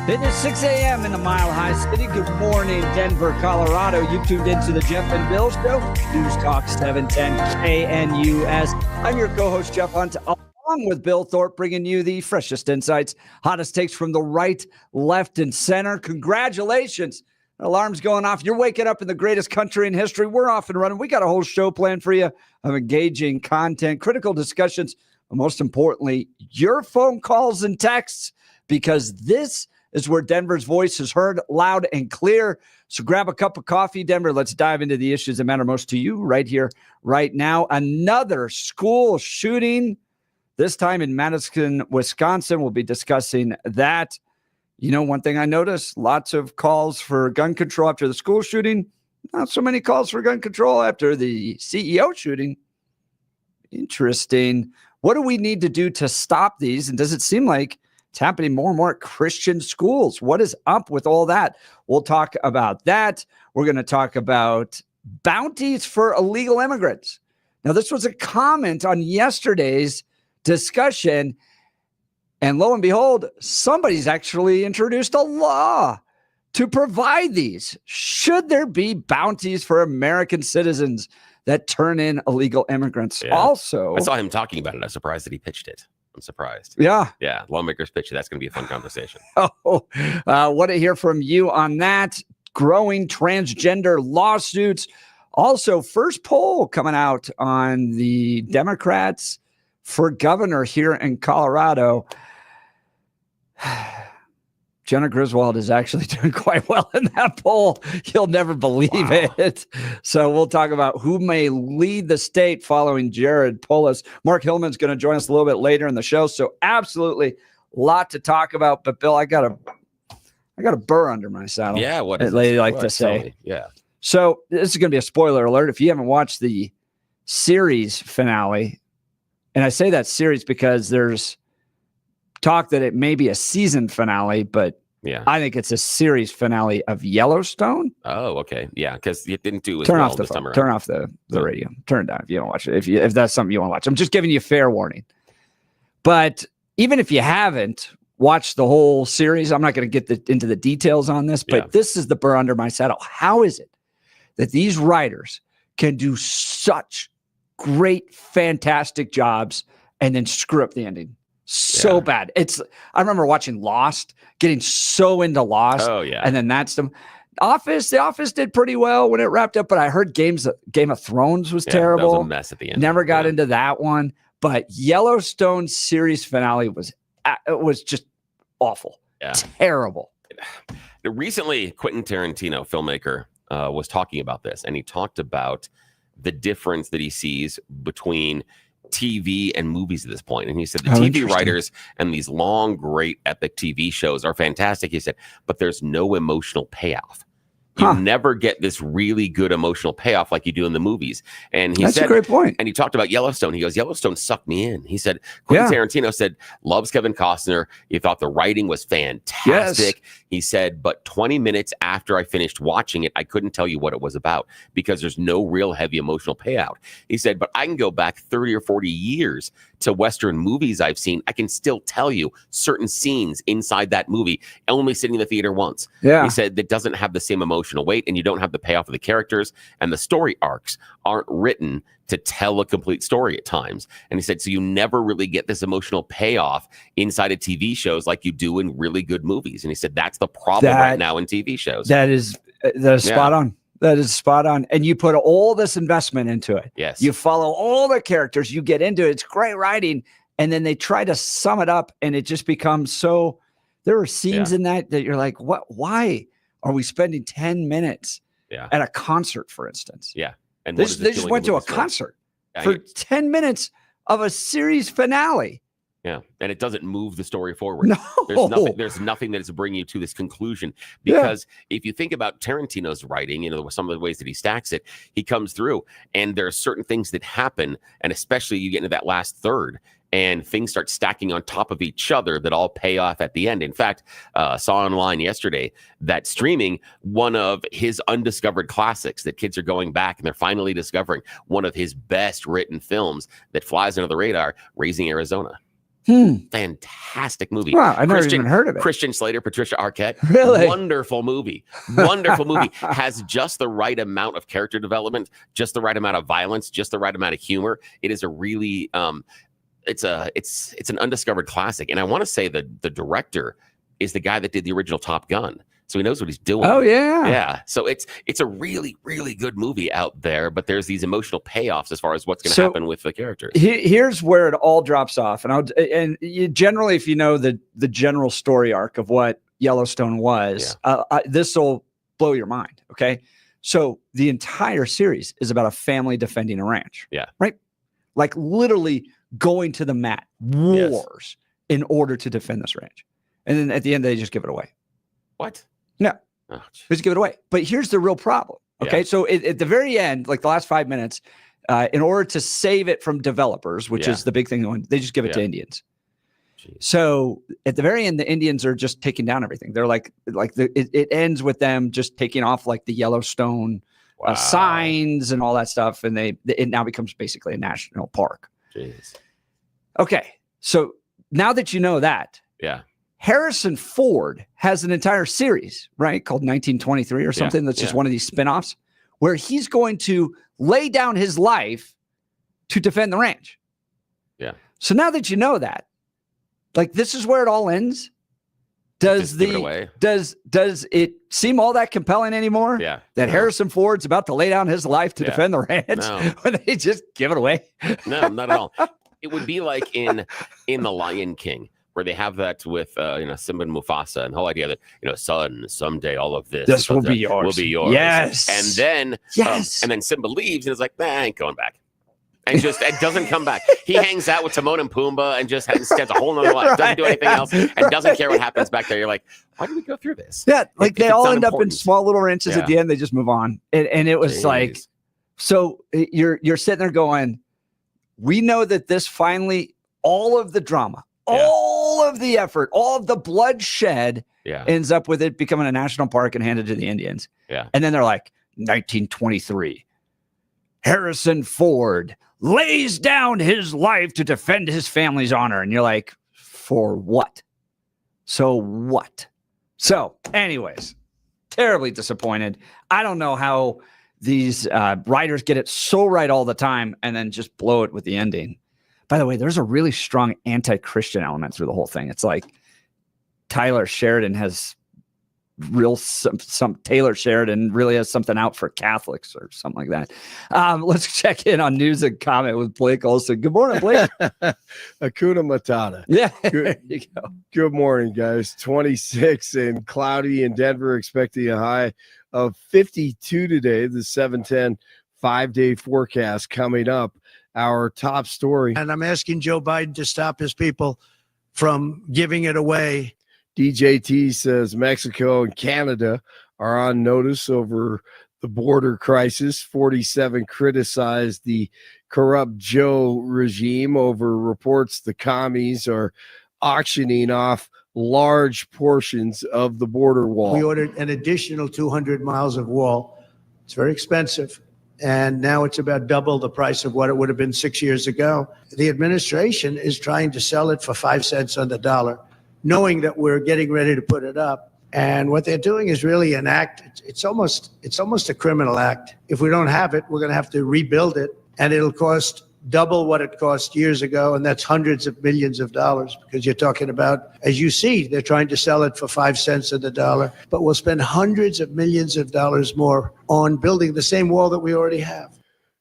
It is 6 a.m. in the Mile High City. Good morning, Denver, Colorado. You tuned into the Jeff and Bill Show, News Talk 710 KNUS. I'm your co-host, Jeff Hunt, along with Bill Thorpe, bringing you the freshest insights, hottest takes from the right, left, and center. Congratulations. Alarm's going off. You're waking up in the greatest country in history. We're off and running. We got a whole show planned for you of engaging content, critical discussions, but most importantly, your phone calls and texts, because this is where Denver's voice is heard loud and clear. So grab a cup of coffee, Denver. Let's dive into the issues that matter most to you right here, right now. Another school shooting, this time in Madison, Wisconsin. We'll be discussing that. You know, one thing I noticed, lots of calls for gun control after the school shooting. Not so many calls for gun control after the CEO shooting. Interesting. What do we need to do to stop these? And does it seem like it's happening more and more at Christian schools? What is up with all that? We'll talk about that. We're going to talk about bounties for illegal immigrants. Now, this was a comment on yesterday's discussion, and lo and behold, somebody's actually introduced a law to provide these. Should there be bounties for American citizens that turn in illegal immigrants? Yeah. Also, I saw him talking about it. I'm surprised that he pitched it. I'm surprised. Yeah. Lawmakers pitch it. That's going to be a fun conversation. Want to hear from you on that. Growing transgender lawsuits. Also, first poll coming out on the Democrats for governor here in Colorado. Jenna Griswold is actually doing quite well in that poll. You'll never believe it. So we'll talk about who may lead the state following Jared Polis. Mark Hillman's going to join us a little bit later in the show. So absolutely a lot to talk about. But Bill, I got a burr under my saddle. Yeah, what a lady like to say. Yeah. So this is going to be a spoiler alert. If you haven't watched the series finale, and I say that series because there's talk that it may be a season finale, but yeah, I think it's a series finale of Yellowstone. Oh, okay. Yeah, because it didn't do as turn well off the this phone. summer. Turn off the radio. Turn it down if you don't watch it. If that's something you want to watch. I'm just giving you a fair warning. But even if you haven't watched the whole series, I'm not going to get into the details on this, but this is the burr under my saddle. How is it that these writers can do such great, fantastic jobs and then screw up the ending? So bad. I remember watching Lost, getting so into Lost. Oh, yeah. And then that's the Office did pretty well when it wrapped up, but I heard Game of Thrones was terrible. That was a mess at the end. Never got into that one. But Yellowstone series finale was just awful. Yeah. Terrible. Recently, Quentin Tarantino, filmmaker, was talking about this, and he talked about the difference that he sees between TV and movies at this point. And he said the TV writers and these long, great, epic TV shows are fantastic. He said, but there's no emotional payoff. You never get this really good emotional payoff like you do in the movies. And he That's said, a great point. And he talked about Yellowstone. He goes, Yellowstone sucked me in. He said, Quentin Tarantino said, loves Kevin Costner. He thought the writing was fantastic. Yes. He said, but 20 minutes after I finished watching it, I couldn't tell you what it was about because there's no real heavy emotional payout. He said, but I can go back 30 or 40 years to Western movies I've seen. I can still tell you certain scenes inside that movie, only sitting in the theater once. Yeah. He said that doesn't have the same emotional weight, and you don't have the payoff of the characters, and the story arcs aren't written to tell a complete story at times. And he said, so you never really get this emotional payoff inside of TV shows like you do in really good movies. And he said, that's the problem right now in TV shows. That is spot on. That is spot on. And you put all this investment into it. Yes. You follow all the characters, you get into it. It's great writing. And then they try to sum it up and it just becomes so, there are scenes in that you're like, what, why are we spending 10 minutes at a concert, for instance? Yeah. And they just went to a concert for 10 minutes of a series finale. Yeah, and it doesn't move the story forward. No. There's nothing that is bringing you to this conclusion. Because if you think about Tarantino's writing, some of the ways that he stacks it, he comes through, and there are certain things that happen, and especially you get into that last third, and things start stacking on top of each other that all pay off at the end. In fact, saw online yesterday that streaming one of his undiscovered classics that kids are going back and they're finally discovering one of his best written films that flies under the radar, Raising Arizona. Fantastic movie. Wow, I've never even heard of it. Christian Slater, Patricia Arquette. Really? Wonderful movie. Wonderful movie. Has just the right amount of character development, just the right amount of violence, just the right amount of humor. It is a really it's an undiscovered classic. And I want to say that the director is the guy that did the original Top Gun. So he knows what he's doing. Oh, yeah. Yeah. So it's a really, really good movie out there, but there's these emotional payoffs as far as what's going to happen with the characters. Here's where it all drops off. And you generally, if you know the general story arc of what Yellowstone was, this will blow your mind. Okay. So the entire series is about a family defending a ranch. Yeah. Right. Like literally going to the mat, wars in order to defend this ranch. And then at the end, they just give it away. What? No, oh, just give it away. But here's the real problem. Okay, so at the very end, like the last 5 minutes, in order to save it from developers, which is the big thing, they just give it to Indians. Jeez. So at the very end, the Indians are just taking down everything. They're it ends with them just taking off like the Yellowstone signs and all that stuff, and it now becomes basically a national park. Jeez. Okay, so now that you know that, Harrison Ford has an entire series, right, called 1923 or something. That's just one of these spinoffs where he's going to lay down his life to defend the ranch. Yeah. So now that you know that, like, this is where it all ends. Does it seem all that compelling anymore? Yeah. That Harrison Ford's about to lay down his life to defend the ranch when they just give it away? No, not at all. It would be like in The Lion King, where they have that with Simba and Mufasa, and the whole idea that son, someday all of this will be yours. Will be yours. Yes. And then and then Simba leaves and is like, I ain't going back. And just it doesn't come back. He hangs out with Timon and Pumbaa and just has a whole nother life. Doesn't do anything else and doesn't care what happens back there. You're like, why did we go through this? Yeah, like they all end up in small little ranches at the end. They just move on. And it was like, so you're sitting there going, we know that this finally, all of the drama, all of the effort, all of the bloodshed ends up with it becoming a national park and handed to the Indians. Yeah. And then they're like, 1923, Harrison Ford lays down his life to defend his family's honor. And you're like, for what? So what? So anyways, terribly disappointed. I don't know how these writers get it so right all the time and then just blow it with the ending. By the way, there's a really strong anti-Christian element through the whole thing. It's like Taylor Sheridan has Taylor Sheridan really has something out for Catholics or something like that. Let's check in on news and comment with Blake Olson. Good morning, Blake. Hakuna Matata. Yeah, there you go. Good morning, guys. 26 and cloudy in Denver, expecting a high of 52 today. The 710 5-day forecast coming up. Our top story. And I'm asking Joe Biden to stop his people from giving it away. DJT says Mexico and Canada are on notice over the border crisis. 47 criticized the corrupt Joe regime over reports the commies are auctioning off large portions of the border wall. We ordered an additional 200 miles of wall. It's very expensive. And now it's about double the price of what it would have been 6 years ago. The administration is trying to sell it for 5 cents on the dollar, knowing that we're getting ready to put it up. And what they're doing is really an act. It's almost a criminal act. If we don't have it, we're going to have to rebuild it, and it'll cost double what it cost years ago, and that's hundreds of millions of dollars, because you're talking about, as you see, they're trying to sell it for 5 cents on the dollar, but we'll spend hundreds of millions of dollars more on building the same wall that we already have.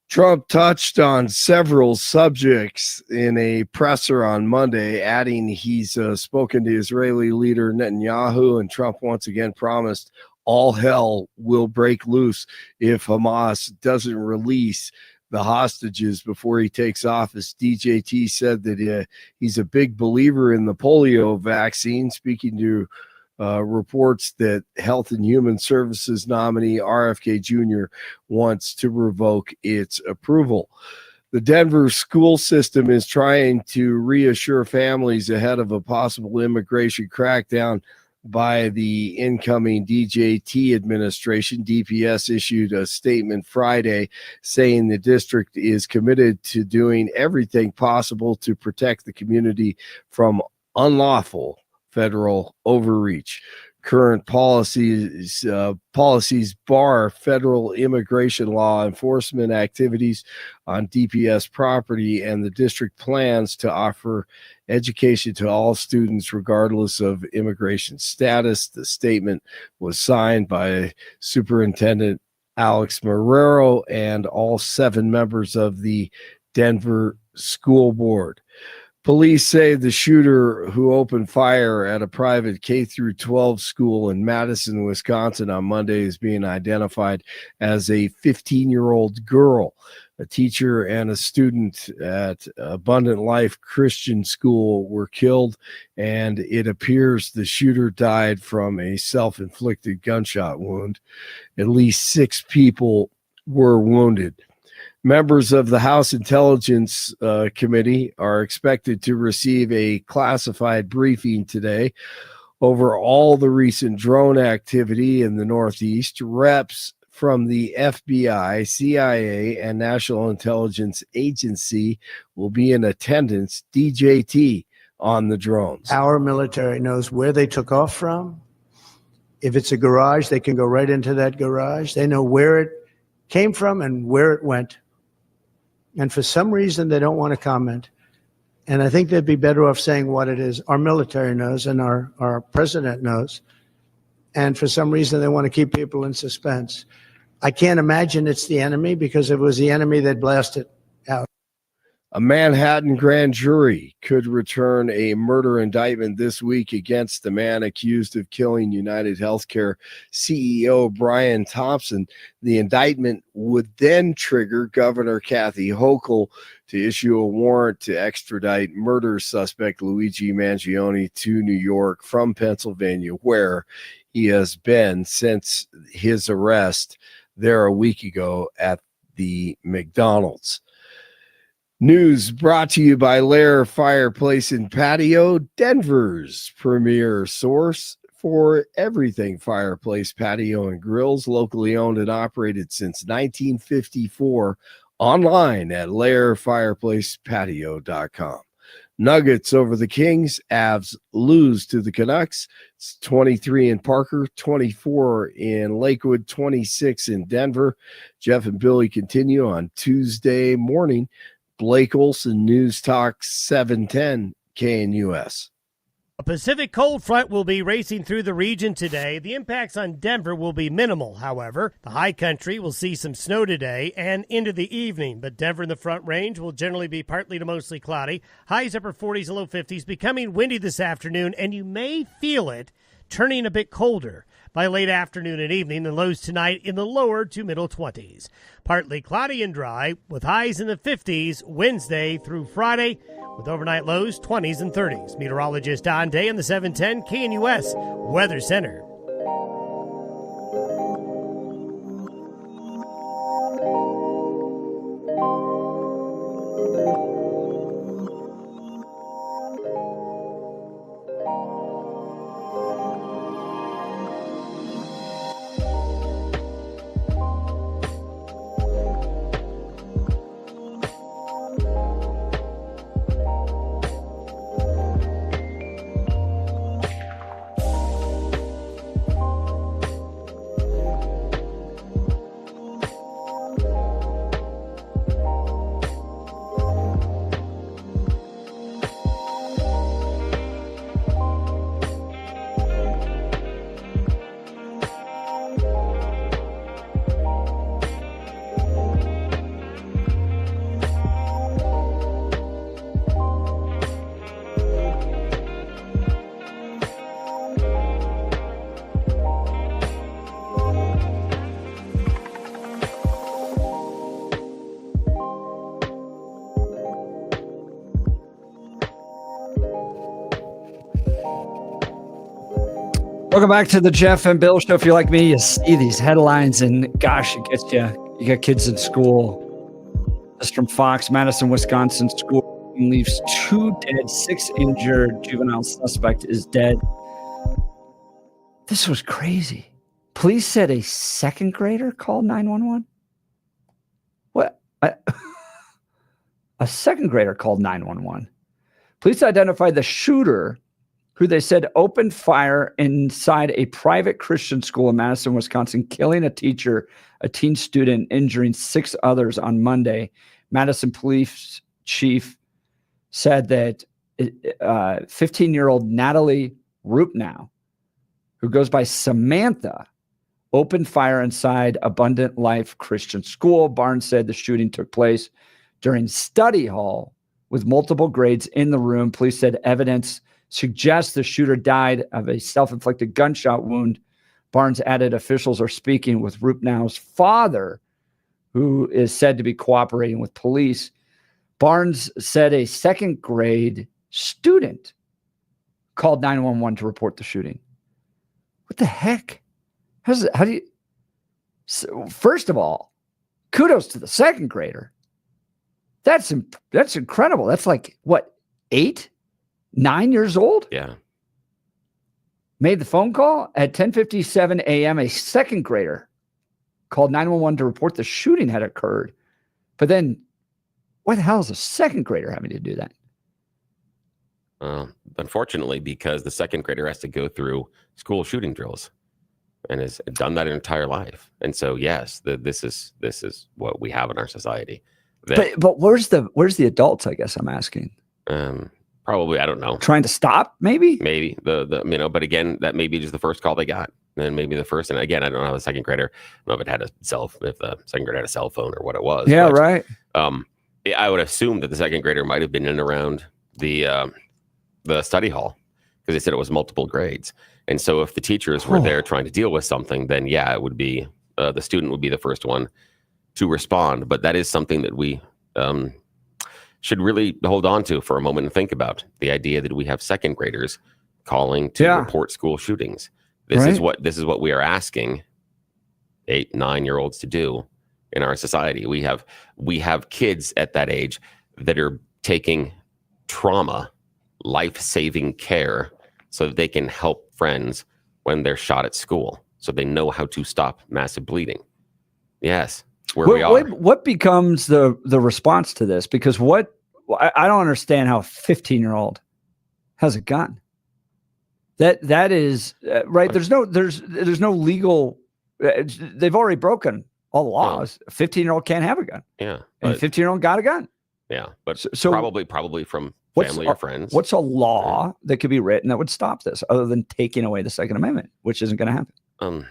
Trump touched on several subjects in a presser on Monday, adding he's spoken to Israeli leader Netanyahu, and Trump once again promised all hell will break loose if Hamas doesn't release the hostages before he takes office. DJT said that he's a big believer in the polio vaccine, speaking to reports that Health and Human Services nominee RFK Jr. wants to revoke its approval. The Denver school system is trying to reassure families ahead of a possible immigration crackdown by the incoming DJT administration. DPS issued a statement Friday saying the district is committed to doing everything possible to protect the community from unlawful federal overreach. Current policies bar federal immigration law enforcement activities on DPS property, and the district plans to offer education to all students regardless of immigration status. The statement was signed by Superintendent Alex Marrero and all 7 members of the Denver School Board. Police say the shooter who opened fire at a private K-12 school in Madison, Wisconsin on Monday is being identified as a 15-year-old girl. A teacher and a student at Abundant Life Christian School were killed, and it appears the shooter died from a self-inflicted gunshot wound. At least 6 people were wounded. Members of the House Intelligence Committee are expected to receive a classified briefing today over all the recent drone activity in the Northeast. Reps from the FBI, CIA, and National Intelligence Agency will be in attendance. DJT on the drones. Our military knows where they took off from. If it's a garage, they can go right into that garage. They know where it came from and where it went. And for some reason, they don't want to comment. And I think they'd be better off saying what it is. Our military knows and our president knows. And for some reason, they want to keep people in suspense. I can't imagine it's the enemy, because if it was the enemy, they'd blast it out. A Manhattan grand jury could return a murder indictment this week against the man accused of killing United Healthcare CEO Brian Thompson. The indictment would then trigger Governor Kathy Hochul to issue a warrant to extradite murder suspect Luigi Mangione to New York from Pennsylvania, where he has been since his arrest there a week ago at the McDonald's. News brought to you by Lair Fireplace and Patio, Denver's premier source for everything fireplace, patio, and grills. Locally owned and operated since 1954. Online at lairfireplacepatio.com. Nuggets over the Kings. Avs lose to the Canucks. It's 23 in Parker, 24 in Lakewood, 26 in Denver. Jeff and Billy continue on Tuesday morning. Blake Olson, News Talk 710 KNUS. A Pacific cold front will be racing through the region today. The impacts on Denver will be minimal, however. The high country will see some snow today and into the evening, but Denver and the Front Range will generally be partly to mostly cloudy. Highs upper 40s and low 50s, becoming windy this afternoon, and you may feel it turning a bit colder by late afternoon and evening, and lows tonight in the lower to middle 20s. Partly cloudy and dry with highs in the 50s Wednesday through Friday, with overnight lows 20s and 30s. Meteorologist Don Day in the 710 KNUS Weather Center. Welcome back to the Jeff and Bill Show. If you're like me, you see these headlines and gosh, it gets you. You got kids in school. This from Fox. Madison, Wisconsin school leaves 2 dead, 6 injured. Juvenile suspect is dead. This was crazy. Police said a second grader called 911. What? A second grader called 911. Police identified the shooter, who they said opened fire inside a private Christian school in Madison, Wisconsin, killing a teacher, a teen student, injuring 6 others on Monday. Madison police chief said that 15-year-old Natalie Rupnow, who goes by Samantha, opened fire inside Abundant Life Christian School. Barnes said the shooting took place during study hall with multiple grades in the room. Police said evidence suggests the shooter died of a self-inflicted gunshot wound. Barnes added officials are speaking with Rupnow's father, who is said to be cooperating with police. Barnes said a second grade student called 911 to report the shooting. What the heck? How do you? So first of all, kudos to the second grader. That's incredible. That's like what, 8, 9 years old? Yeah. Made the phone call at 10:57 a.m. A second grader called 911 to report the shooting had occurred. But then, what the hell is a second grader having to do that? Unfortunately, because the second grader has to go through school shooting drills and has done that her entire life. And so, yes, this is what we have in our society. But where's the adults? I guess I'm asking. Probably, I don't know. Trying to stop, maybe. Maybe but again, that may be just the first call they got, and maybe the first. And again, I don't know how the second grader. I don't know if the second grader had a cell phone or what it was. Yeah, but, right. I would assume that the second grader might have been in and around the study hall, because they said it was multiple grades. And so if the teachers were there trying to deal with something, then yeah, it would be the student would be the first one to respond. But that is something that we should really hold on to for a moment and think about. The idea that we have second graders calling to report school shootings. This is what we are asking 8, 9-year-olds to do in our society. We have kids at that age that are taking trauma, life-saving care, so that they can help friends when they're shot at school, so they know how to stop massive bleeding. Yes, it's where we are. What becomes the response to this? Because I don't understand how a 15-year-old has a gun. That is right. There's no legal. They've already broken all the laws. A 15-year-old can't have a gun. Yeah, and a 15-year-old got a gun. Yeah, but so probably from family or friends. What's a law that could be written that would stop this, other than taking away the Second Amendment, which isn't going to happen?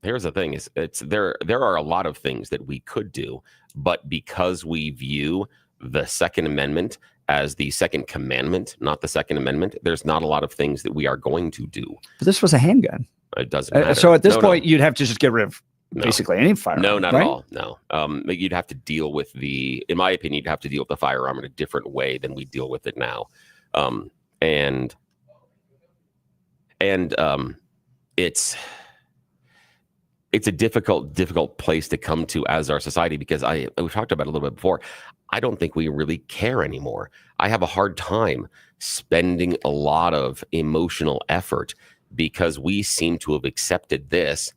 Here's the thing: there are a lot of things that we could do, but because we view the Second Amendment as the Second Commandment, not the Second Amendment, there's not a lot of things that we are going to do. But this was a handgun. It doesn't matter. So at this point, you'd have to just get rid of basically any firearm. No, not at all. No. You'd have to deal with in my opinion, you'd have to deal with the firearm in a different way than we deal with it now. It's a difficult place to come to as our society, because we talked about it a little bit before. I don't think we really care anymore. I have a hard time spending a lot of emotional effort, because we seem to have accepted this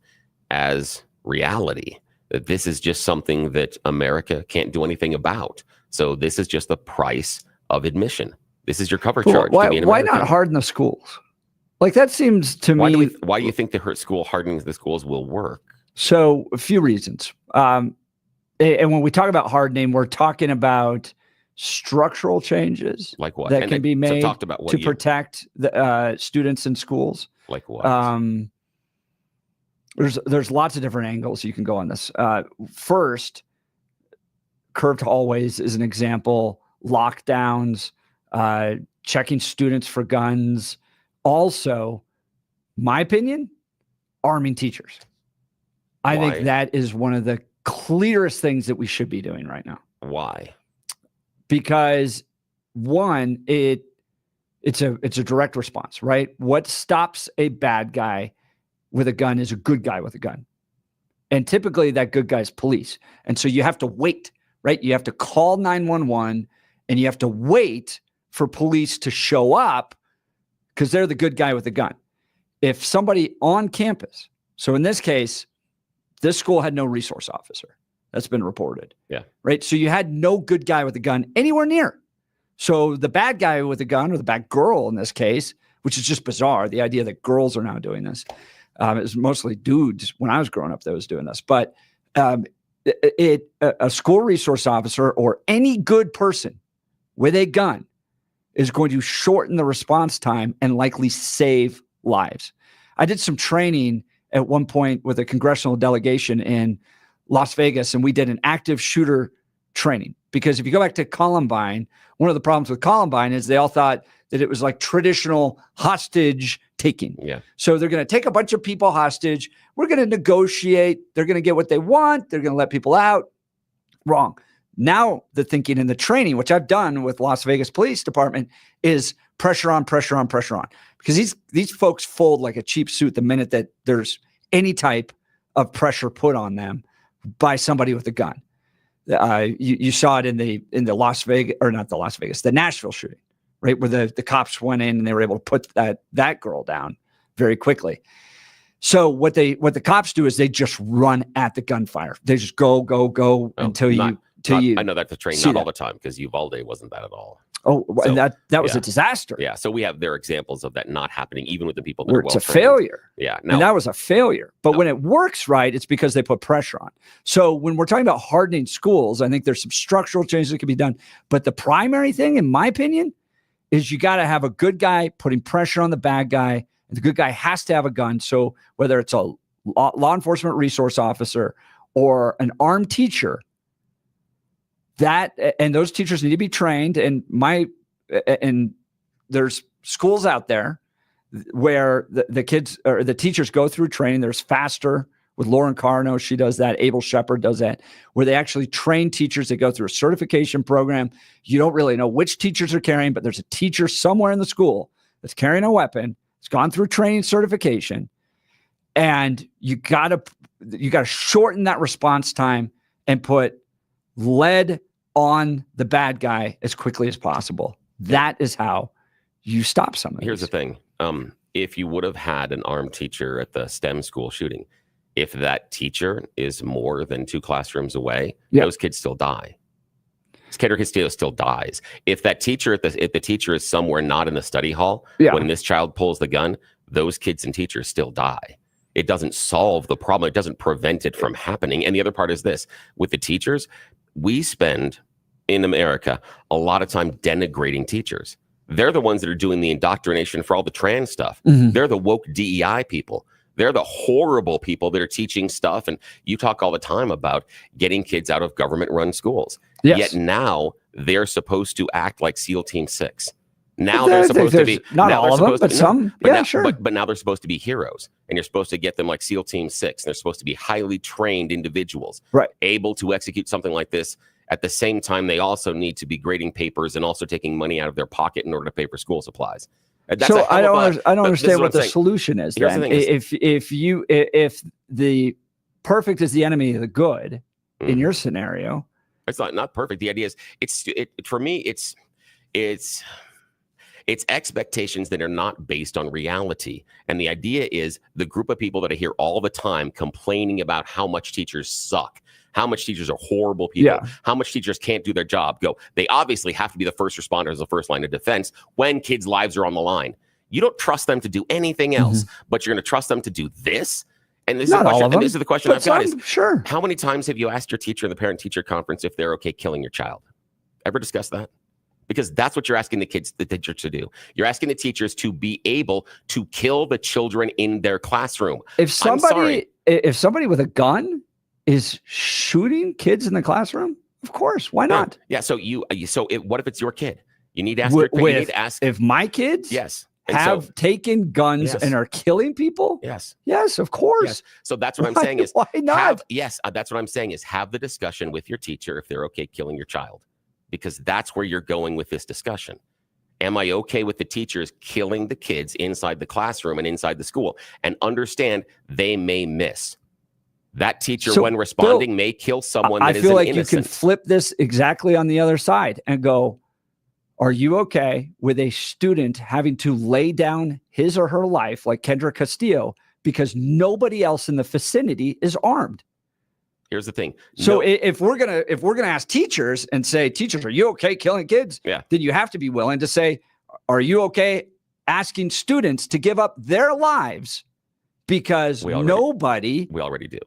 as reality, that this is just something that America can't do anything about. So this is just the price of admission. This is your cover charge. Why not harden the schools? Like, that seems to me. Why do you think the hardening the schools will work? So a few reasons. And when we talk about hardening, we're talking about structural changes, like what that can be made to protect the students in schools. Like what? There's lots of different angles you can go on this. First, curved hallways is an example. Lockdowns, checking students for guns. Also, my opinion, arming teachers. I think that is one of the clearest things that we should be doing right now. Why? Because one, it's a direct response, right? What stops a bad guy with a gun is a good guy with a gun. And typically that good guy's police. And so you have to wait, right? You have to call 911 and you have to wait for police to show up, because they're the good guy with the gun. if somebody on campus, so in this case, this school had no resource officer. That's been reported. Yeah. Right. So you had no good guy with a gun anywhere near. So the bad guy with a gun, or the bad girl in this case, which is just bizarre, the idea that girls are now doing this. It was mostly dudes when I was growing up that was doing this. But a school resource officer or any good person with a gun is going to shorten the response time and likely save lives. I did some training at one point with a congressional delegation in Las Vegas, and we did an active shooter training. Because if you go back to Columbine, one of the problems with Columbine is they all thought that it was like traditional hostage taking. Yeah. So they're going to take a bunch of people hostage. We're going to negotiate. They're going to get what they want. They're going to let people out. Wrong. Now the thinking in the training, which I've done with Las Vegas Police Department, is pressure on, pressure on, pressure on. Because these folks fold like a cheap suit the minute that there's any type of pressure put on them by somebody with a gun. You saw it in the Las Vegas, or not the Las Vegas, the Nashville shooting, right? Where the cops went in and they were able to put that girl down very quickly. So what the cops do is they just run at the gunfire. They just go until you. I know that's a train, not all the time, because Uvalde wasn't that at all. Oh, so, and that was a disaster. Yeah. So there are examples of that not happening, even with the people that where are it's a failure. Yeah. And that was a failure. But when it works right, it's because they put pressure on. So when we're talking about hardening schools, I think there's some structural changes that can be done. But the primary thing, in my opinion, is you got to have a good guy putting pressure on the bad guy. And the good guy has to have a gun. So whether it's a law enforcement resource officer or an armed teacher, and those teachers need to be trained. And there's schools out there where the kids or the teachers go through training. There's Faster with Lauren Carno. She does that. Abel Shepard does that, where they actually train teachers. They go through a certification program. You don't really know which teachers are carrying, but there's a teacher somewhere in the school that's carrying a weapon. It's gone through training certification, and you gotta shorten that response time and put lead on the bad guy as quickly as possible. That is how you stop something. Here's the thing. If you would have had an armed teacher at the STEM school shooting, if that teacher is more than 2 classrooms away, those kids still die. This kid or kid still dies. If that teacher if the teacher is somewhere not in the study hall, when this child pulls the gun, those kids and teachers still die. It doesn't solve the problem. It doesn't prevent it from happening. And the other part is this: with the teachers, we spend in America a lot of time denigrating teachers. They're the ones that are doing the indoctrination for all the trans stuff. Mm-hmm. They're the woke DEI people. They're the horrible people that are teaching stuff. And you talk all the time about getting kids out of government-run schools. Yes. Yet now they're supposed to act like SEAL Team 6. Now they're supposed to be not all of them, but some. Sure. But now they're supposed to be heroes, and you're supposed to get them like SEAL Team 6. And they're supposed to be highly trained individuals, right, able to execute something like this. At the same time, they also need to be grading papers and also taking money out of their pocket in order to pay for school supplies. So I don't understand what the solution is. Then. If the perfect is the enemy of the good in your scenario, it's not perfect. The idea is for me it's expectations that are not based on reality. And the idea is the group of people that I hear all the time complaining about how much teachers suck, how much teachers are horrible people, how much teachers can't do their job. They obviously have to be the first responders, the first line of defense when kids' lives are on the line. You don't trust them to do anything else, but you're going to trust them to do this? And this is the question I've got is, how many times have you asked your teacher in the parent-teacher conference if they're okay killing your child? Ever discuss that? Because that's what you're asking the teachers to do. You're asking the teachers to be able to kill the children in their classroom. If somebody with a gun is shooting kids in the classroom, of course, why not? Yeah. So what if it's your kid? You need to ask. If my kids, have taken guns and are killing people, yes, of course. Yes. So that's what I'm saying is why not? That's what I'm saying is have the discussion with your teacher if they're okay killing your child. Because that's where you're going with this discussion. Am I okay with the teachers killing the kids inside the classroom and inside the school? And understand they may miss. That teacher, when responding, may kill someone that is innocent. I feel like you can flip this exactly on the other side and go, Are you okay with a student having to lay down his or her life like Kendra Castillo because nobody else in the vicinity is armed? Here's the thing. So if we're gonna ask teachers and say, teachers, are you okay killing kids? Yeah. Then you have to be willing to say, are you okay asking students to give up their lives because we already do.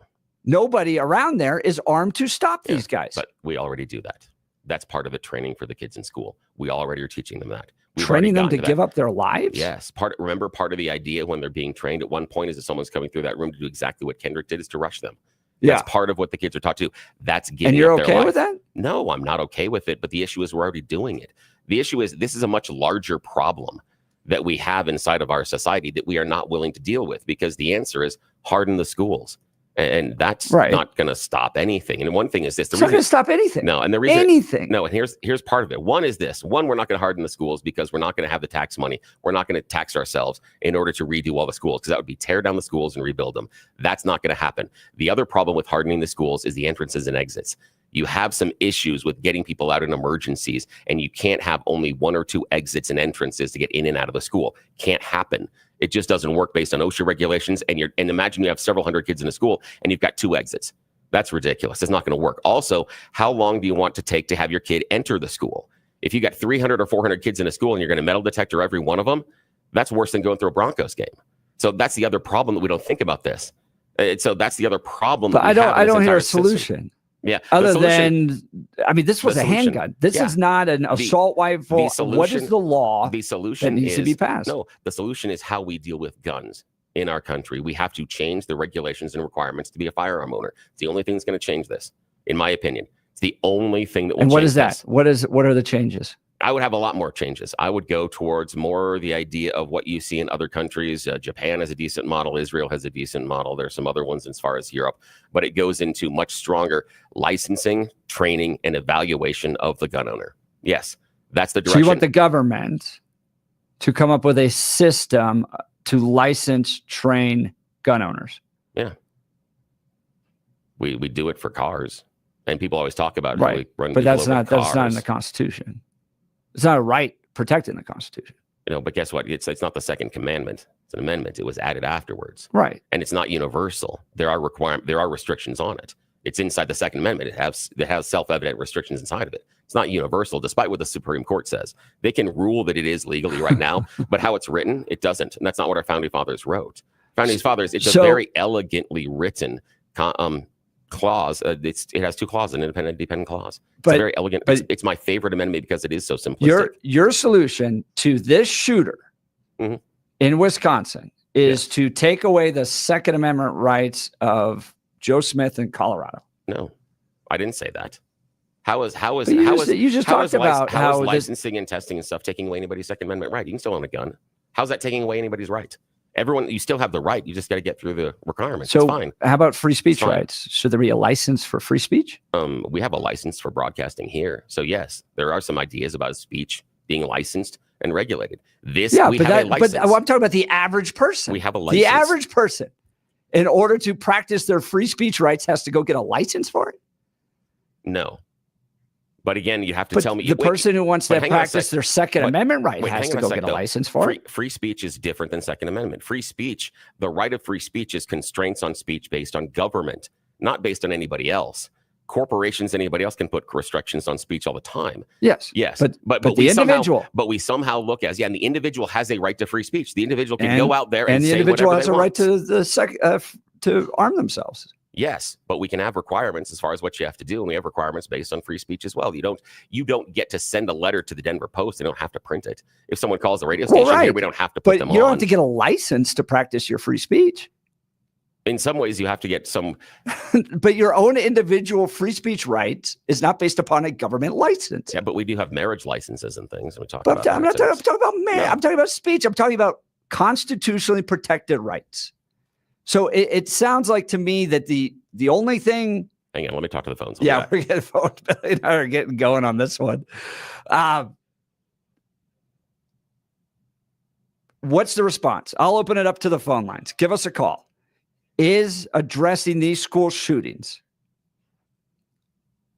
Nobody around there is armed to stop these guys. But we already do that. That's part of the training for the kids in school. We already are teaching them that. Training them to give up their lives? Yes. Remember, part of the idea when they're being trained at one point is that someone's coming through that room to do exactly what Kendrick did, is to rush them. That's part of what the kids are taught to do. That's giving up their life. And you're okay with that? No, I'm not okay with it. But the issue is we're already doing it. The issue is this is a much larger problem that we have inside of our society that we are not willing to deal with, because the answer is harden the schools. And that's not going to stop anything. And one thing is this. It's not going to stop anything. No, and the reason anything. No, and here's part of it. One is this. One, we're not going to harden the schools because we're not going to have the tax money. We're not going to tax ourselves in order to redo all the schools, because that would be tear down the schools and rebuild them. That's not going to happen. The other problem with hardening the schools is the entrances and exits. You have some issues with getting people out in emergencies, and you can't have only 1 or 2 exits and entrances to get in and out of the school. Can't happen. It just doesn't work based on OSHA regulations. And imagine you have several hundred kids in a school and you've got 2 exits. That's ridiculous. It's not going to work. Also, how long do you want to take to have your kid enter the school? If you got 300 or 400 kids in a school and you're going to metal detector every one of them, that's worse than going through a Broncos game. So that's the other problem that we don't think about this. So that's the other problem. But I don't hear a solution. Yeah. Other than, I mean, this was a handgun. This is not an assault rifle. What is the law that needs to be passed? No, the solution is how we deal with guns in our country. We have to change the regulations and requirements to be a firearm owner. It's the only thing that's going to change this, in my opinion. It's the only thing that will change. And what is that? What are the changes? I would have a lot more changes. I would go towards more the idea of what you see in other countries. Japan has a decent model. Israel has a decent model. There's some other ones as far as Europe, but it goes into much stronger licensing, training, and evaluation of the gun owner. Yes, that's the direction. So you want the government to come up with a system to license, train gun owners? Yeah. We do it for cars, and people always talk about how we run. But that's not in the Constitution. It's not a right protected in the Constitution. But guess what? It's not the Second Commandment. It's an amendment. It was added afterwards. Right. And it's not universal. There are restrictions on it. It's inside the Second Amendment. It has self-evident restrictions inside of it. It's not universal, despite what the Supreme Court says. They can rule that it is legally right now, but how it's written, it doesn't. And that's not what our founding fathers wrote. Founding fathers, it's a very elegantly written clause. It has 2 clauses, an independent and dependent clause. It's very elegant. It's my favorite amendment because it is so simplistic. Your solution to this shooter in Wisconsin is to take away the Second Amendment rights of Joe Smith in Colorado. No, I didn't say that. How is licensing and testing and stuff taking away anybody's Second Amendment right? You can still own a gun. How's that taking away anybody's right? Everyone, you still have the right. You just got to get through the requirements. So it's fine. How about free speech rights? Should there be a license for free speech? We have a license for broadcasting here. So yes, there are some ideas about speech being licensed and regulated. But I'm talking about the average person. We have a license. The average person, in order to practice their free speech rights, has to go get a license for it? No. But again, you have to tell me. The person who wants to practice their Second Amendment right has to go get a license for it. Free speech is different than Second Amendment. Free speech, the right of free speech is constraints on speech based on government, not based on anybody else. Corporations, anybody else can put restrictions on speech all the time. Yes. But the individual. But we somehow look as, and the individual has a right to free speech. The individual can go out there and the say individual has a right to to arm themselves. Yes, but we can have requirements as far as what you have to do, and we have requirements based on free speech as well. You don't get to send a letter to the Denver Post. They don't have to print it. If someone calls the radio station here, we don't have to put them on. But you don't have to get a license to practice your free speech. In some ways, you have to get some. But your own individual free speech rights is not based upon a government license. Yeah, but we do have marriage licenses and things. I'm talking I'm talking about marriage. I'm talking about speech. I'm talking about constitutionally protected rights. So it sounds like to me that the only thing. Hang on, let me talk to the phones. We're getting phones. Billy and I are getting going on this one. What's the response? I'll open it up to the phone lines. Give us a call. Is addressing these school shootings,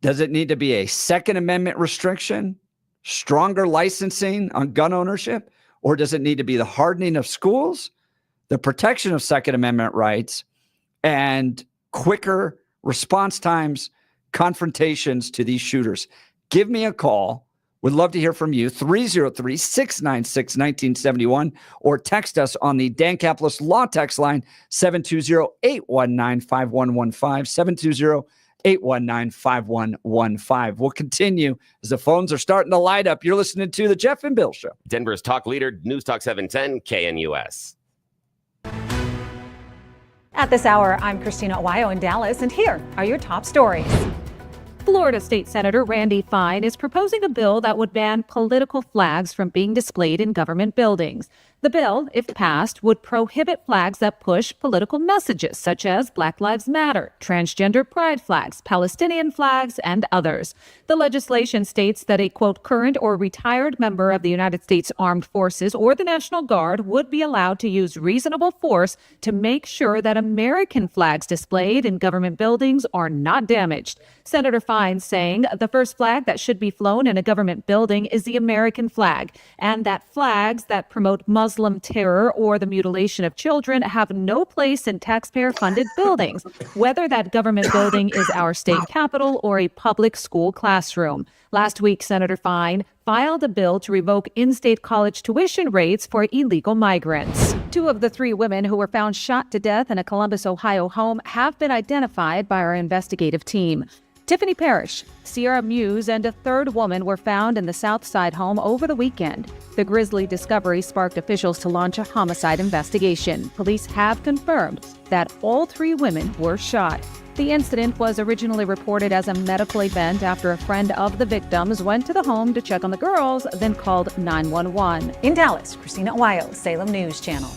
does it need to be a Second Amendment restriction, stronger licensing on gun ownership, or does it need to be the hardening of schools, the protection of Second Amendment rights, and quicker response times, confrontations to these shooters? Give me a call. Would love to hear from you. 303-696-1971, or text us on the Dan Caplis Law text line, 720-819-5115, 720-819-5115. We'll continue as the phones are starting to light up. You're listening to the Jeff and Bill Show. Denver's talk leader, News Talk 710, KNUS. At this hour, I'm Christina Owayo in Dallas, and here are your top stories. Florida State Senator Randy Fine is proposing a bill that would ban political flags from being displayed in government buildings. The bill, if passed, would prohibit flags that push political messages such as Black Lives Matter, transgender pride flags, Palestinian flags, and others. The legislation states that a, quote, current or retired member of the United States Armed Forces or the National Guard would be allowed to use reasonable force to make sure that American flags displayed in government buildings are not damaged. Senator Fine saying the first flag that should be flown in a government building is the American flag, and that flags that promote Muslim terror or the mutilation of children have no place in taxpayer-funded buildings, whether that government building is our state capitol or a public school classroom. Last week, Senator Fine filed a bill to revoke in-state college tuition rates for illegal migrants. 2 of the 3 women who were found shot to death in a Columbus, Ohio home have been identified by our investigative team. Tiffany Parrish, Sierra Muse, and a 3rd woman were found in the Southside home over the weekend. The grisly discovery sparked officials to launch a homicide investigation. Police have confirmed that all 3 women were shot. The incident was originally reported as a medical event after a friend of the victims went to the home to check on the girls, then called 911. In Dallas, Christina Owayo, Salem News Channel.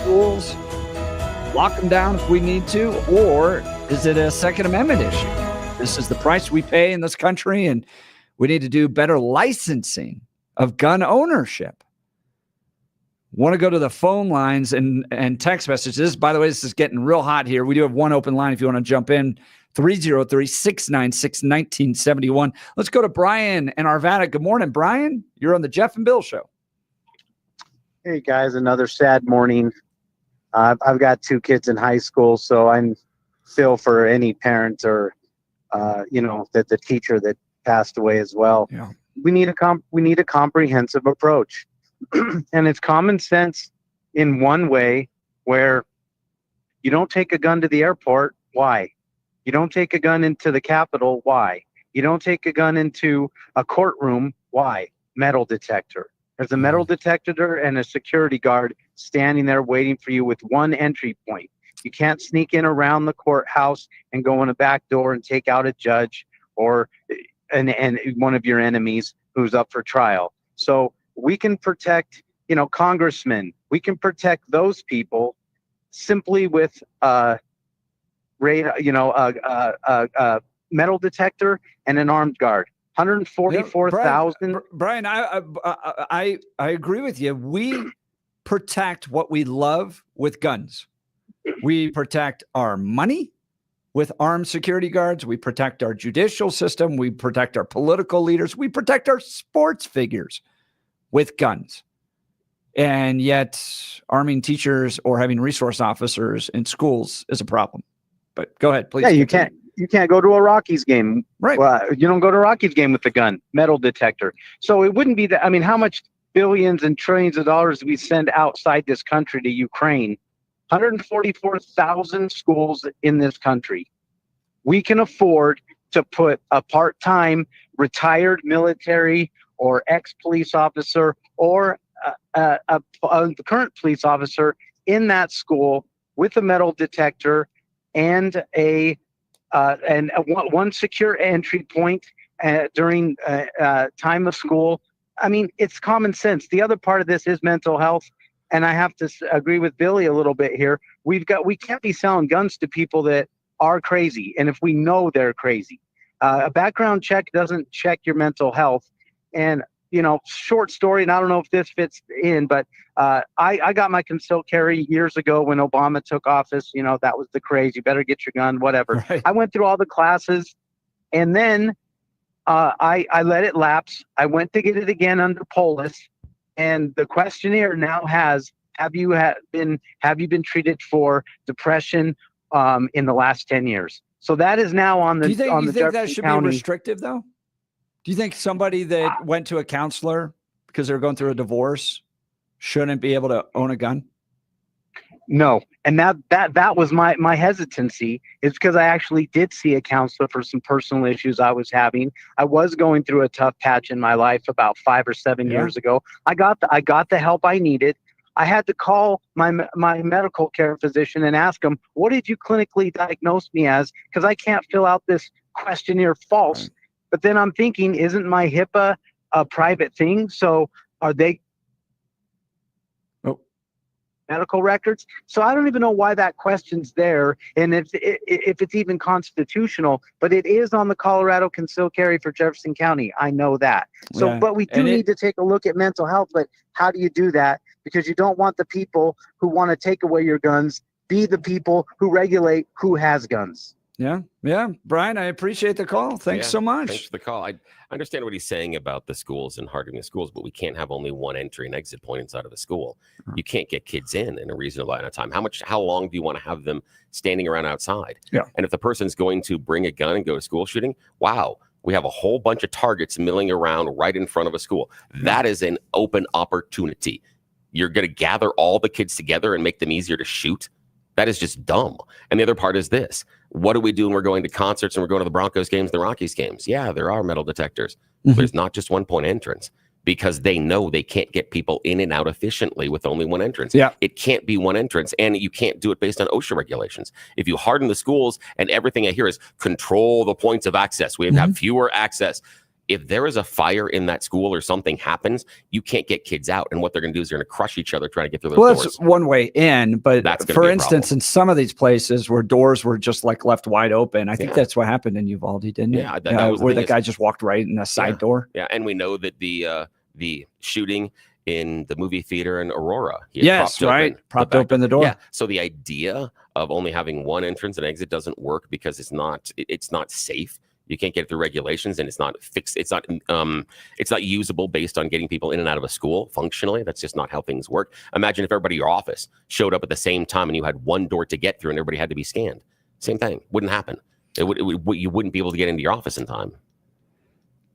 schools, lock them down if we need to, or is it a Second Amendment issue? This is the price we pay in this country, and we need to do better licensing of gun ownership. Want to go to the phone lines and text messages. By the way, this is getting real hot here. We do have one open line if you want to jump in, 303-696-1971. Let's go to Brian in Arvada. Good morning, Brian. You're on the Jeff and Bill Show. Hey, guys, another sad morning. I've got 2 kids in high school, so I feel for any parent or, that the teacher that passed away as well. Yeah. We need a comprehensive approach. And it's common sense in one way, where you don't take a gun to the airport. Why? You don't take a gun into the Capitol. Why? You don't take a gun into a courtroom. Why? Metal detector. There's a metal detector and a security guard standing there waiting for you with one entry point. You can't sneak in around the courthouse and go in a back door and take out a judge or and one of your enemies who's up for trial. So we can protect, congressmen. We can protect those people simply with metal detector and an armed guard. 144,000. Brian, I agree with you. We protect what we love with guns. We protect our money with armed security guards. We protect our judicial system. We protect our political leaders. We protect our sports figures with guns. And yet arming teachers or having resource officers in schools is a problem. But go ahead, please. Yeah, you can't go to a Rockies game. Right. You don't go to a Rockies game with the gun, metal detector. So it wouldn't be that. I mean, how much billions and trillions of dollars we send outside this country to Ukraine? 144,000 schools in this country. We can afford to put a part-time retired military or ex-police officer or a current police officer in that school with a metal detector and one secure entry point during time of school. I mean, it's common sense. The other part of this is mental health. And I have to agree with Billy a little bit here. We can't be selling guns to people that are crazy. And if we know they're crazy, a background check doesn't check your mental health. And, short story, and I don't know if this fits in, but I got my concealed carry years ago when Obama took office. That was the craze. You better get your gun, whatever. Right. I went through all the classes, and then I let it lapse. I went to get it again under Polis. And the questionnaire now has, have you been treated for depression in the last 10 years? So that is now on the. Do you think, on the Jefferson that should County. be restrictive, though? Do you think somebody that went to a counselor because they're going through a divorce shouldn't be able to own a gun? No, and that was my hesitancy, is because I actually did see a counselor for some personal issues I was having. I was going through a tough patch in my life about 5 or 7 years ago. I got the help I needed. I had to call my medical care physician and ask him, what did you clinically diagnose me as? Because I can't fill out this questionnaire false. Right. But then I'm thinking, isn't my HIPAA a private thing? So are they medical records? So I don't even know why that question's there, and if it's even constitutional, but it is on the Colorado concealed carry for Jefferson County. I know that. So, yeah. But we do need to take a look at mental health. But how do you do that? Because you don't want the people who want to take away your guns be the people who regulate who has guns. Yeah. Brian, I appreciate the call. Thanks so much. Thanks for the call. I understand what he's saying about the schools and hardening the schools, but we can't have only one entry and exit point inside of a school. You can't get kids in a reasonable amount of time. How long do you want to have them standing around outside? Yeah. And if the person's going to bring a gun and go to school shooting, wow, we have a whole bunch of targets milling around right in front of a school. That is an open opportunity. You're going to gather all the kids together and make them easier to shoot. That is just dumb. And the other part is this. What do we do when we're going to concerts and we're going to the Broncos games, the Rockies games? Yeah, there are metal detectors. But it's not just one point entrance, because they know they can't get people in and out efficiently with only one entrance. Yeah. It can't be one entrance, and you can't do it based on OSHA regulations. If you harden the schools and everything I hear is control the points of access, we have fewer access. If there is a fire in that school or something happens, you can't get kids out. And what they're going to do is they're going to crush each other trying to get through those doors. That's one way in. But for instance, in some of these places where doors were just like left wide open, I think that's what happened in Uvalde, didn't it? Yeah, that was where the guy just walked right in the side door. Yeah, and we know that the shooting in the movie theater in Aurora. Propped open the door. Yeah. So the idea of only having one entrance and exit doesn't work because it's not safe. You can't get through regulations, and it's not fixed. It's not usable based on getting people in and out of a school functionally. That's just not how things work. Imagine if everybody in your office showed up at the same time and you had one door to get through and everybody had to be scanned. Same thing. Wouldn't happen. You wouldn't be able to get into your office in time.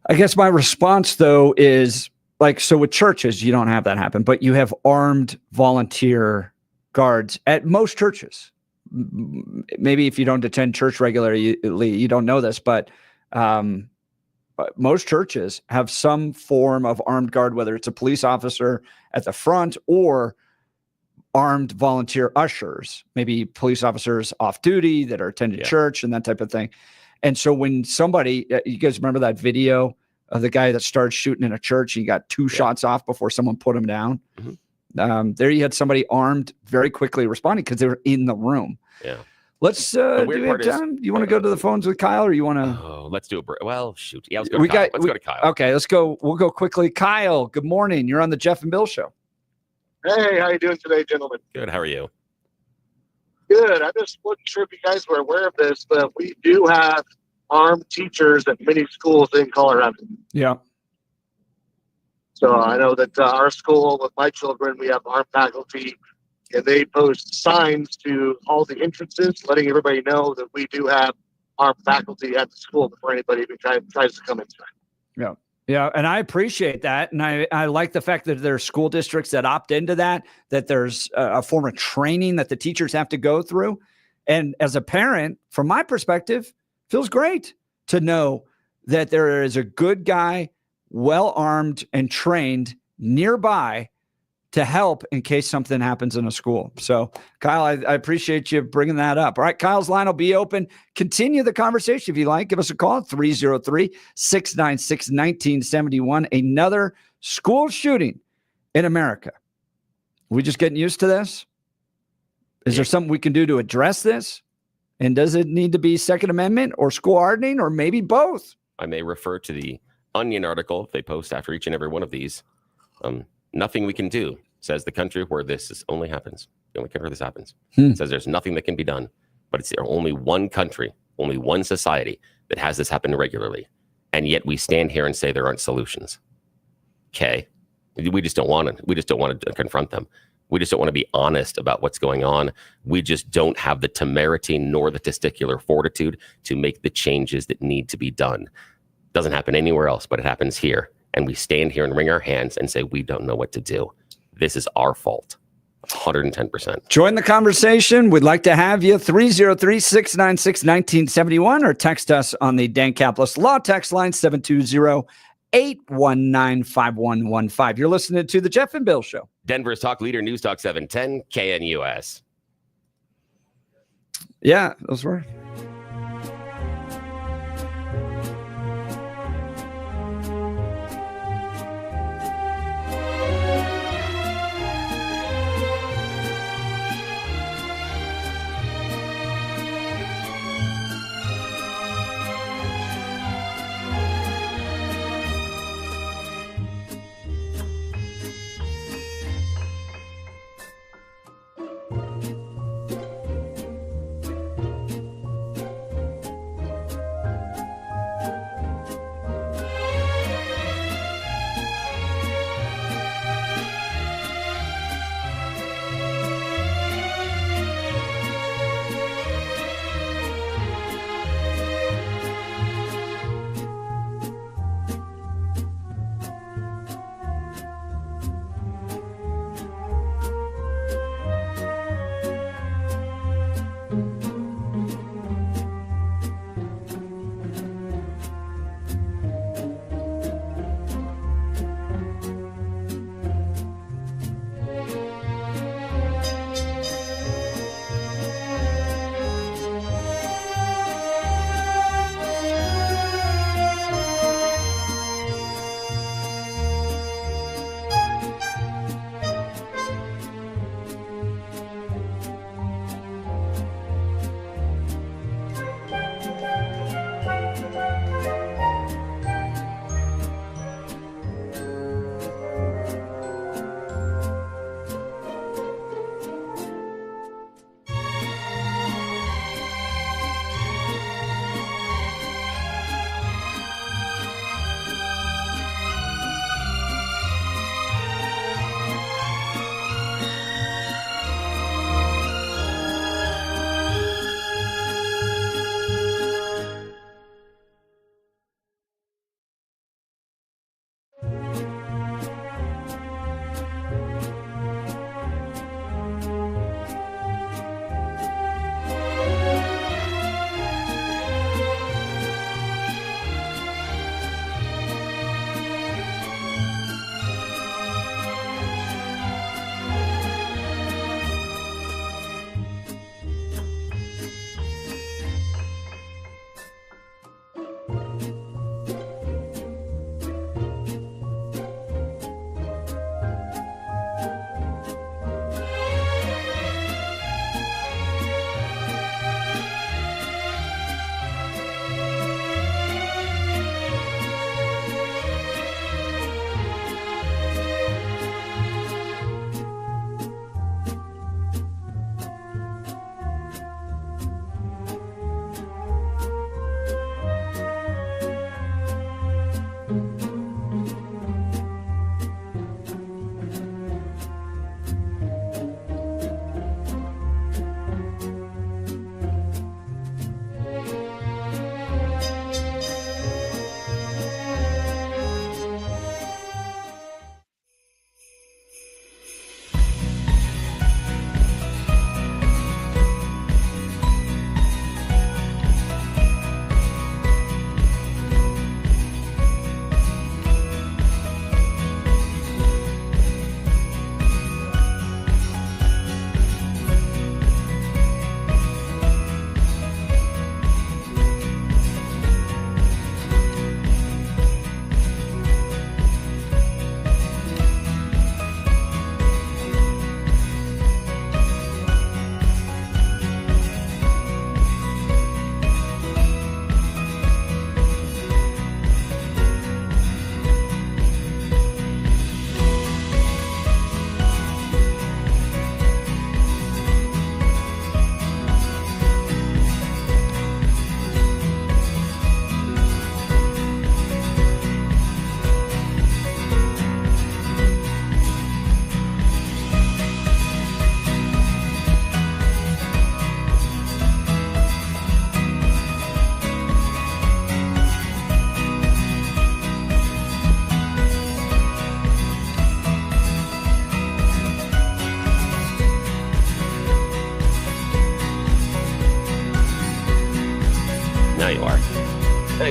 I guess my response, though, is so with churches, you don't have that happen, but you have armed volunteer guards at most churches. Maybe if you don't attend church regularly, you don't know this, but most churches have some form of armed guard, whether it's a police officer at the front or armed volunteer ushers, maybe police officers off duty that are attending church and that type of thing. And so when somebody, you guys remember that video of the guy that started shooting in a church, he got two shots off before someone put him down. Mm-hmm. There you had somebody armed very quickly responding because they were in the room. Yeah. Let's do we have time? You want to go to the phones with Kyle, or you want to? Oh, let's do a break. Well, shoot. Yeah, let's go to Kyle. Let's go to Kyle. Okay, let's go. We'll go quickly. Kyle, good morning. You're on the Jeff and Bill Show. Hey, how you doing today, gentlemen? Good. How are you? Good. I just wasn't sure if you guys were aware of this, but we do have armed teachers at many schools in Colorado. Yeah. So I know that our school with my children, we have armed faculty, and they post signs to all the entrances, letting everybody know that we do have armed faculty at the school before anybody even tries to come inside. Yeah. Yeah, and I appreciate that. And I like the fact that there are school districts that opt into that there's a form of training that the teachers have to go through. And as a parent, from my perspective, feels great to know that there is a good guy, well-armed and trained nearby to help in case something happens in a school. So, Kyle, I appreciate you bringing that up. All right, Kyle's line will be open. Continue the conversation if you like. Give us a call, 303-696-1971. Another school shooting in America. Are we just getting used to this? Is there something we can do to address this? And does it need to be Second Amendment or school hardening or maybe both? I may refer to the Onion article they post after each and every one of these. Nothing we can do, says the country where this only happens. The only country where this happens. It says there's nothing that can be done, but it's only one country, only one society that has this happen regularly. And yet we stand here and say there aren't solutions. Okay. We just don't want to. We just don't want to confront them. We just don't want to be honest about what's going on. We just don't have the temerity nor the testicular fortitude to make the changes that need to be done. Doesn't happen anywhere else, but it happens here. And we stand here and wring our hands and say, we don't know what to do. This is our fault. 110%. Join the conversation. We'd like to have you. 303-696-1971 or text us on the Dan Caplis Law text line 720-819-5115. You're listening to the Jeff and Bill Show. Denver's talk leader, News Talk 710, KNUS. Yeah, those were.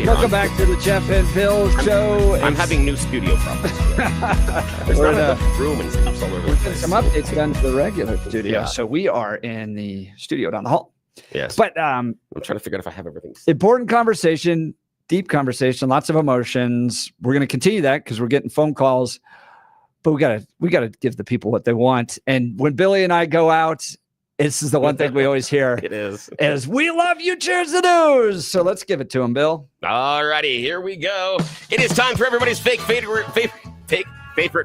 Okay, you're Welcome on. back to the Jeff and Bill Show. I'm having new studio problems. There's We're not in enough room and stuff all over the We've got place. some updates done to the regular studio. Yeah. So we are in the studio down the hall. Yes. But I'm trying to figure out if I have everything. important conversation, deep conversation, lots of emotions. We're going to continue that because we're getting phone calls. But we gotta give the people what they want. And when Billy and I go out, this is the one thing we always hear. It is. We love you, cheers the news. So let's give it to him, Bill. All righty, here we go. It is time for everybody's favorite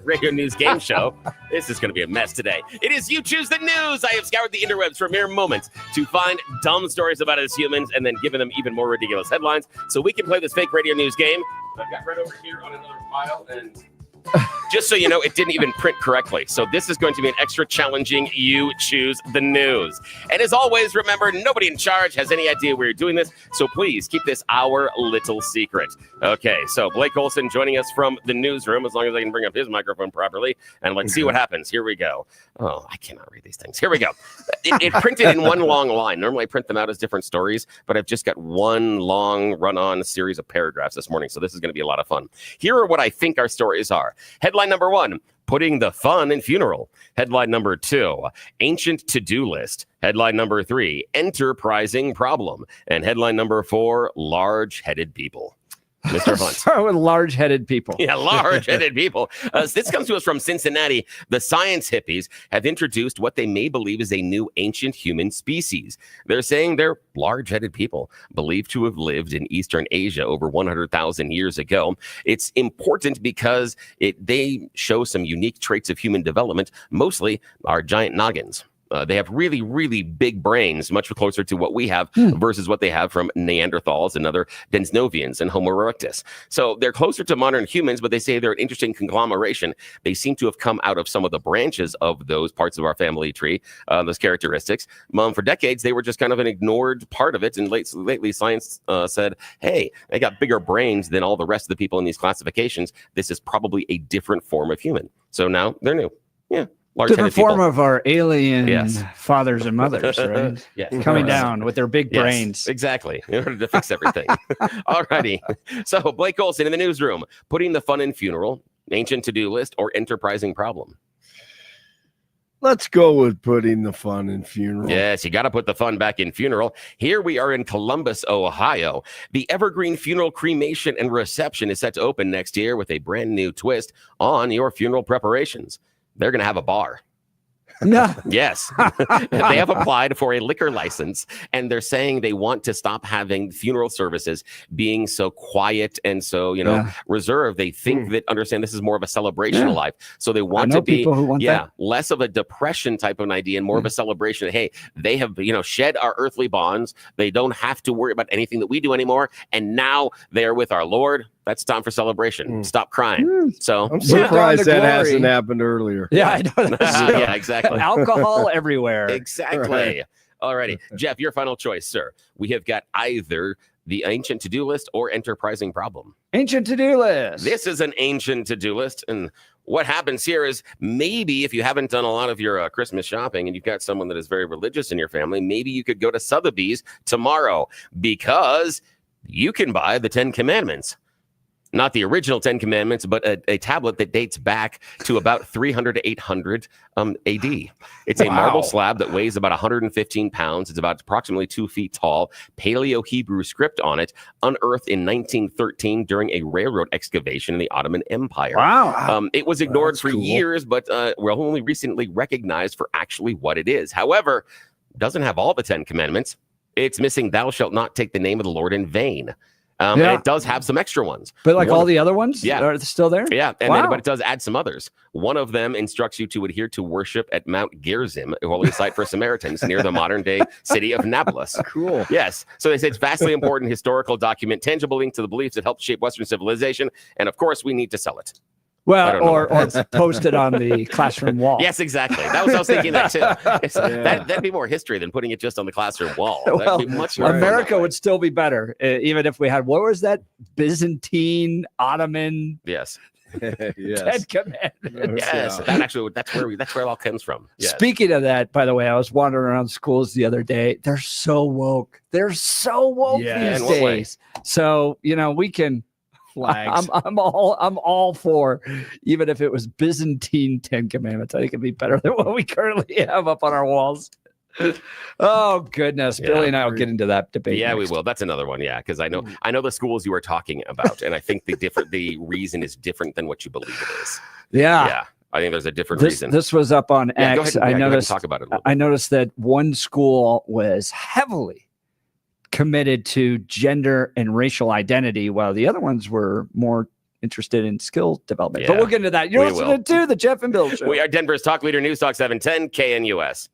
radio news game show. This is going to be a mess today. It is You Choose the News. I have scoured the interwebs for mere moments to find dumb stories about us humans and then given them even more ridiculous headlines so we can play this fake radio news game. I've got right over here on another file, and just so you know, it didn't even print correctly. So this is going to be an extra challenging You Choose the News. And as always, remember, nobody in charge has any idea we're doing this. So please keep this our little secret. Okay, so Blake Olson joining us from the newsroom, as long as I can bring up his microphone properly. And let's see what happens. Here we go. Oh, I cannot read these things. Here we go. It printed in one long line. Normally I print them out as different stories, but I've just got one long run-on series of paragraphs this morning. So this is going to be a lot of fun. Here are what I think our stories are. Headline number 1, putting the fun in funeral. Headline number 2, ancient to-do list. Headline number 3, enterprising problem. And headline number 4, large-headed people. Mr. Hunt. Start with large-headed people. Yeah, large-headed people. This comes to us from Cincinnati. The science hippies have introduced what they may believe is a new ancient human species. They're saying they're large-headed people believed to have lived in Eastern Asia over 100,000 years ago. It's important because they show some unique traits of human development, mostly our giant noggins. They have really, really big brains, much closer to what we have versus what they have from Neanderthals and other Denisovians and Homo erectus. So they're closer to modern humans, but they say they're an interesting conglomeration. They seem to have come out of some of the branches of those parts of our family tree, those characteristics. For decades, they were just kind of an ignored part of it. And lately, science said, hey, they got bigger brains than all the rest of the people in these classifications. This is probably a different form of human. So now they're new. Yeah. Different form of our alien fathers and mothers, right? Yes. Coming down with their big brains. Exactly. In order to fix everything. All righty. So Blake Olson in the newsroom, putting the fun in funeral, ancient to-do list, or enterprising problem. Let's go with putting the fun in funeral. Yes, you got to put the fun back in funeral. Here we are in Columbus, Ohio. The Evergreen Funeral Cremation and Reception is set to open next year with a brand new twist on your funeral preparations. They're going to have a bar. No. Yes. They have applied for a liquor license, and they're saying they want to stop having funeral services being so quiet and so, reserved. They think that understand this is more of a celebration of life. So they want to be people who want that. less of a depression type of an idea and more of a celebration that, hey, they have, shed our earthly bonds. They don't have to worry about anything that we do anymore. And now they're with our Lord. That's time for celebration. Stop crying. So I'm surprised that hasn't happened earlier. Yeah, I know. yeah, exactly. Alcohol everywhere. Exactly. Right. All righty. Jeff, your final choice, sir. We have got either the ancient to-do list or enterprising problem. Ancient to-do list. This is an ancient to-do list. And what happens here is maybe if you haven't done a lot of your Christmas shopping and you've got someone that is very religious in your family, maybe you could go to Sotheby's tomorrow because you can buy the 10 Commandments. Not the original 10 Commandments, but a tablet that dates back to about 300 to 800 AD. It's a marble slab that weighs about 115 pounds. It's about approximately 2 feet tall. Paleo-Hebrew script on it, unearthed in 1913 during a railroad excavation in the Ottoman Empire. Wow. It was ignored for years, but we're only recently recognized for actually what it is. However, it doesn't have all the 10 Commandments. It's missing thou shalt not take the name of the Lord in vain. And it does have some extra ones. But like all the other ones? Yeah. Are they still there? Yeah. And then, but it does add some others. One of them instructs you to adhere to worship at Mount Gerizim, a holy site for Samaritans near the modern day city of Nablus. Cool. Yes. So they say it's vastly important historical document, tangible link to the beliefs that helped shape Western civilization. And of course, we need to sell it. Well, or post it on the classroom wall. Yes, exactly. That was I was thinking that too. That'd be more history than putting it just on the classroom wall. That'd be much more America would still be better, even if we had, what was that? Byzantine, Ottoman. Yes. Yes. Ten Commandments. Yes, that's where it all comes from. Yes. Speaking of that, by the way, I was wandering around schools the other day. They're so woke. They're so woke Yeah. these In what way? days. So, we can Flags. I'm all for, even if it was Byzantine 10 Commandments. I think it'd be better than what we currently have up on our walls. Oh goodness. Yeah. Billy and I will get into that debate. Yeah, next. we will. That's another one. Yeah, because I know the schools you were talking about, and I think the reason is different than what you believe it is. Yeah. Yeah, I think there's a different This reason. this was up on Yeah, go X. ahead, I go ahead and noticed. talk about it a little I bit. noticed that one school was heavily committed to gender and racial identity, while the other ones were more interested in skill development. Yeah, but we'll get into that. You're we listening to the Jeff and Bill Show. We are Denver's talk leader, News Talk 710 KNUS.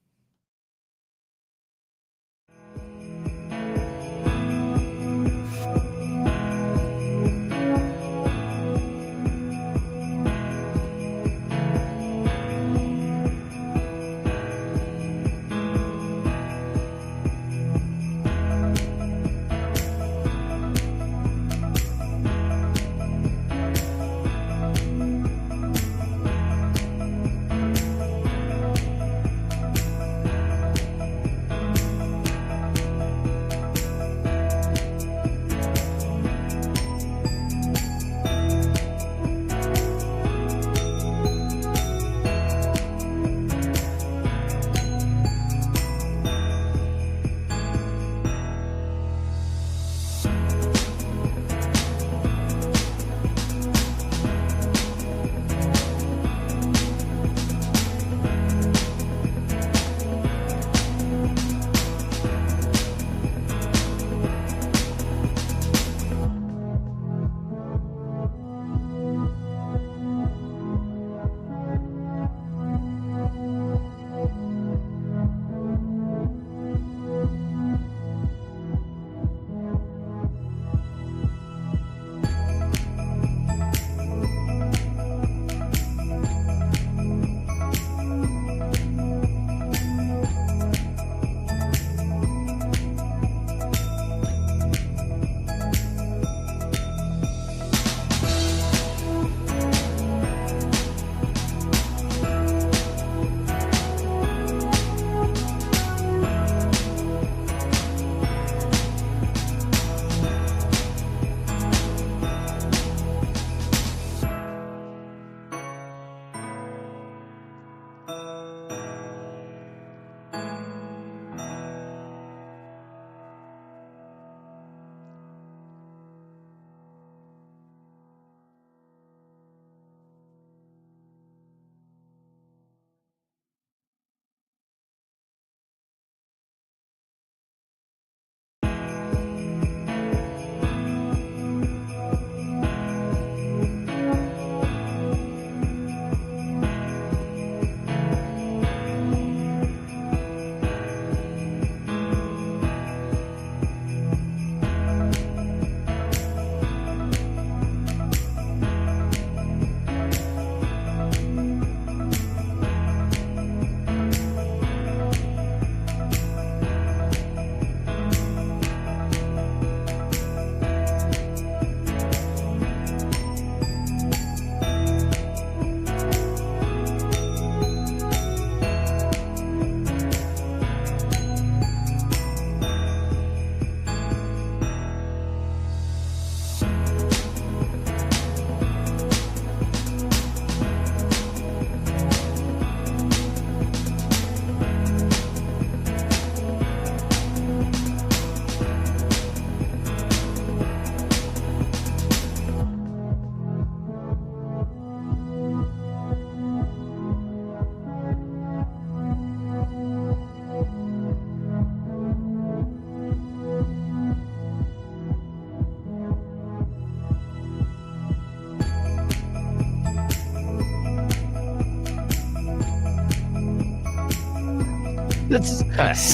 It's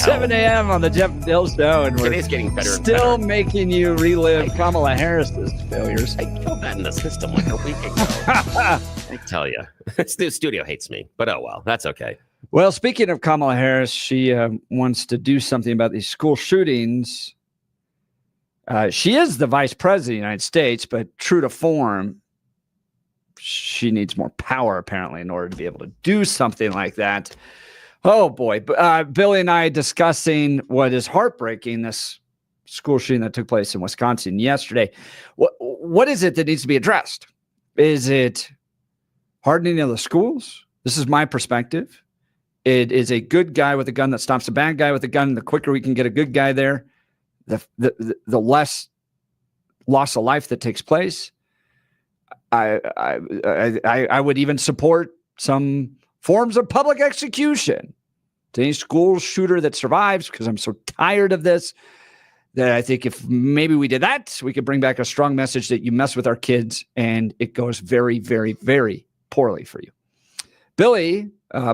7 a.m. on the Jeff and Bill Show, and we're Today's getting better and still better. making you relive Kamala Harris's failures. I felt that in the system like a week ago. I tell you, the studio hates me, but oh well, that's okay. Well, speaking of Kamala Harris, she wants to do something about these school shootings. She is the vice president of the United States, but true to form, she needs more power, apparently, in order to be able to do something like that. Oh, boy. Billy and I discussing what is heartbreaking, this school shooting that took place in Wisconsin yesterday. What is it that needs to be addressed? Is it hardening of the schools? This is my perspective. It is a good guy with a gun that stops a bad guy with a gun. The quicker we can get a good guy there, the less loss of life that takes place. I would even support some forms of public execution to any school shooter that survives, because I'm so tired of this that I think if maybe we did that, we could bring back a strong message that you mess with our kids and it goes very, very, very poorly for you. Billy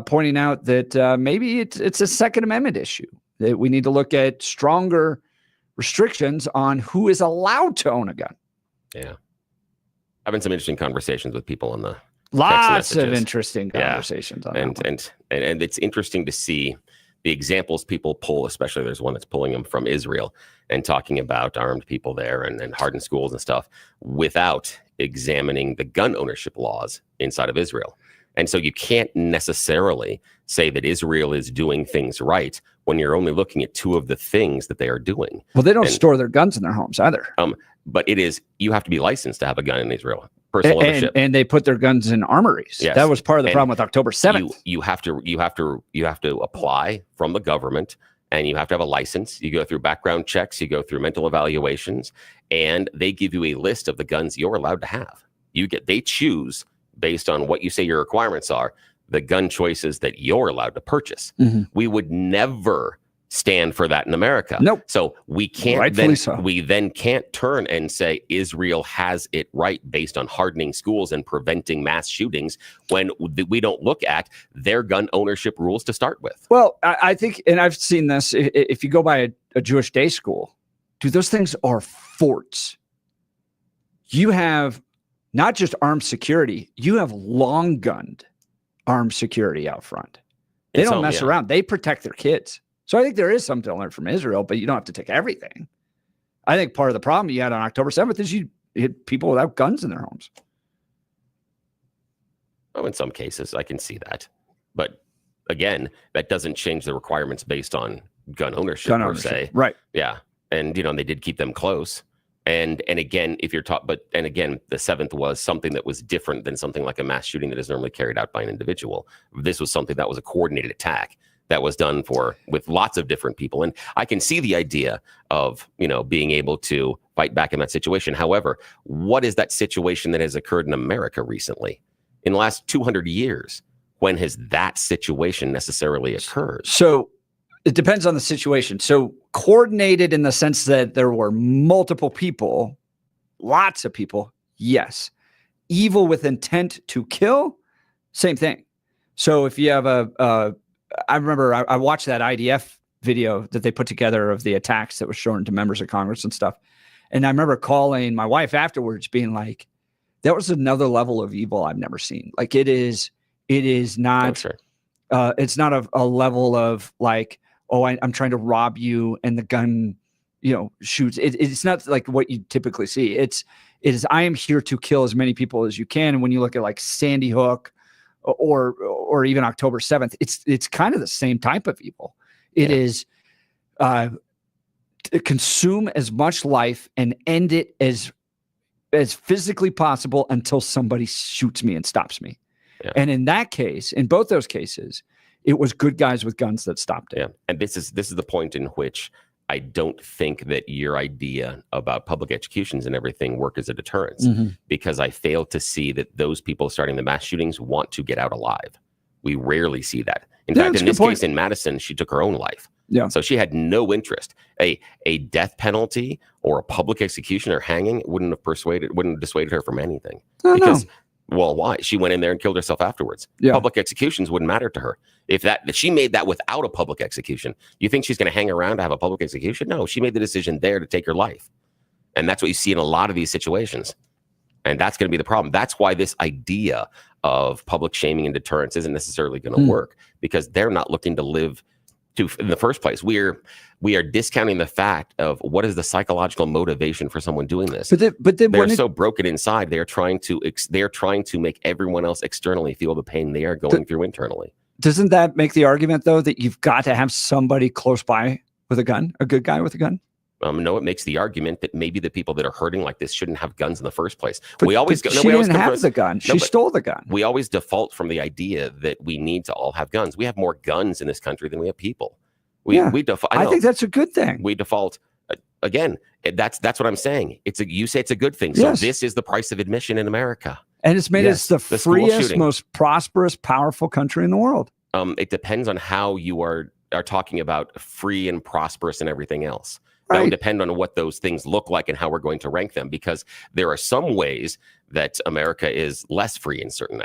pointing out that maybe it's a Second Amendment issue, that we need to look at stronger restrictions on who is allowed to own a gun. Yeah. Having some interesting conversations with people on the lots of interesting conversations on that one. And it's interesting to see the examples people pull, especially there's one that's pulling them from Israel and talking about armed people there and hardened schools and stuff without examining the gun ownership laws inside of Israel. And so you can't necessarily say that Israel is doing things right when you're only looking at two of the things that they are doing. Well, they don't store their guns in their homes either. But you have to be licensed to have a gun in Israel. Personal ownership. And they put their guns in armories. Yes. That was part of the problem with October 7th. You have to apply from the government, and you have to have a license. You go through background checks, you go through mental evaluations, and they give you a list of the guns you're allowed to have. They choose based on what you say your requirements are, the gun choices that you're allowed to purchase. Mm-hmm. We would never stand for that in America. Nope. So we can't we then can't turn and say Israel has it right based on hardening schools and preventing mass shootings when we don't look at their gun ownership rules to start with. Well, I think, and I've seen this, if you go by a Jewish day school, dude, those things are forts. You have not just armed security, you have long gunned armed security out front. They don't mess around. They protect their kids. So I think there is something to learn from Israel, but you don't have to take everything. I think part of the problem you had on October 7th is you hit people without guns in their homes. Oh, in some cases, I can see that. But again, that doesn't change the requirements based on gun ownership per se. Right. Yeah. And, they did keep them close. And again, the 7th was something that was different than something like a mass shooting that is normally carried out by an individual. This was something that was a coordinated attack that was done with lots of different people. And I can see the idea of, being able to fight back in that situation. However, what is that situation that has occurred in America recently? In the last 200 years, when has that situation necessarily occurred? So it depends on the situation. So coordinated in the sense that there were multiple people, lots of people, yes. Evil with intent to kill, same thing. So if you have I remember I watched that IDF video that they put together of the attacks that was shown to members of Congress and stuff. And I remember calling my wife afterwards being like, that was another level of evil I've never seen. Like it is not, it's not a level of like, oh, I'm trying to rob you and the gun, shoots. It's not like what you typically see. It is, I am here to kill as many people as you can. And when you look at like Sandy Hook or even October 7th, it's kind of the same type of evil. It is to consume as much life and end it as physically possible until somebody shoots me and stops me. Yeah. And in that case, in both those cases, it was good guys with guns that stopped it. Yeah. And this is the point in which I don't think that your idea about public executions and everything work as a deterrence, because I fail to see that those people starting the mass shootings want to get out alive. We rarely see that. In fact, in this case in Madison, she took her own life. Yeah. So she had no interest. A death penalty or a public execution or hanging wouldn't have dissuaded her from anything. Well, why? She went in there and killed herself afterwards. Yeah. Public executions wouldn't matter to her. If she made that without a public execution, you think she's going to hang around to have a public execution? No, she made the decision there to take her life. And that's what you see in a lot of these situations. And that's going to be the problem. That's why this idea of public shaming and deterrence isn't necessarily going to work, because they're not looking to live in the first place. We are discounting the fact of what is the psychological motivation for someone doing this. But they're so broken inside. They are trying to make everyone else externally feel the pain they are going through internally. Doesn't that make the argument though that you've got to have somebody close by with a gun, a good guy with a gun? No, it makes the argument that maybe the people that are hurting like this shouldn't have guns in the first place. But, we always she didn't have the gun. She stole the gun. We always default from the idea that we need to all have guns. We have more guns in this country than we have people. I think that's a good thing. We default again. That's what I'm saying. You say it's a good thing. So this is the price of admission in America, and it's made us the freest, most prosperous, powerful country in the world. It depends on how you are talking about free and prosperous and everything else. Right. That would depend on what those things look like and how we're going to rank them, because there are some ways that America is less free in certain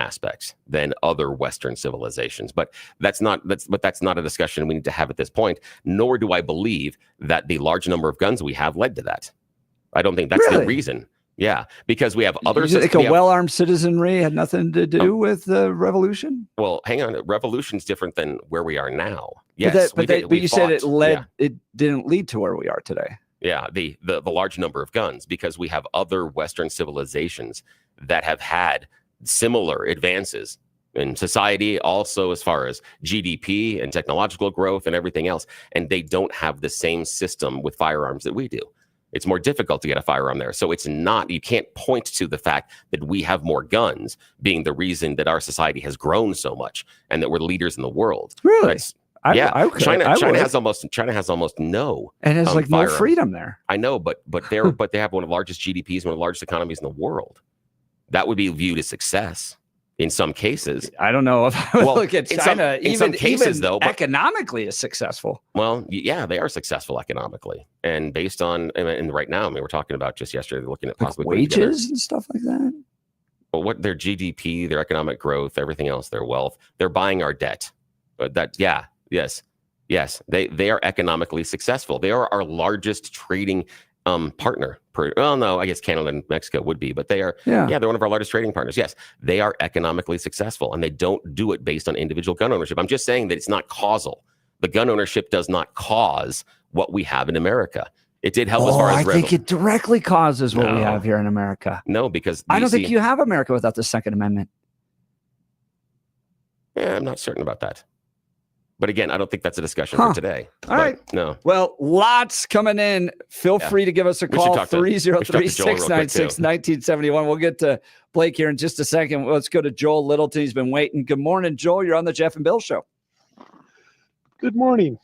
aspects than other Western civilizations. But that's not a discussion we need to have at this point, nor do I believe that the large number of guns we have led to that. I don't think that's the reason. Yeah, because we have others. You think a well-armed citizenry had nothing to do with the revolution? Well, hang on. Revolution's different than where we are now. Yes, but you said it led. Yeah. It didn't lead to where we are today. Yeah, the large number of guns, because we have other Western civilizations that have had similar advances in society, also as far as GDP and technological growth and everything else, and they don't have the same system with firearms that we do. It's more difficult to get a firearm there. So it's not, you can't point to the fact that we have more guns being the reason that our society has grown so much and that we're leaders in the world. Really? China has almost no, and has like firearms. No freedom there. I know, but they have one of the largest GDPs, one of the largest economies in the world. That would be viewed as success in some cases. I don't know if I would look at China, in some cases, though, economically is successful. Well, yeah, they are successful economically, and based on, and right now, I mean, we're talking about just yesterday, looking at possibly wages and stuff like that. Well, what their GDP, their economic growth, everything else, their wealth, they're buying our debt. But yes, they are economically successful. They are our largest trading partner. No, I guess Canada and Mexico would be, but they are, they're one of our largest trading partners. Yes, they are economically successful, and they don't do it based on individual gun ownership. I'm just saying that it's not causal. The gun ownership does not cause what we have in America. It did help as far as I think it directly causes what we have here in America. No, because I don't think you have America without the Second Amendment. Yeah, I'm not certain about that. But again, I don't think that's a discussion for today. All right. No. Well, lots coming in. Feel free to give us a call, 303-696-1971. We'll get to Blake here in just a second. Let's go to Joel Littleton. He's been waiting. Good morning, Joel. You're on the Jeff and Bill Show. Good morning.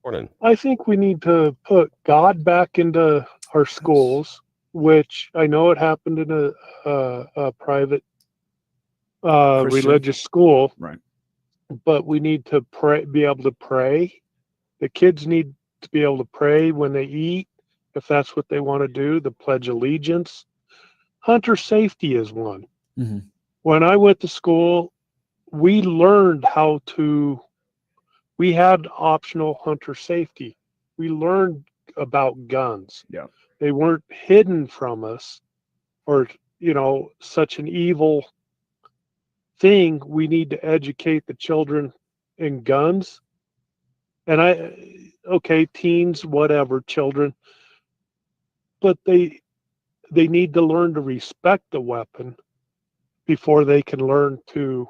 Morning. I think we need to put God back into our schools, which I know it happened in a private religious school. Right. But we need to be able to pray. The kids need to be able to pray when they eat, if that's what they want to do, the Pledge of Allegiance. Hunter safety is one. Mm-hmm. When I went to school, we learned we had optional hunter safety. We learned about guns. Yeah. They weren't hidden from us or, such an evil thing. We need to educate the children in guns. And teens, whatever, children, but they need to learn to respect the weapon before they can learn to,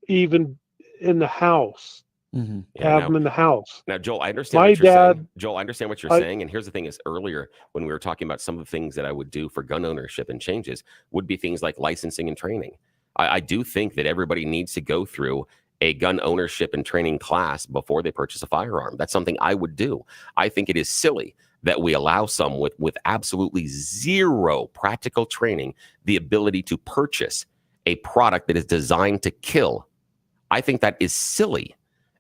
even in the house, have them in the house. Now, Joel, I understand what you're saying. Joel, I understand what you're saying. And here's the thing is, earlier when we were talking about some of the things that I would do for gun ownership and changes would be things like licensing and training. I do think that everybody needs to go through a gun ownership and training class before they purchase a firearm. That's something I would do. I think it is silly that we allow some with absolutely zero practical training the ability to purchase a product that is designed to kill. I think that is silly.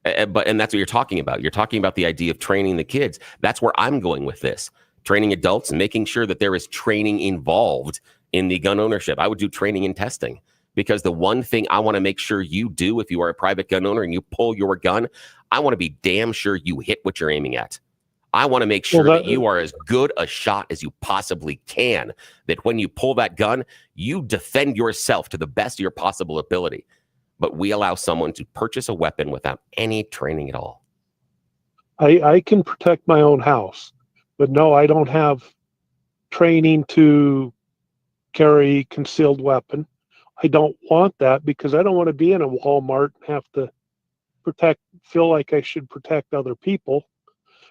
And that's what you're talking about. You're talking about the idea of training the kids. That's where I'm going with this. Training adults and making sure that there is training involved in the gun ownership. I would do training and testing, because the one thing I want to make sure you do if you are a private gun owner and you pull your gun, I want to be damn sure you hit what you're aiming at. I want to make sure that you are as good a shot as you possibly can, that when you pull that gun, you defend yourself to the best of your possible ability. but we allow someone to purchase a weapon without any training at all. I can protect my own house, but no, I don't have training to carry concealed weapon. I don't want that because I don't want to be in a Walmart and have to feel like I should protect other people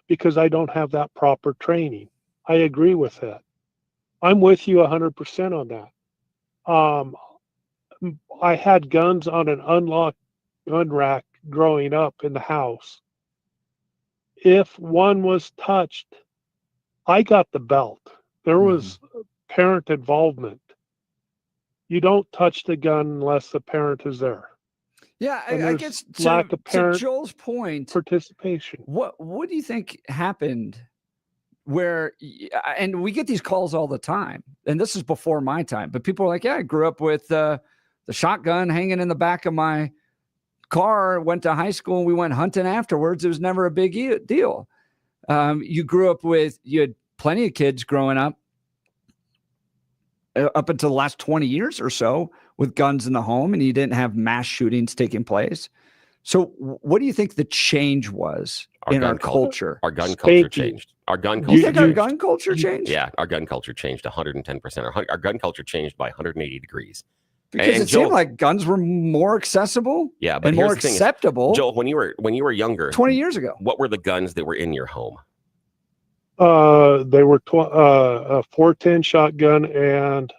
because I don't have that proper training. I agree with that. I'm with you 100% on that. I had guns on an unlocked gun rack growing up in the house. If one was touched, I got the belt. There was parent involvement. You don't touch the gun unless the parent is there. Yeah, I guess lack of parent to Joel's point, participation. What do you think happened where, and we get these calls all the time, and this is before my time, but people are like, yeah, I grew up with the shotgun hanging in the back of my car, went to high school, and we went hunting afterwards. It was never a big deal. You grew up with, you had plenty of kids growing up until the last 20 years or so with guns in the home, and you didn't have mass shootings taking place. So what do you think the change was in our culture? Our gun culture changed. Our gun culture. You think our gun culture changed? Yeah, our gun culture changed 110%. Our gun culture changed by 180 degrees. Because it seemed like guns were more accessible, but and more acceptable. Joel, when you were younger, 20 years ago, what were the guns that were in your home? They were a 410 shotgun and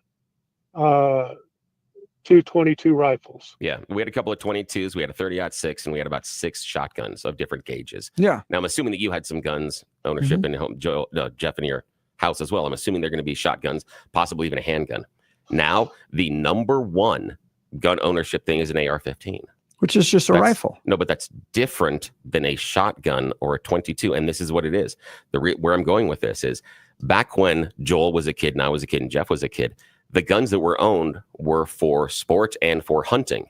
222 rifles. Yeah, we had a couple of 22s, we had a 30-06, and we had about 6 shotguns of different gauges. Yeah. Now I'm assuming that you had some guns ownership in home, Joel, Jeff, in your house as well. I'm assuming they're going to be shotguns, possibly even a handgun. Now the number one gun ownership thing is an AR-15. Which is just a rifle. No, but that's different than a shotgun or a 22. And this is what it is. Where I'm going with this is back when Joel was a kid and I was a kid and Jeff was a kid, the guns that were owned were for sport and for hunting,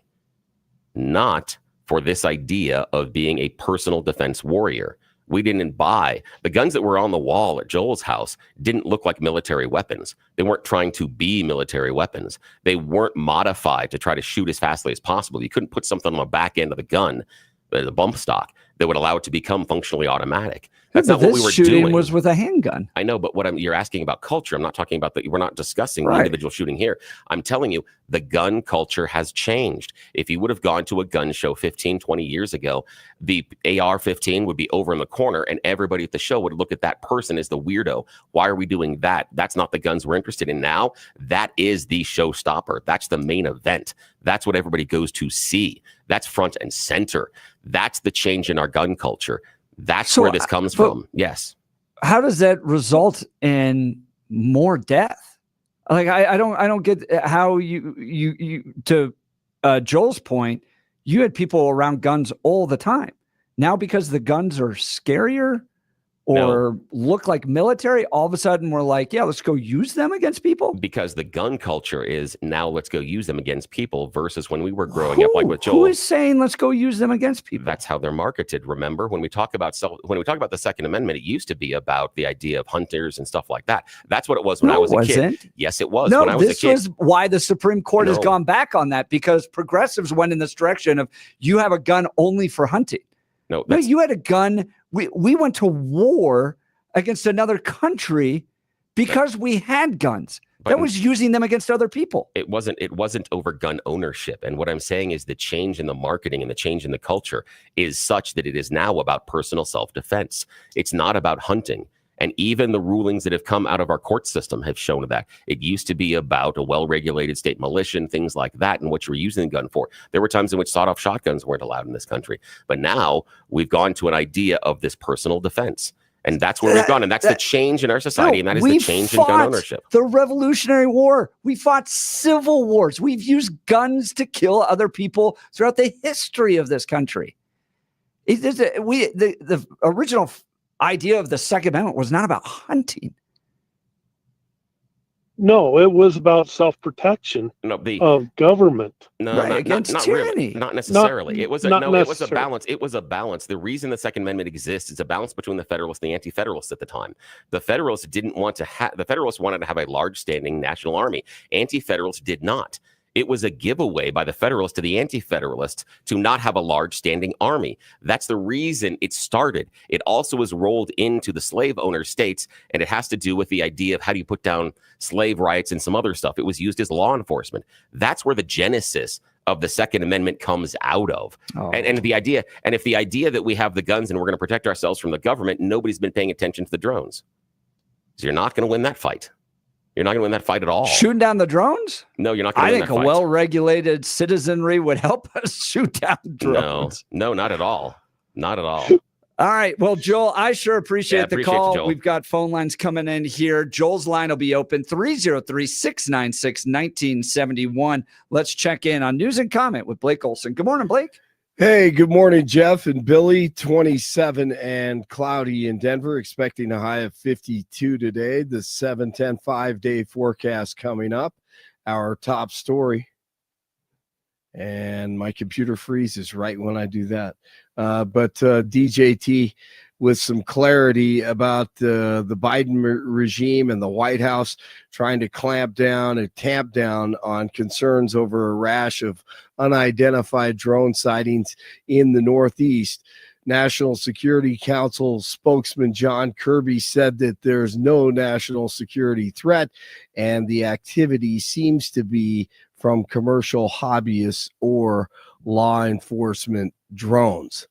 not for this idea of being a personal defense warrior. We didn't buy the guns that were on the wall at Joel's house didn't look like military weapons. They weren't trying to be military weapons. They weren't modified to try to shoot as fastly as possible. You couldn't put something on the back end of the gun, the bump stock, that would allow it to become functionally automatic. That's not what we were doing. Was with a handgun. I know, but you're asking about culture. I'm not talking about that. We're not discussing the individual shooting here. I'm telling you, the gun culture has changed. If you would have gone to a gun show 15, 20 years ago, the AR-15 would be over in the corner and everybody at the show would look at that person as the weirdo. Why are we doing that? That's not the guns we're interested in now. That is the showstopper. That's the main event. That's what everybody goes to see. That's front and center. That's the change in our gun culture. That's where this comes from. Yes. How does that result in more death? Like I don't get how you to Joel's point, you had people around guns all the time. Now because the guns are scarier or look like military, all of a sudden we're like, yeah, let's go use them against people. Because the gun culture is now let's go use them against people versus when we were growing up like with Joel. Who is saying let's go use them against people? That's how they're marketed. Remember, when we talk about the Second Amendment, it used to be about the idea of hunters and stuff like that. That's what it was when I was a kid. Yes, it was. No, when I was a kid. This was why the Supreme Court has gone back on that, because progressives went in this direction of you have a gun only for hunting. No, you had a gun. We went to war against another country because we had guns. That was using them against other people. It wasn't over gun ownership. And what I'm saying is the change in the marketing and the change in the culture is such that it is now about personal self-defense. It's not about hunting. And even the rulings that have come out of our court system have shown that. It used to be about a well-regulated state militia and things like that and what you were using the gun for. There were times in which sawed-off shotguns weren't allowed in this country. But now we've gone to an idea of this personal defense. And that's where we've gone. And that's the change in our society. And that is the change in gun ownership. The Revolutionary War. We fought civil wars. We've used guns to kill other people throughout the history of this country. The original idea of the Second Amendment was not about hunting. No, it was about self-protection of government. Against tyranny. Really. Not necessarily. It was a balance. It was a balance. The reason the Second Amendment exists is a balance between the Federalists and the Anti-Federalists at the time. The Federalists didn't want to the Federalists wanted to have a large standing national army. Anti-Federalists did not. It was a giveaway by the Federalists to the Anti-Federalists to not have a large standing army. That's the reason it started. It also was rolled into the slave owner states, and it has to do with the idea of how do you put down slave rights and some other stuff. It was used as law enforcement. That's where the genesis of the Second Amendment comes out of. And the idea, and if the idea that we have the guns and we're going to protect ourselves from the government, nobody's been paying attention to the drones. So you're not going to win that fight. You're not going to win that fight at all. Shooting down the drones? No, you're not going to win that fight. I think a well-regulated citizenry would help us shoot down drones. No, not at all. Not at all. All right. Well, Joel, I sure appreciate the call. You, we've got phone lines coming in here. Joel's line will be open 303-696-1971. Let's check in on news and comment with Blake Olson. Good morning, Blake. Hey, good morning, Jeff and Billy. 27 and cloudy in Denver, expecting a high of 52 today. The 7-10 5-day forecast coming up. Our top story. And my computer freezes right when I do that. But DJT with some clarity about the Biden regime and the White House trying to clamp down and tamp down on concerns over a rash of unidentified drone sightings in the Northeast. National Security Council spokesman John Kirby said that there's no national security threat, and the activity seems to be from commercial hobbyists or law enforcement drones.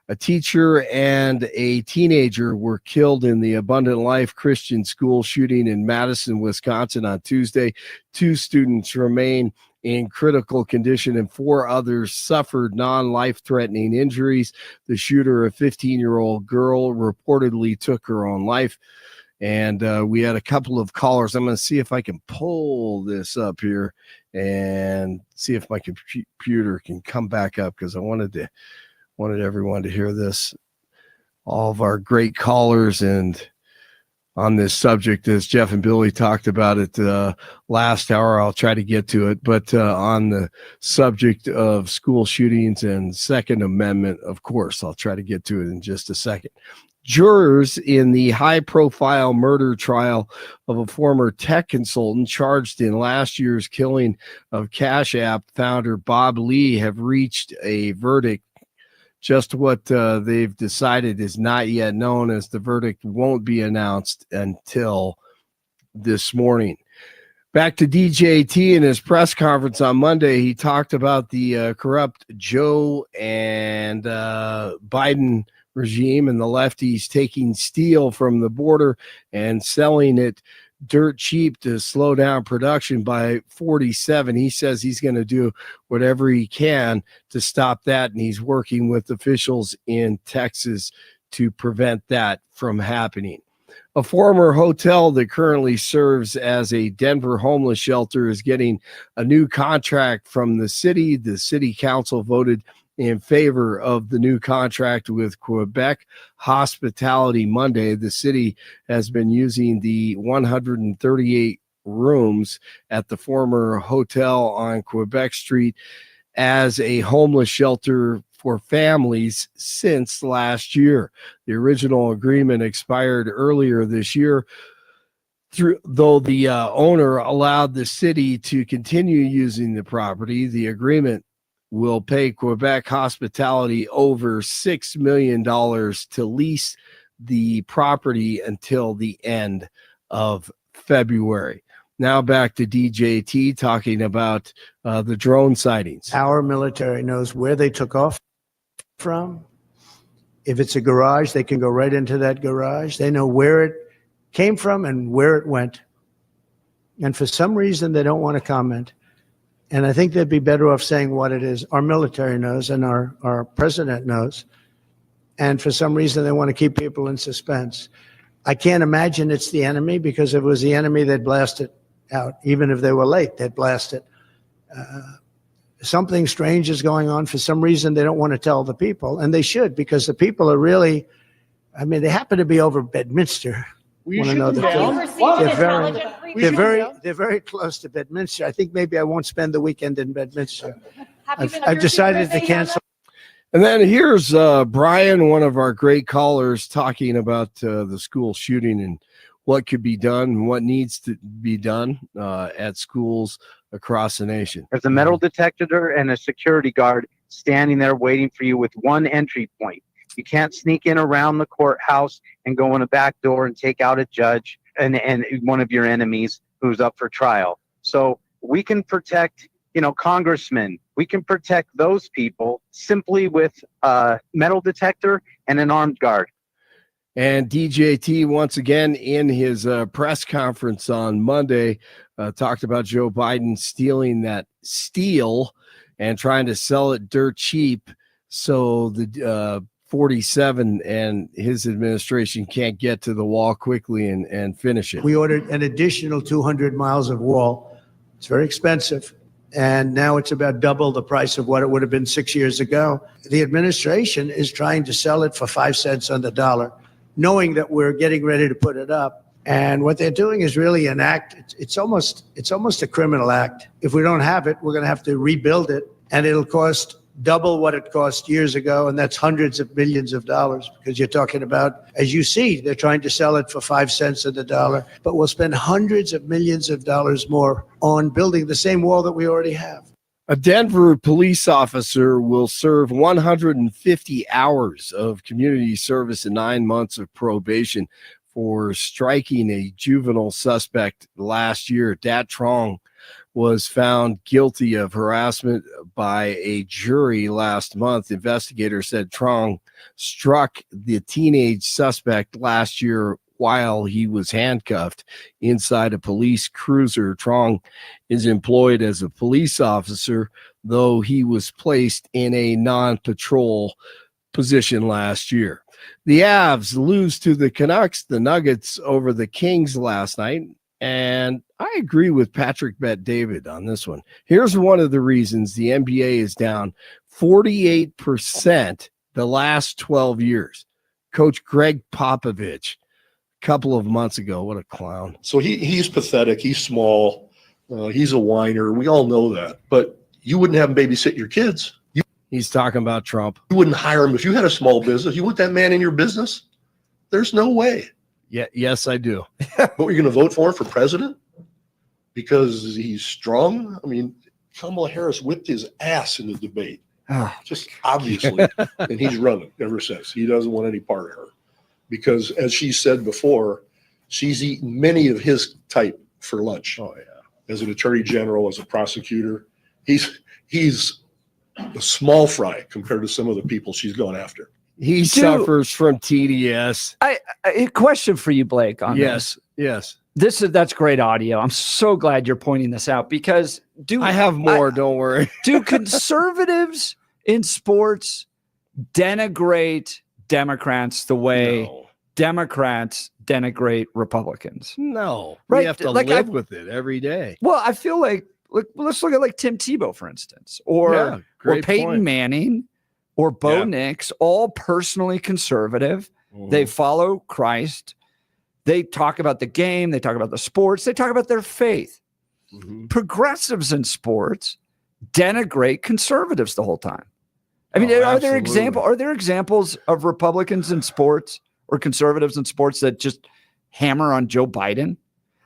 A teacher and a teenager were killed in the Abundant Life Christian School shooting in Madison, Wisconsin on Tuesday. 2 students remain in critical condition and 4 others suffered non-life-threatening injuries. The shooter, a 15-year-old girl, reportedly took her own life. And we had a couple of callers. I'm going to see if I can pull this up here and see if my computer can come back up, because I wanted everyone to hear this. All of our great callers and on this subject, as Jeff and Billy talked about it last hour. I'll try to get to it. But on the subject of school shootings and Second Amendment, of course, I'll try to get to it in just a second. Jurors in the high-profile murder trial of a former tech consultant charged in last year's killing of Cash App founder Bob Lee have reached a verdict. Just what they've decided is not yet known, as the verdict won't be announced until this morning. Back to DJT in his press conference on Monday, he talked about the corrupt Joe and Biden regime and the lefties taking steel from the border and selling it dirt cheap to slow down production by 47. He says he's going to do whatever he can to stop that, and he's working with officials in Texas to prevent that from happening. A former hotel that currently serves as a Denver homeless shelter is getting a new contract from the city. The city council voted in favor of the new contract with Quebec Hospitality Monday. The city has been using the 138 rooms at the former hotel on Quebec Street as a homeless shelter for families since last year. The original agreement expired earlier this year, though the owner allowed the city to continue using the property. The agreement will pay Quebec Hospitality over $6 million to lease the property until the end of February. Now back to DJT talking about the drone sightings. Our military knows where they took off from. If it's a garage, they can go right into that garage. They know where it came from and where it went. And for some reason, they don't want to comment. And I think they'd be better off saying what it is. Our military knows and our president knows. And for some reason, they want to keep people in suspense. I can't imagine it's the enemy, because if it was the enemy, they'd blast it out. Even if they were late, they'd blast it. Something strange is going on. For some reason, they don't want to tell the people. And they should, because the people are really, I mean, they happen to be over Bedminster. They're very close to Bedminster. I think maybe I won't spend the weekend in Bedminster. I've decided to cancel. And then here's Brian, one of our great callers, talking about the school shooting in what could be done and what needs to be done at schools across the nation. There's a metal detector and a security guard standing there waiting for you with one entry point. You can't sneak in around the courthouse and go in a back door and take out a judge and one of your enemies who's up for trial. So we can protect, congressmen. We can protect those people simply with a metal detector and an armed guard. And DJT, once again, in his press conference on Monday, talked about Joe Biden stealing that steel and trying to sell it dirt cheap so the 47 and his administration can't get to the wall quickly and finish it. We ordered an additional 200 miles of wall. It's very expensive. And now it's about double the price of what it would have been 6 years ago. The administration is trying to sell it for 5 cents on the dollar, knowing that we're getting ready to put it up. And what they're doing is really an act. It's almost a criminal act. If we don't have it, we're going to have to rebuild it, and it'll cost double what it cost years ago, and that's hundreds of millions of dollars, because you're talking about, as you see, they're trying to sell it for 5 cents on the dollar, but we'll spend hundreds of millions of dollars more on building the same wall that we already have. A Denver police officer will serve 150 hours of community service and 9 months of probation for striking a juvenile suspect last year. Dat Trong was found guilty of harassment by a jury last month. Investigators said Trong struck the teenage suspect last year while he was handcuffed inside a police cruiser. Trong is employed as a police officer, though he was placed in a non-patrol position last year. The Avs lose to the Canucks, the Nuggets over the Kings last night. And I agree with Patrick Bet-David on this one. Here's one of the reasons the NBA is down 48% the last 12 years. Coach Greg Popovich, a couple of months ago, what a clown. So he's pathetic. He's small. He's a whiner. We all know that. But you wouldn't have him babysit your kids. He's talking about Trump. You wouldn't hire him if you had a small business. You want that man in your business? There's no way. Yeah, yes, I do. But you're going to vote for him for president because he's strong? I mean, Kamala Harris whipped his ass in the debate. Just obviously. And he's running ever since. He doesn't want any part of her. Because as she said before, she's eaten many of his type for lunch. Oh, yeah. As an attorney general, as a prosecutor. He's a small fry compared to some of the people she's gone after. He suffers from TDS. A question for you, Blake, on yes, this. Yes. That's great audio. I'm so glad you're pointing this out, because I have more, don't worry. Do conservatives in sports denigrate Democrats the way Democrats denigrate Republicans? No. Right? We have to live with it every day. Well, I feel like let's look at like Tim Tebow, for instance, or Peyton Manning, or Bo Nix, all personally conservative. Mm-hmm. They follow Christ. They talk about the game. They talk about the sports. They talk about their faith. Mm-hmm. Progressives in sports denigrate conservatives the whole time. I mean, are there examples of Republicans in sports or conservatives in sports that just hammer on Joe Biden?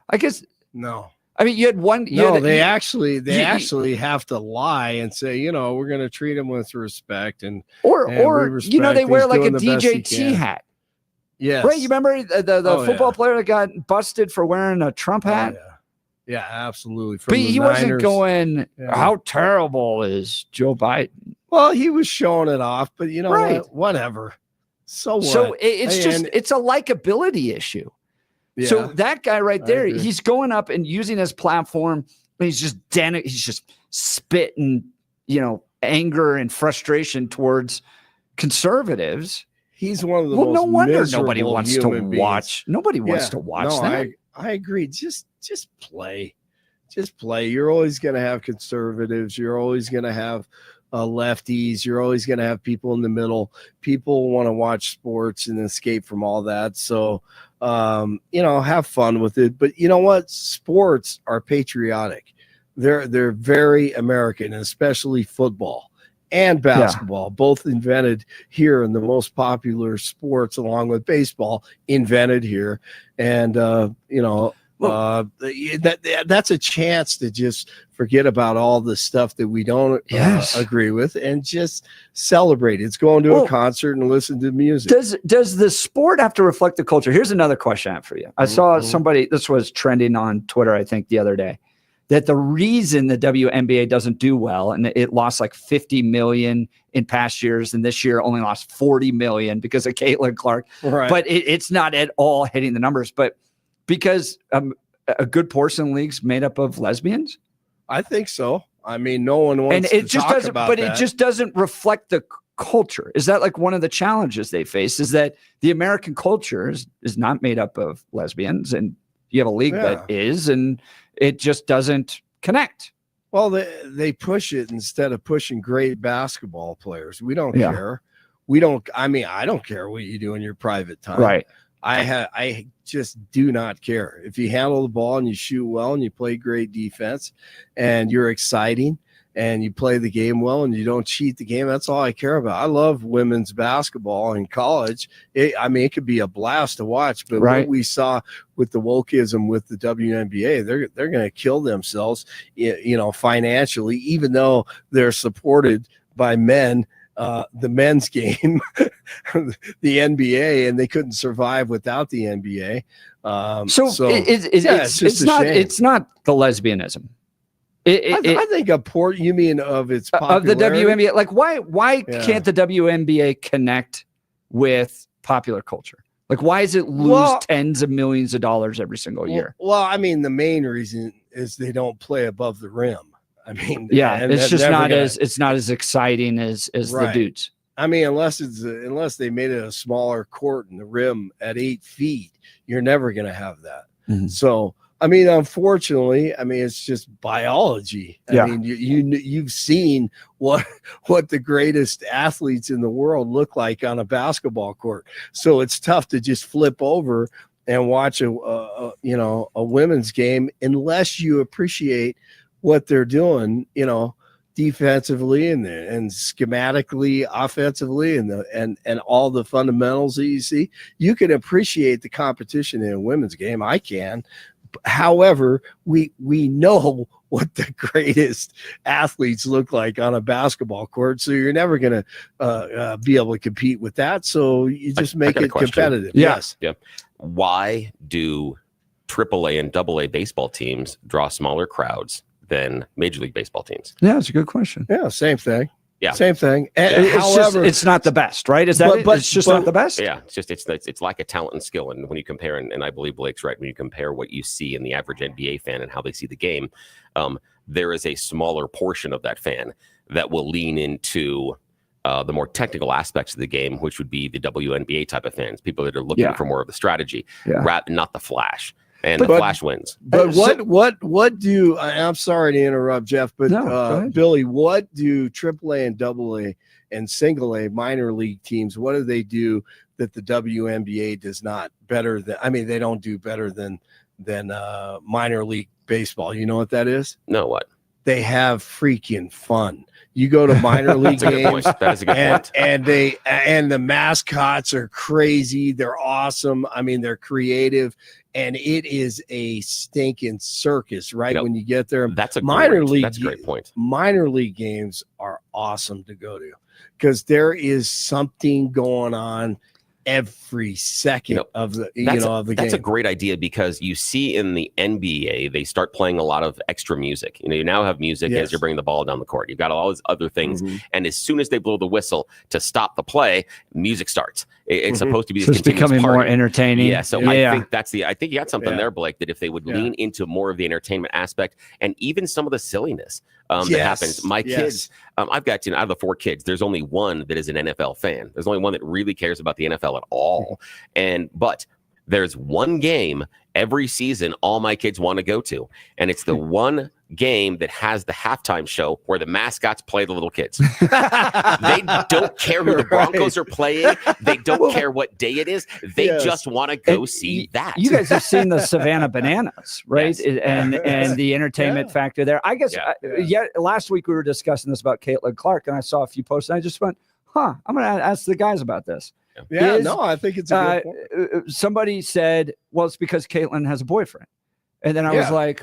I guess no. I mean, you had one. They actually have to lie and say, we're going to treat him with respect and they wear like a DJT hat. Yes. Right. You remember the football player that got busted for wearing a Trump hat? Oh, yeah, absolutely. But he wasn't going, how terrible is Joe Biden? Well, he was showing it off, but what? Whatever. So what? So it's a likability issue. Yeah. So that guy right there, he's going up and using his platform, and he's just spitting, anger and frustration towards conservatives. He's one of the most no wonder nobody wants to watch. Nobody wants to watch that. I agree. Just play. Just play. You're always going to have conservatives. You're always going to have lefties. You're always going to have people in the middle. People want to watch sports and escape from all that. So, have fun with it. But you know what? Sports are patriotic. They're very American, especially football. and basketball, both invented here, in the most popular sports, along with baseball, invented here. And, that's a chance to just forget about all the stuff that we don't agree with and just celebrate. It's going to a concert and listen to music. Does the sport have to reflect the culture? Here's another question I have for you. I saw somebody, this was trending on Twitter, I think the other day, that the reason the WNBA doesn't do well, and it lost like 50 million in past years, and this year only lost 40 million because of Caitlin Clark. Right. But it's not at all hitting the numbers. But because a good portion of the league's made up of lesbians? I think so. I mean, no one wants to talk about that. But it just doesn't reflect the culture. Is that like one of the challenges they face, is that the American culture is not made up of lesbians, and you have a league that is, and it just doesn't connect. Well, they push it instead of pushing great basketball players. We don't care. I don't care what you do in your private time. Right. I just do not care. If you handle the ball and you shoot well and you play great defense and you're exciting and you play the game well and you don't cheat the game, that's all I care about. I love women's basketball in college. It could be a blast to watch, but what we saw with the wokeism with the WNBA, they're going to kill themselves, financially, even though they're supported by men. The men's game, the NBA, and they couldn't survive without the NBA. It's not the lesbianism. I think you mean of its popularity? Of the WNBA. Like why can't the WNBA connect with popular culture? Like why does it lose tens of millions of dollars every single year? Well, I mean, the main reason is they don't play above the rim. I mean, it's just not as exciting as the dudes. I mean, unless they made it a smaller court and the rim at 8 feet, you're never going to have that. Mm-hmm. So, I mean, unfortunately, it's just biology. I mean, you've seen what the greatest athletes in the world look like on a basketball court. So it's tough to just flip over and watch a women's game unless you appreciate what they're doing, defensively and schematically, offensively, and all the fundamentals that you see. You can appreciate the competition in a women's game. I can. However, we know what the greatest athletes look like on a basketball court, so you're never going to be able to compete with that. So you just make it competitive. Yes. Yeah. Why do AAA and AA baseball teams draw smaller crowds than Major League Baseball teams? Yeah, it's a good question. Yeah, same thing. Yeah, same thing. However, it's not the best, right? Is that it's just not the best? Yeah, it's like a talent and skill. And when you compare, and I believe Blake's right, when you compare what you see in the average NBA fan and how they see the game, there is a smaller portion of that fan that will lean into the more technical aspects of the game, which would be the WNBA type of fans, people that are looking for more of the strategy, not the flash. And the Flash wins. But what do I'm sorry to interrupt, Jeff, but Billy, what do AAA and AA and single A minor league teams, what do they do that the WNBA does not better than? I mean, they don't do better than minor league baseball. You know what that is? No, what? They have freaking fun. You go to minor league games, that is a good point. And the mascots are crazy. They're awesome. I mean, they're creative, and it is a stinking circus, right? When you get there. That's a great point. Minor league games are awesome to go to because there is something going on every second of the game. That's a great idea because you see in the NBA they start playing a lot of extra music. You now have music as you're bringing the ball down the court. You've got all these other things, and as soon as they blow the whistle to stop the play, music starts. It's supposed to be it's becoming more entertaining. Yeah, so I think you got something there, Blake, that if they would lean into more of the entertainment aspect and even some of the silliness that happens. My kids, I've got out of the 4 kids, there's only one that is an NFL fan. There's only one that really cares about the NFL at all. But there's one game every season all my kids want to go to, and it's the one game that has the halftime show where the mascots play the little kids. They don't care who the Broncos are playing. They don't care what day it is. They just want to go see that. You guys have seen the Savannah Bananas, right? Yes. And the entertainment factor there. I guess last week we were discussing this about Caitlin Clark, and I saw a few posts, and I just went, I'm going to ask the guys about this. I think it's a good point. Somebody said, well, it's because Caitlin has a boyfriend. And then I was like,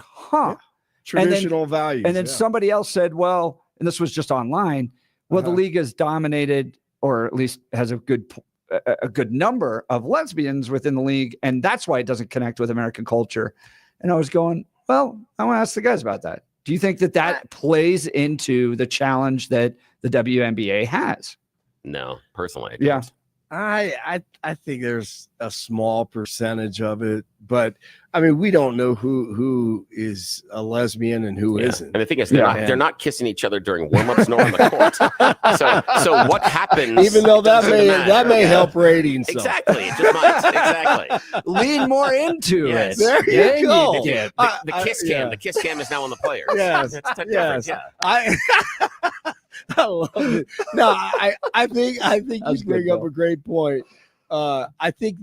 Traditional values. And then somebody else said, well, and this was just online, the league is dominated, or at least has a good number of lesbians within the league, and that's why it doesn't connect with American culture. And I was going, well, I want to ask the guys about that. Do you think that plays into the challenge that the WNBA has? No, personally, I don't. I think there's a small percentage of it, but I mean, we don't know who is a lesbian and who isn't. And the thing is, they're not kissing each other during warm-ups nor on the court. So what happens? Even though that may help ratings. Exactly, it just might. Exactly. Lean more into it. There you go. The kiss cam. The kiss cam is now on the players. Yes. I love it. No, I think you bring up a great point. I think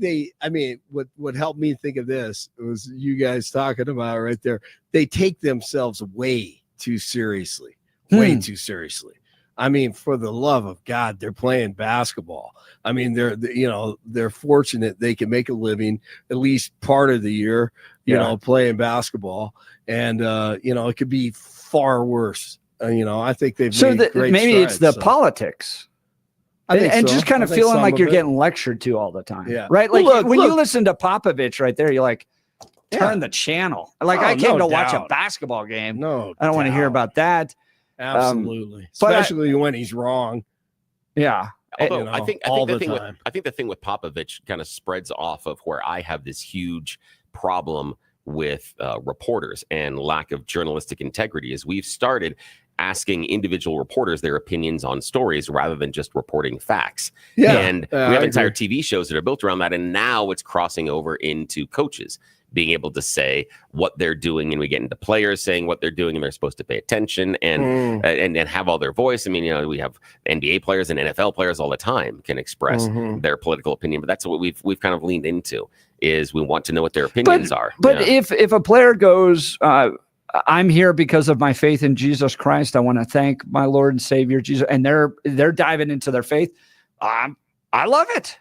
what helped me think of this was you guys talking about it right there. They take themselves way too seriously. Way too seriously. I mean, for the love of God, they're playing basketball. I mean, they're fortunate they can make a living at least part of the year, playing basketball. And it could be far worse. I think they've made great maybe strides, it's the politics. And just kind of feeling like you're getting lectured to all the time. Yeah. Right? Like when you listen to Popovich right there, you're like, turn the channel. Like I came to watch a basketball game. No, I don't want to hear about that. Absolutely. Especially when he's wrong. Yeah. Although I think the thing with Popovich kind of spreads off of where I have this huge problem with reporters and lack of journalistic integrity is we've started asking individual reporters their opinions on stories rather than just reporting facts. And we have entire TV shows that are built around that. And now it's crossing over into coaches being able to say what they're doing. And we get into players saying what they're doing and they're supposed to pay attention and have all their voice. I mean, we have NBA players and NFL players all the time can express their political opinion, but that's what we've kind of leaned into is we want to know what their opinions are. But if a player goes, I'm here because of my faith in Jesus Christ. I want to thank my Lord and Savior Jesus. And they're diving into their faith. I love it.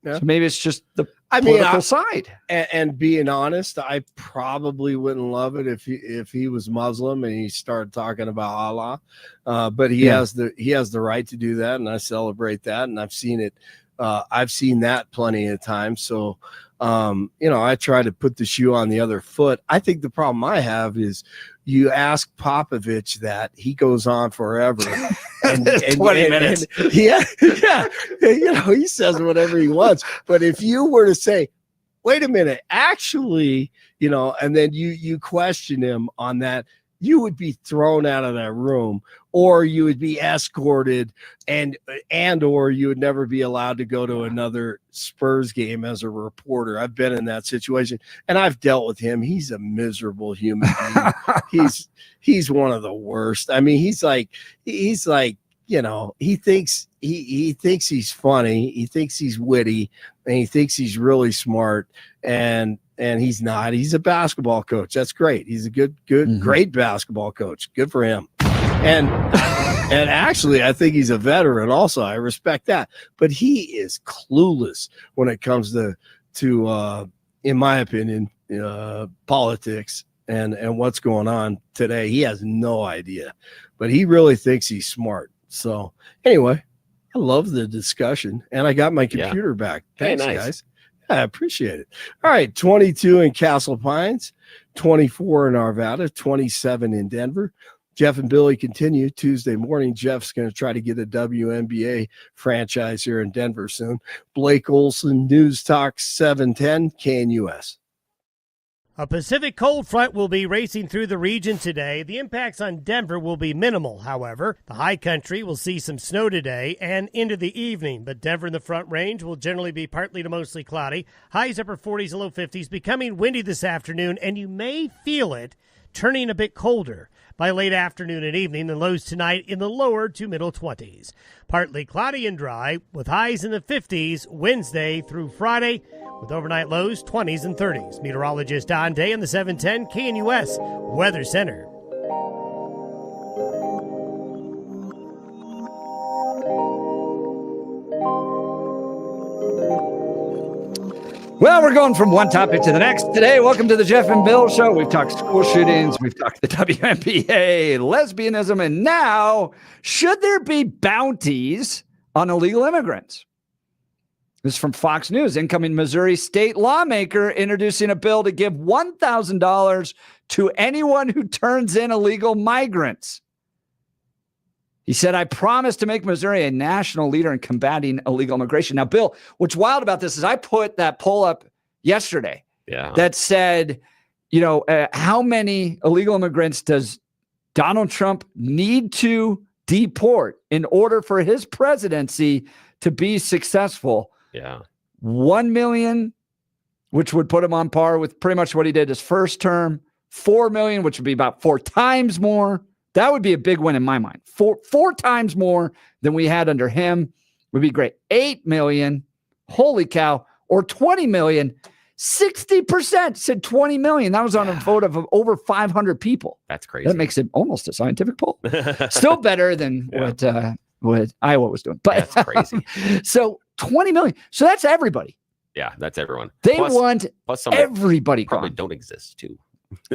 Yeah. So maybe it's just the political side. And being honest, I probably wouldn't love it if he was Muslim and he started talking about Allah. But he has the right to do that, and I celebrate that. And I've seen it. I've seen that plenty of times. So. I try to put the shoe on the other foot. I think the problem I have is you ask Popovich that he goes on forever. And 20 minutes. He says whatever he wants. But if you were to say, wait a minute, actually, and then you question him on that, you would be thrown out of that room, or you would be escorted and or you would never be allowed to go to another Spurs game as a reporter. I've been in that situation and I've dealt with him. He's a miserable human being. He's one of the worst. I mean, he's like, he thinks he's funny. He thinks he's witty and he thinks he's really smart. And he's not. He's a basketball coach. That's great. He's a great basketball coach. Good for him. And actually, I think he's a veteran also. I respect that. But he is clueless when it comes to in my opinion, politics and what's going on today. He has no idea. But he really thinks he's smart. So anyway, I love the discussion. And I got my computer back. Thanks, guys. I appreciate it. All right, 22 in Castle Pines, 24 in Arvada, 27 in Denver. Jeff and Billy continue Tuesday morning. Jeff's going to try to get a WNBA franchise here in Denver soon. Blake Olson, News Talk 710 KNUS. A Pacific cold front will be racing through the region today. The impacts on Denver will be minimal, however. The high country will see some snow today and into the evening, but Denver and the Front Range will generally be partly to mostly cloudy. Highs upper 40s and low 50s, becoming windy this afternoon, and you may feel it turning a bit colder by late afternoon and evening. The lows tonight in the lower to middle 20s. Partly cloudy and dry with highs in the 50s Wednesday through Friday, with overnight lows 20s and 30s. Meteorologist Don Day in the 710 KNUS Weather Center. Well, we're going from one topic to the next today. Welcome to the Jeff and Bill Show. We've talked school shootings. We've talked the WNBA, lesbianism, and now, should there be bounties on illegal immigrants? This is from Fox News. Incoming Missouri state lawmaker introducing a bill to give $1,000 to anyone who turns in illegal migrants. He said, I promise to make Missouri a national leader in combating illegal immigration. Now, Bill, what's wild about this is I put that poll up yesterday that said, how many illegal immigrants does Donald Trump need to deport in order for his presidency to be successful? 1 million, which would put him on par with pretty much what he did his first term. 4 million, which would be about 4 times more. That would be a big win in my mind. Four times more than we had under him would be great. 8 million, holy cow, or 20 million. 60% said 20 million. That was on a vote of over 500 people. That's crazy. That makes it almost a scientific poll. Still better than what Iowa was doing. But that's crazy. So 20 million. So that's everybody. Yeah, that's everyone. They want some everybody probably gone. don't exist too.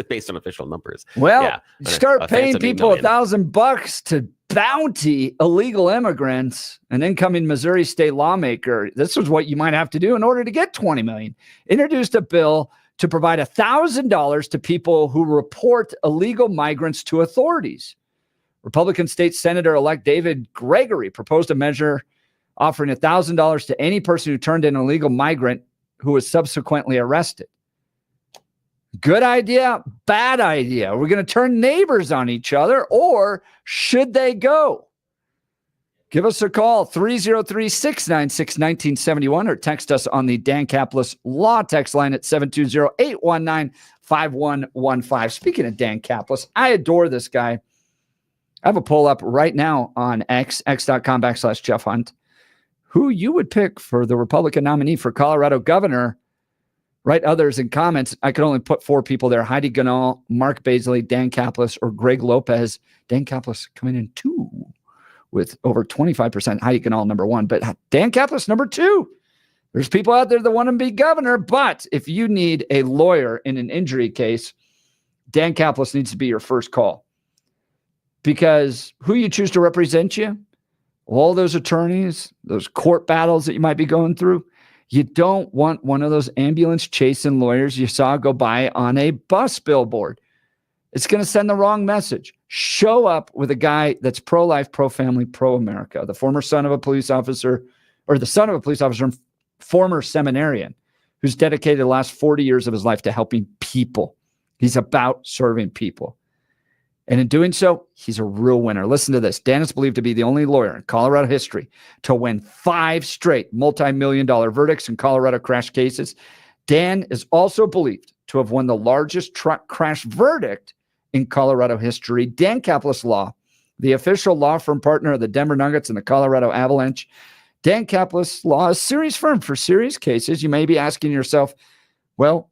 Based on official numbers. Well, start paying people $1,000 to bounty illegal immigrants. An incoming Missouri state lawmaker, this was what you might have to do in order to get 20 million, introduced a bill to provide $1,000 to people who report illegal migrants to authorities. Republican State Senator-elect David Gregory proposed a measure offering $1,000 to any person who turned in an illegal migrant who was subsequently arrested. Good idea, bad idea. We're going to turn neighbors on each other, or should they go? Give us a call, 303-696-1971, or text us on the Dan Caplis Law text line at 720-819-5115. Speaking of Dan Caplis, I adore this guy. I have a poll up right now on x.com/Jeff Hunt. Who you would pick for the Republican nominee for Colorado governor? Write others in comments. I could only put 4 people there: Heidi Ganahl, Mark Baisley, Dan Caplis, or Greg Lopez. Dan Caplis coming in 2 with over 25%. Heidi Ganahl number 1, but Dan Caplis number 2. There's people out there that want to be governor, but if you need a lawyer in an injury case, Dan Caplis needs to be your first call. Because who you choose to represent you, all those attorneys, those court battles that you might be going through, you don't want one of those ambulance chasing lawyers you saw go by on a bus billboard. It's going to send the wrong message. Show up with a guy that's pro-life, pro-family, pro-America, the former son of a police officer, or the son of a police officer and former seminarian who's dedicated the last 40 years of his life to helping people. He's about serving people. And in doing so, he's a real winner. Listen to this. Dan is believed to be the only lawyer in Colorado history to win 5 straight multi-million-dollar verdicts in Colorado crash cases. Dan is also believed to have won the largest truck crash verdict in Colorado history. Dan Caplis Law, the official law firm partner of the Denver Nuggets and the Colorado Avalanche. Dan Caplis Law is a serious firm for serious cases. You may be asking yourself, well,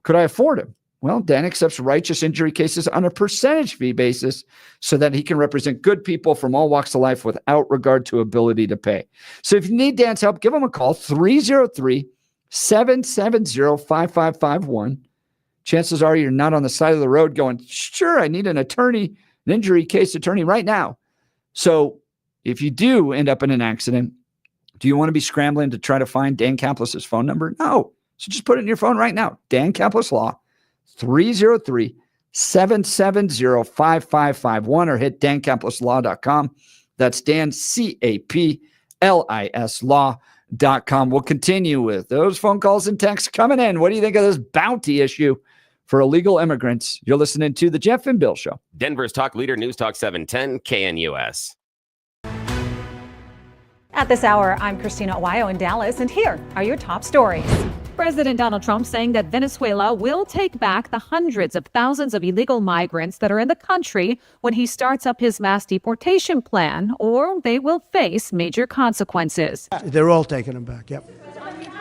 could I afford him? Well, Dan accepts righteous injury cases on a percentage fee basis so that he can represent good people from all walks of life without regard to ability to pay. So if you need Dan's help, give him a call, 303-770-5551. Chances are you're not on the side of the road going, sure, I need an attorney, an injury case attorney right now. So if you do end up in an accident, do you want to be scrambling to try to find Dan Caplis' phone number? No. So just put it in your phone right now. Dan Caplis Law. 303-770-5551 or hit dancaplis.law.com. That's Dan, C-A-P-L-I-S law.com. We'll continue with those phone calls and texts coming in. What do you think of this bounty issue for illegal immigrants? You're listening to The Jeff and Bill Show. Denver's talk leader, News Talk 710, KNUS. At this hour, I'm Christina Owayo in Dallas, and here are your top stories. President Donald Trump saying that Venezuela will take back the hundreds of thousands of illegal migrants that are in the country when he starts up his mass deportation plan, or they will face major consequences. They're all taking them back, yep.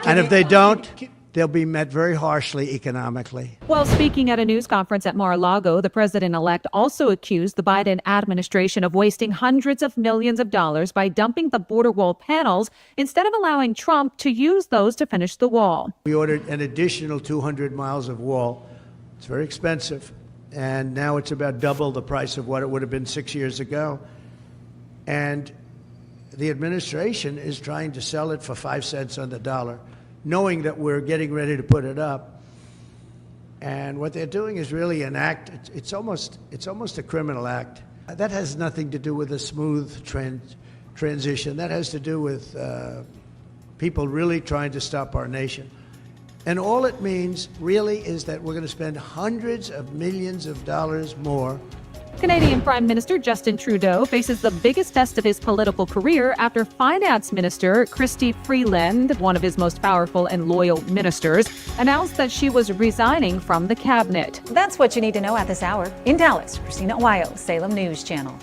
And if they don't, they'll be met very harshly economically. While speaking at a news conference at Mar-a-Lago, the president-elect also accused the Biden administration of wasting hundreds of millions of dollars by dumping the border wall panels instead of allowing Trump to use those to finish the wall. We ordered an additional 200 miles of wall. It's very expensive. And now it's about double the price of what it would have been 6 years ago. And the administration is trying to sell it for 5 cents on the dollar, knowing that we're getting ready to put it up. And what they're doing is really an act. It's almost a criminal act. That has nothing to do with a smooth transition. That has to do with people really trying to stop our nation. And all it means really is that we're going to spend hundreds of millions of dollars more. Canadian Prime Minister Justin Trudeau faces the biggest test of his political career after Finance Minister Chrystia Freeland, one of his most powerful and loyal ministers, announced that she was resigning from the cabinet. That's what you need to know at this hour. In Dallas, Christina Ohio, Salem News Channel.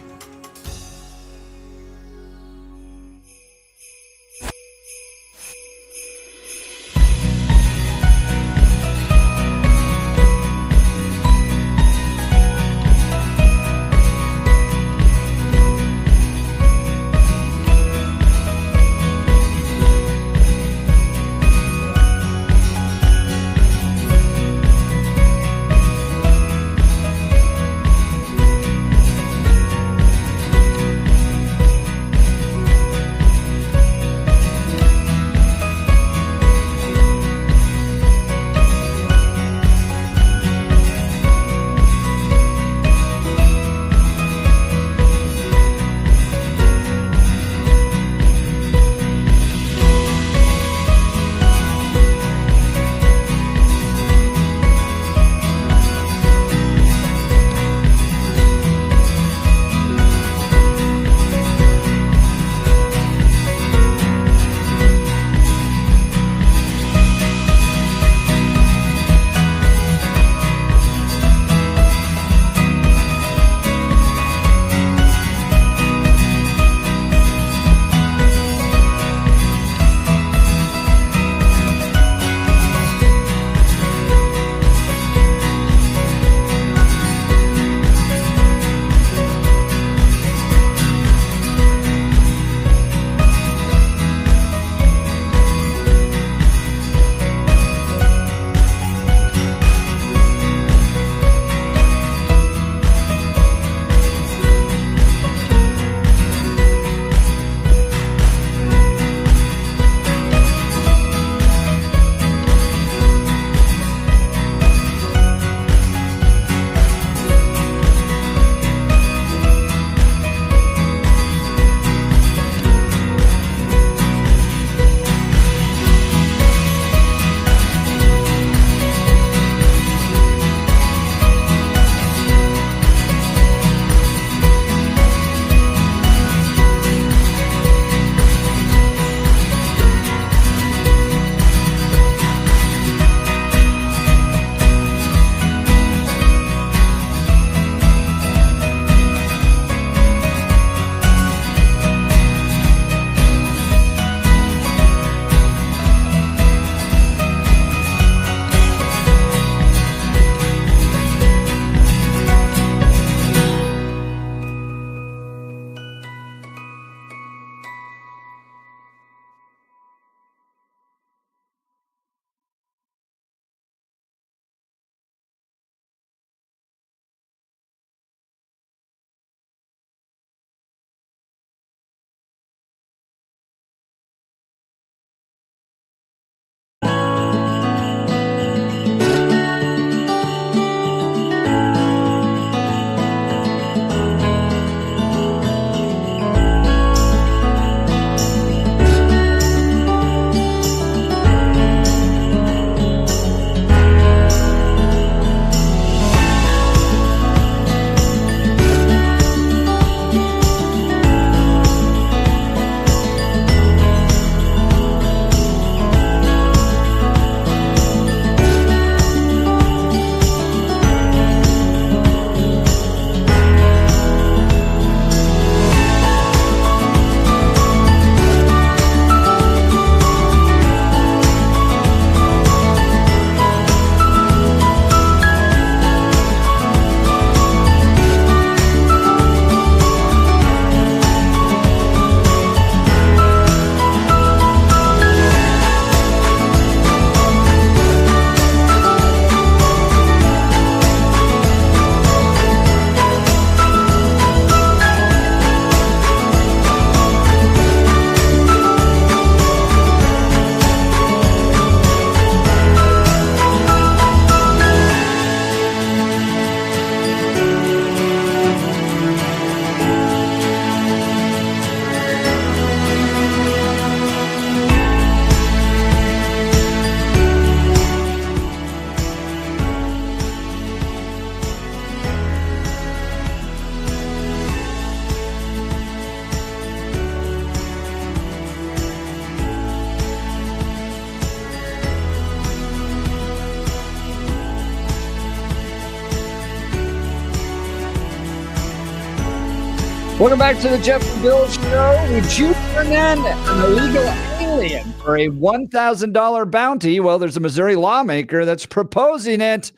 Welcome back to the Jeff and Bill Show. Would you turn in an illegal alien for a $1,000 bounty? Well, there's a Missouri lawmaker that's proposing it.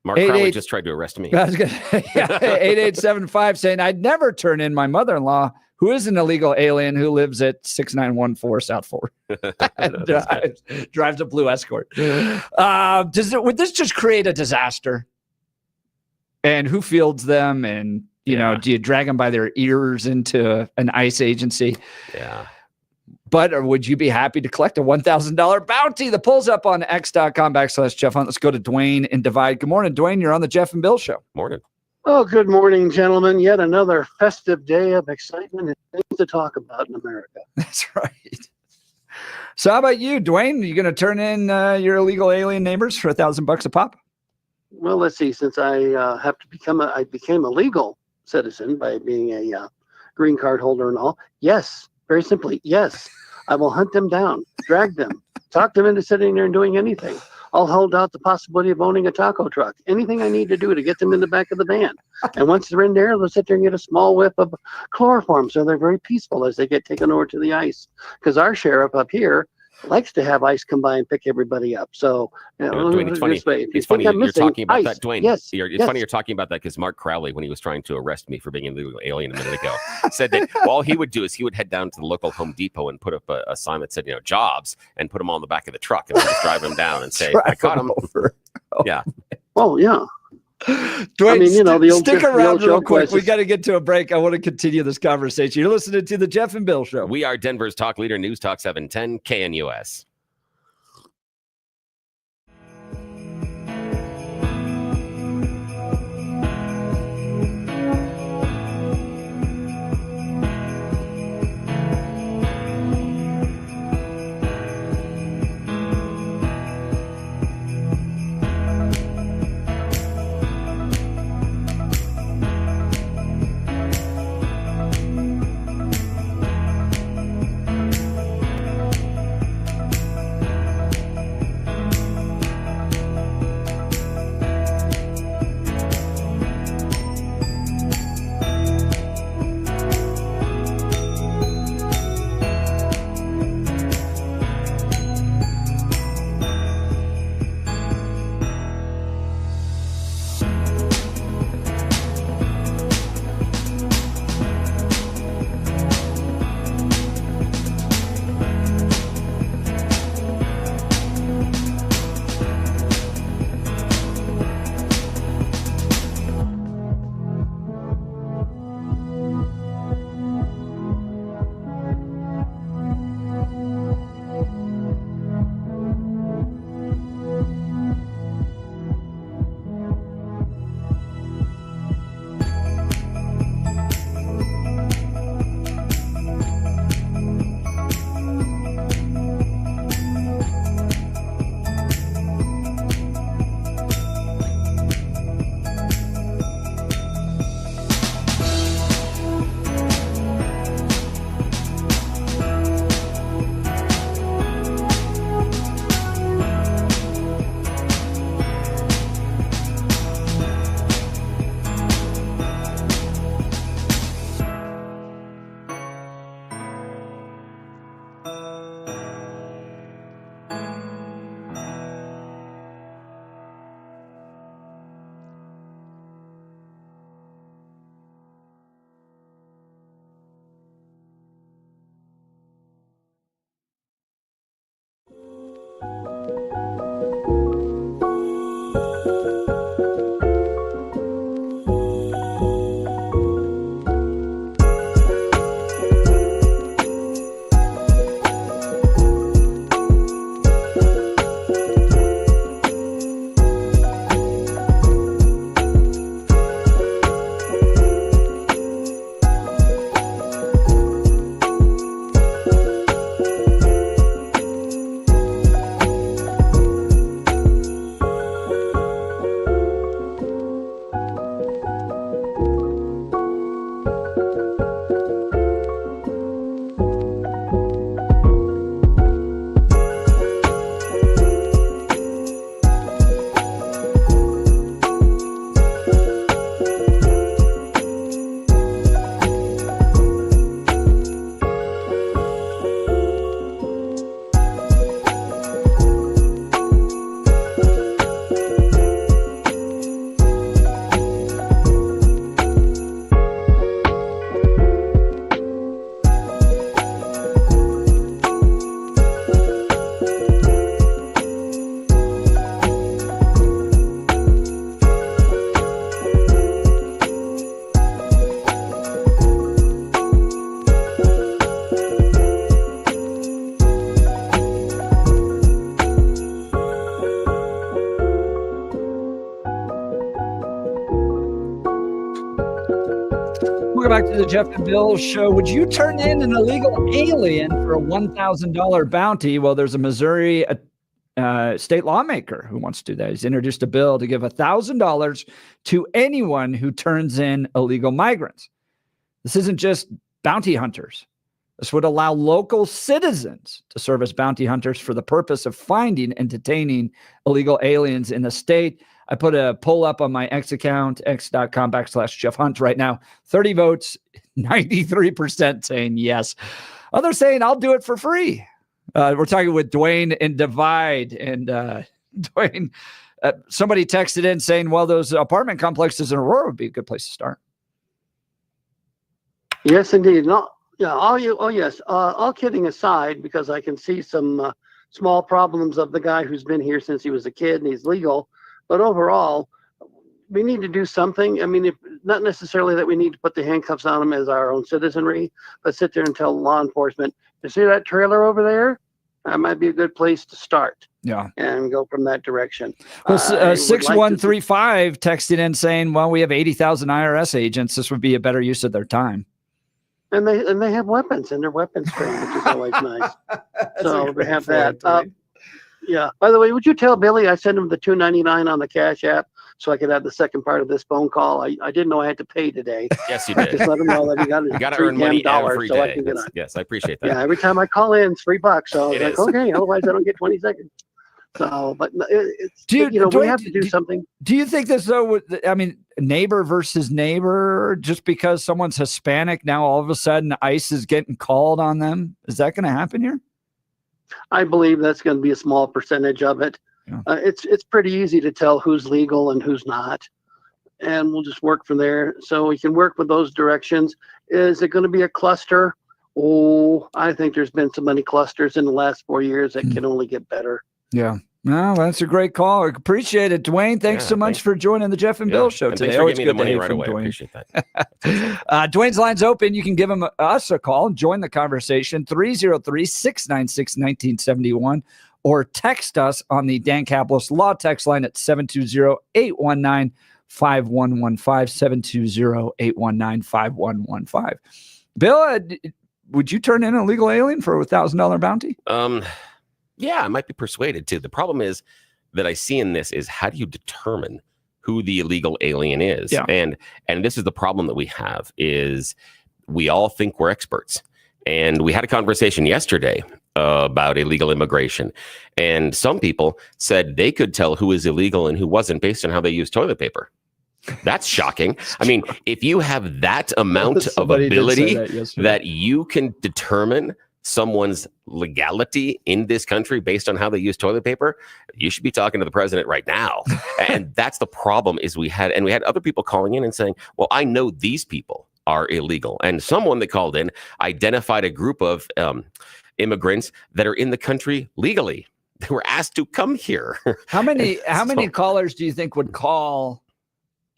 Mark Crowley just tried to arrest me. 8875 saying, I'd never turn in my mother-in-law, who is an illegal alien who lives at 6914 South 4. drives a blue Escort. Would this just create a disaster? And who fields them? And, you know, do you drag them by their ears into an ICE agency? Yeah. But or would you be happy to collect a $1,000 bounty? The poll's up on x.com/Jeff Hunt. Let's go to Dwayne in Divide. Good morning, Dwayne. You're on the Jeff and Bill Show. Morning. Oh, good morning, gentlemen. Yet another festive day of excitement and things to talk about in America. That's right. So how about you, Dwayne? Are you going to turn in your illegal alien neighbors for $1,000 a pop? Well, let's see. Since I became a legal citizen by being a green card holder and all. Yes, very simply, yes. I will hunt them down, drag them, talk them into sitting there and doing anything. I'll hold out the possibility of owning a taco truck. Anything I need to do to get them in the back of the van. And once they're in there, they'll sit there and get a small whiff of chloroform, so they're very peaceful as they get taken over to the ice. Because our sheriff up here likes to have ICE come by and pick everybody up. So, you know, Dwayne, it's funny. It's funny you're talking about that, Dwayne. Yes, it's funny you're talking about that because Mark Crowley, when he was trying to arrest me for being an illegal alien a minute ago, said that all he would do is he would head down to the local Home Depot and put up a sign that said, you know, jobs, and put them on the back of the truck and just drive him down and say, I caught him. Yeah. Oh, yeah. Dwayne, I mean, you know, stick around real quick. We got to get to a break. I want to continue this conversation. You're listening to the Jeff and Bill Show. We are Denver's talk leader, News Talk 710 KNUS. back to the Jeff and Bill show. Would you turn in an illegal alien for a $1,000 bounty? Well, there's a Missouri state lawmaker who wants to do that. He's introduced a bill to give $1,000 to anyone who turns in illegal migrants. This isn't just bounty hunters. This would allow local citizens to serve as bounty hunters for the purpose of finding and detaining illegal aliens in the state. I put a poll up on my X account, x.com/Jeff Hunt right now. 30 votes, 93% saying yes. Others saying I'll do it for free. We're talking with Dwayne in Divide. And Dwayne, somebody texted in saying, well, those apartment complexes in Aurora would be a good place to start. Yes, indeed. No, yeah. Yes. All kidding aside, because I can see some small problems of the guy who's been here since he was a kid and he's legal. But overall, we need to do something. I mean, not necessarily that we need to put the handcuffs on them as our own citizenry, but sit there and tell law enforcement, you see that trailer over there? That might be a good place to start. Yeah. And go from that direction. Well, 6135 texted in saying, well, we have 80,000 IRS agents. This would be a better use of their time. And they have weapons and they're weapons trained, which is always nice. So they have that. Yeah. By the way, would you tell Billy I sent him the $2.99 on the Cash App so I could have the second part of this phone call? I didn't know I had to pay today. Yes, you did. Just let him know that he got you got to earn money every so day. Yes, I appreciate that. Yeah, every time I call in, it's $3. So I was like, okay, otherwise I don't get 20 seconds. So, but it's we have to do something. Do you think this though? I mean, neighbor versus neighbor, just because someone's Hispanic, now all of a sudden ICE is getting called on them. Is that going to happen here? I believe that's going to be a small percentage of it. Yeah. It's pretty easy to tell who's legal and who's not, and we'll just work from there. So we can work with those directions. Is it going to be a cluster? Oh, I think there's been so many clusters in the last 4 years that can only get better. Yeah. No, that's a great call. I appreciate it, Dwayne. Thanks so much for joining the Jeff and Bill show today. Thanks for giving me the money right away. Dwayne. I appreciate that. Dwayne's line's open. You can give us a call and join the conversation, 303-696-1971, or text us on the Dan Caplis Law text line at 720-819-5115, 720-819-5115. Bill, would you turn in an illegal alien for a $1,000 bounty? Yeah, I might be persuaded to. The problem is that I see in this is how do you determine who the illegal alien is? Yeah. And this is the problem that we have is we all think we're experts. And we had a conversation yesterday about illegal immigration. And some people said they could tell who is illegal and who wasn't based on how they use toilet paper. That's shocking. I mean, if you have that amount of ability that you can determine someone's legality in this country based on how they use toilet paper, you should be talking to the president right now. And that's the problem is we had other people calling in and saying, well, I know these people are illegal. And someone that called in identified a group of immigrants that are in the country legally. They were asked to come here. How many callers do you think would call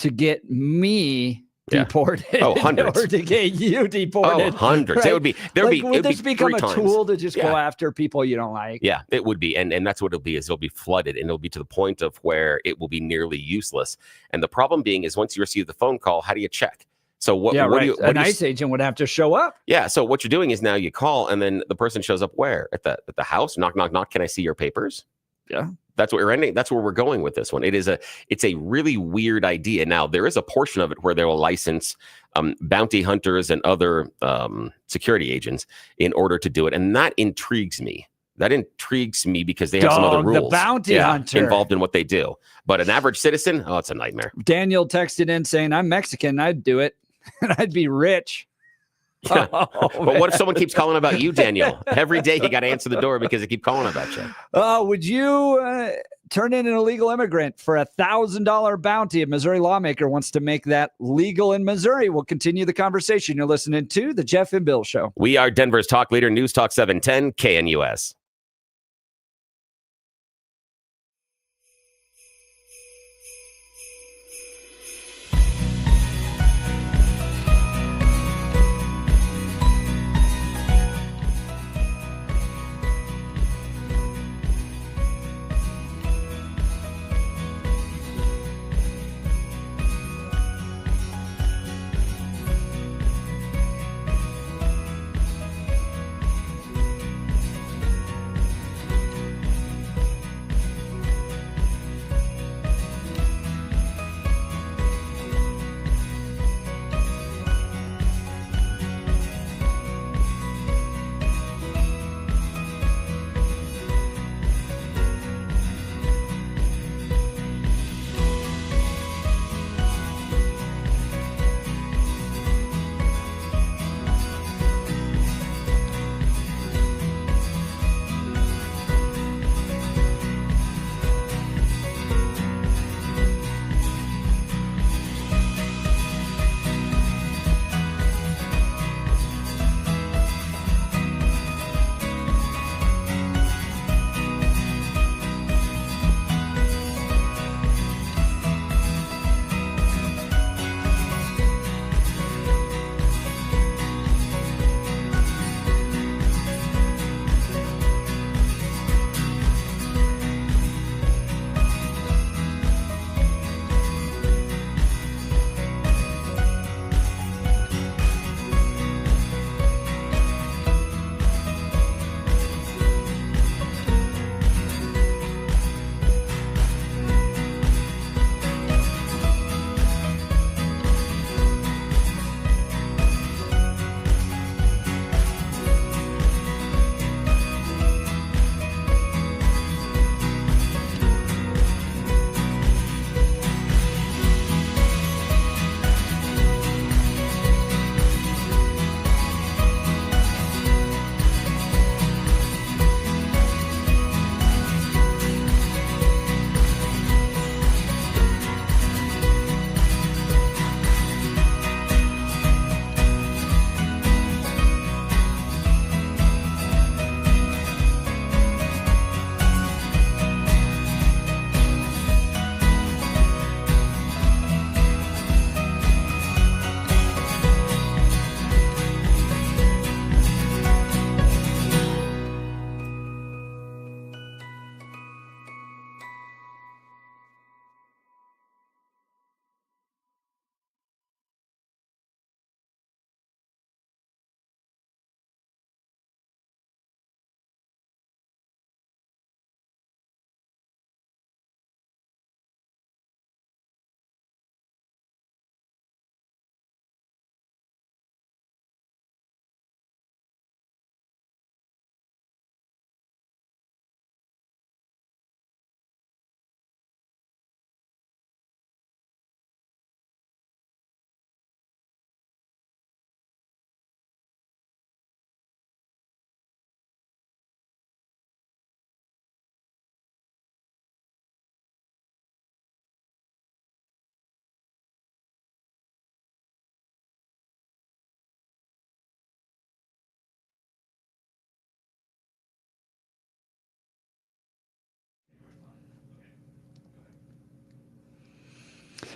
to get me deported? Oh, hundreds. Or to get you deported. Oh, hundreds. Right? Would this become a tool to just go after people you don't like? Yeah, it would be. And that's what it'll be, is it'll be flooded, and it'll be to the point of where it will be nearly useless. And the problem being is once you receive the phone call, how do you check? So an ICE agent would have to show up. Yeah. So what you're doing is now you call, and then the person shows up where? At the house? Knock, knock, knock. Can I see your papers? Yeah. That's what we're ending. That's where we're going with this one. It's a really weird idea. Now, there is a portion of it where they will license bounty hunters and other security agents in order to do it. And that intrigues me. Because they have some other rules. The bounty hunter involved in what they do. But an average citizen, it's a nightmare. Daniel texted in saying, I'm Mexican. I'd do it. And I'd be rich. Yeah. But what if someone keeps calling about you, Daniel? Every day you got to answer the door because they keep calling about you. Would you turn in an illegal immigrant for a $1,000 bounty? A Missouri lawmaker wants to make that legal in Missouri. We'll continue the conversation. You're listening to the Jeff and Bill Show. We are Denver's talk leader, News Talk 710 KNUS.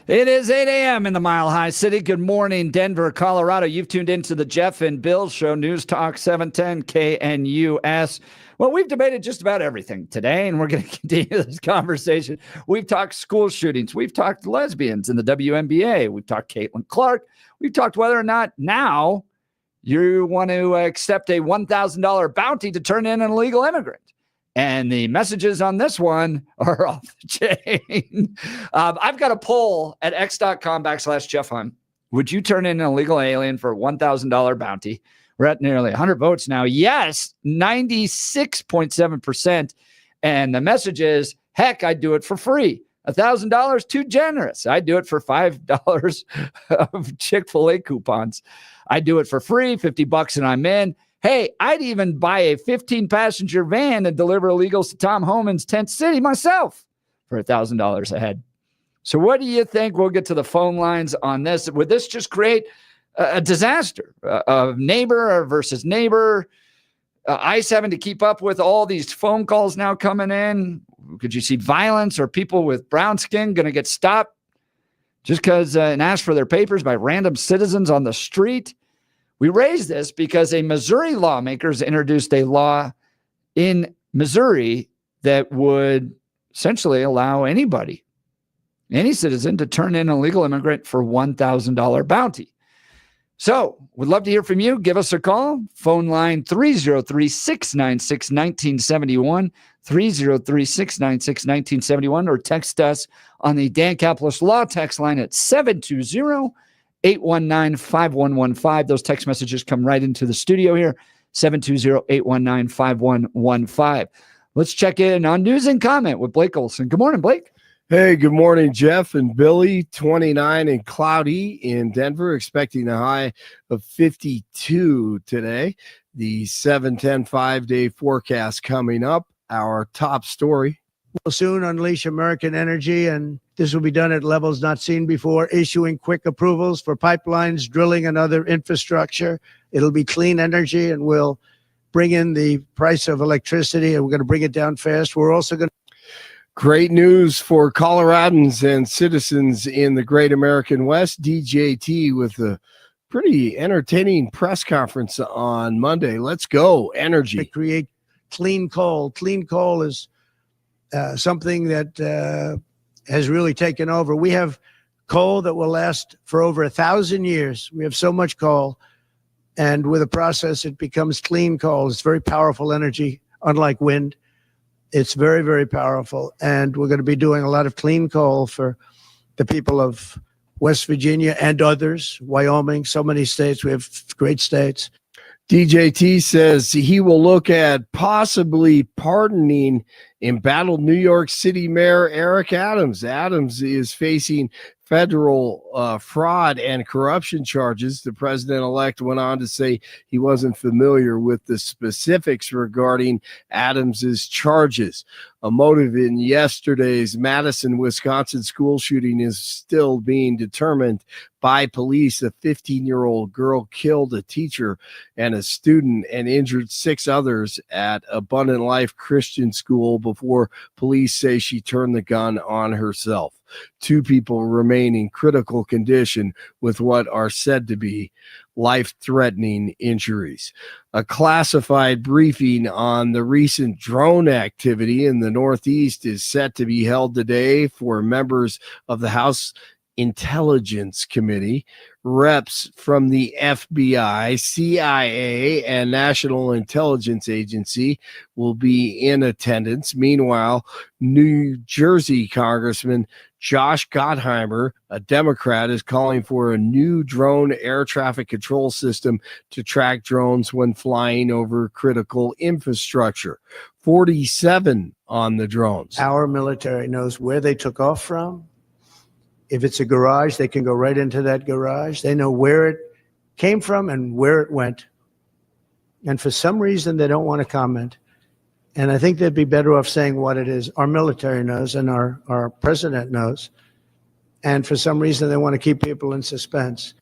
It is 8 a.m. in the Mile High City. Good morning, Denver, Colorado. You've tuned into the Jeff and Bill Show, News Talk 710 KNUS. Well, we've debated just about everything today, and we're going to continue this conversation. We've talked school shootings. We've talked lesbians in the WNBA. We've talked Caitlin Clark. We've talked whether or not now you want to accept a $1,000 bounty to turn in an illegal immigrant. And the messages on this one are off the chain. I've got a poll at x.com/Jeff Hunt. Would you turn in an illegal alien for a $1,000 bounty? We're at nearly 100 votes now. Yes, 96.7%. And the message is, heck, I'd do it for free. $1,000, too generous. I'd do it for $5 of Chick-fil-A coupons. I'd do it for free, $50 and I'm in. Hey, I'd even buy a 15-passenger van and deliver illegals to Tom Homan's tent city myself for $1,000 a head. So what do you think? We'll get to the phone lines on this. Would this just create a disaster of neighbor versus neighbor? ICE having to keep up with all these phone calls now coming in. Could you see violence or people with brown skin going to get stopped just because and asked for their papers by random citizens on the street? We raised this because a Missouri lawmakers introduced a law in Missouri that would essentially allow anybody, any citizen, to turn in an illegal immigrant for $1,000 bounty. So we'd love to hear from you. Give us a call. Phone line 303-696-1971, 303-696-1971, or text us on the Dan Capitalist Law text line at 720-819-5115. Those text messages come right into the studio here, 720-819-5115. Let's check in on news and comment with Blake Olson. Good morning, Blake. Hey, good morning, Jeff and Billy. 29 and cloudy in Denver, expecting a high of 52 today. The 7-10 5-day forecast coming up. Our top story. We'll soon unleash American energy, and this will be done at levels not seen before, issuing quick approvals for pipelines, drilling, and other infrastructure. It'll be clean energy, and we'll bring in the price of electricity, and we're going to bring it down fast. We're also going to Great news for Coloradans and citizens in the Great American West. DJT with a pretty entertaining press conference on Monday. Let's go. Energy. To create clean coal. Clean coal is something that has really taken over. We have coal that will last for over 1,000 years. We have so much coal. And with a process, it becomes clean coal. It's very powerful energy, unlike wind. It's very, very powerful. And we're going to be doing a lot of clean coal for the people of West Virginia and others, Wyoming, so many states. We have great states. DJT says he will look at possibly pardoning embattled New York City Mayor Eric Adams. Adams is facing federal fraud and corruption charges. The president-elect went on to say he wasn't familiar with the specifics regarding Adams's charges. A motive in yesterday's Madison, Wisconsin school shooting is still being determined by police. A 15-year-old girl killed a teacher and a student and injured 6 others at Abundant Life Christian School before police say she turned the gun on herself. 2 people remain in critical condition with what are said to be life-threatening injuries. A classified briefing on the recent drone activity in the Northeast is set to be held today for members of the House Intelligence Committee. Reps from the FBI, CIA, and National Intelligence Agency will be in attendance. Meanwhile, New Jersey Congressman Josh Gottheimer, a Democrat, is calling for a new drone air traffic control system to track drones when flying over critical infrastructure. 47 on the drones. Our military knows where they took off from. If it's a garage, they can go right into that garage. They know where it came from and where it went. And for some reason, they don't want to comment. And I think they'd be better off saying what it is. Our military knows and our president knows. And for some reason, they want to keep people in suspense.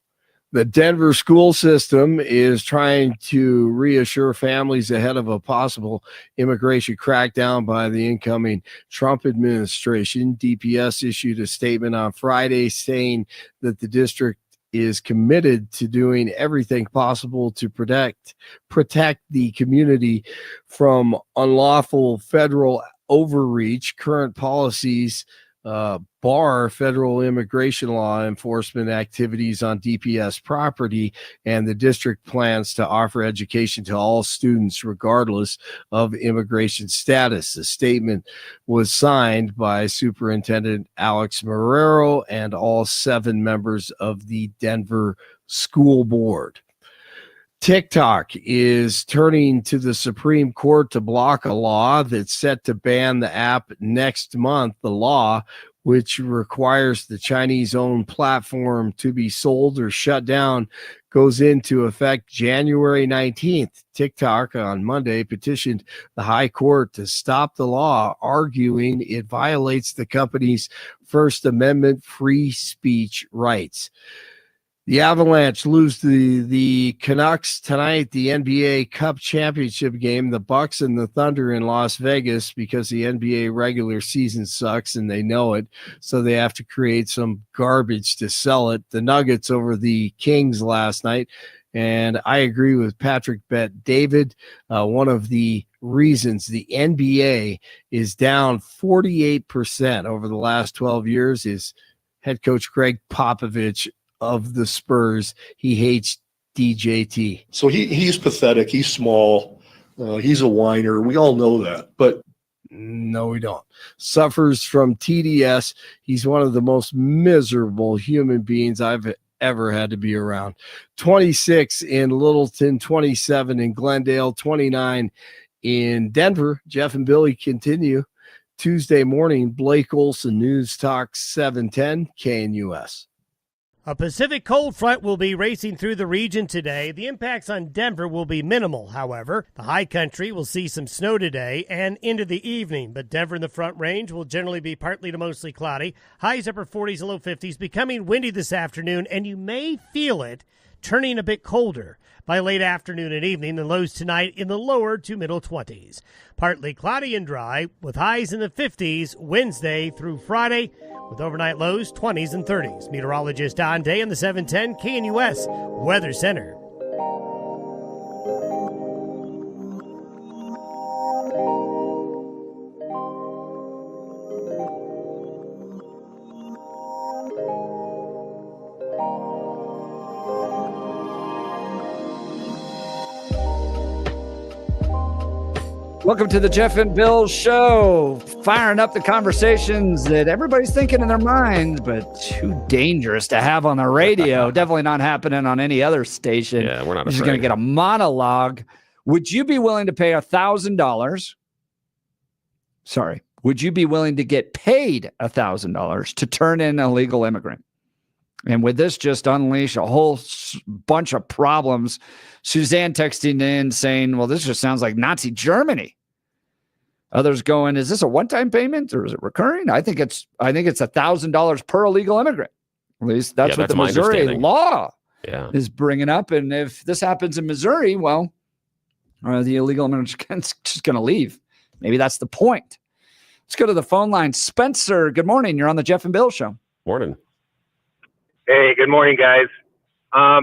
The Denver school system is trying to reassure families ahead of a possible immigration crackdown by the incoming Trump administration. DPS issued a statement on Friday saying that the district is committed to doing everything possible to protect the community from unlawful federal overreach. Current policies bar federal immigration law enforcement activities on DPS property, and the district plans to offer education to all students regardless of immigration status. The statement was signed by Superintendent Alex Marrero and all 7 members of the Denver School Board. TikTok is turning to the Supreme Court to block a law that's set to ban the app next month. The law, which requires the Chinese-owned platform to be sold or shut down, goes into effect January 19th. TikTok on Monday petitioned the High Court to stop the law, arguing it violates the company's First Amendment free speech rights. The Avalanche lose the Canucks tonight, the NBA Cup championship game. The Bucks and the Thunder in Las Vegas, because the NBA regular season sucks and they know it, so they have to create some garbage to sell it. The Nuggets over the Kings last night, and I agree with Patrick Bet David. One of the reasons the NBA is down 48% over the last 12 years is head coach Greg Popovich of the Spurs. He hates DJT. So he's pathetic. He's small. He's a whiner. We all know that. But no, we don't. Suffers from TDS. He's one of the most miserable human beings I've ever had to be around. 26 in Littleton, 27 in Glendale, 29 in Denver. Jeff and Billy continue. Tuesday morning, Blake Olson, News Talk 710 KNUS. A Pacific cold front will be racing through the region today. The impacts on Denver will be minimal, however. The high country will see some snow today and into the evening, but Denver and the Front Range will generally be partly to mostly cloudy. Highs upper 40s and low 50s, becoming windy this afternoon, and you may feel it turning a bit colder by late afternoon and evening, and lows tonight in the lower to middle 20s. Partly cloudy and dry with highs in the 50s Wednesday through Friday, with overnight lows 20s and 30s. Meteorologist Don Day in the 710 KNUS Weather Center. Welcome to the Jeff and Bill Show, firing up the conversations that everybody's thinking in their minds, but too dangerous to have on the radio. Definitely not happening on any other station. Yeah, we're not. You're just going to get a monologue. Would you be willing to pay $1,000? Sorry. Would you be willing to get paid $1,000 to turn in a legal immigrant? And would this just unleash a whole bunch of problems? Suzanne texting in saying, well, this just sounds like Nazi Germany. Others going, is this a one-time payment or is it recurring? I think it's $1,000 per illegal immigrant. At least that's what the Missouri law is bringing up. And if this happens in Missouri, well, the illegal immigrant's just going to leave. Maybe that's the point. Let's go to the phone line. Spencer, good morning. You're on the Jeff and Bill Show. Morning. Hey, good morning, guys. I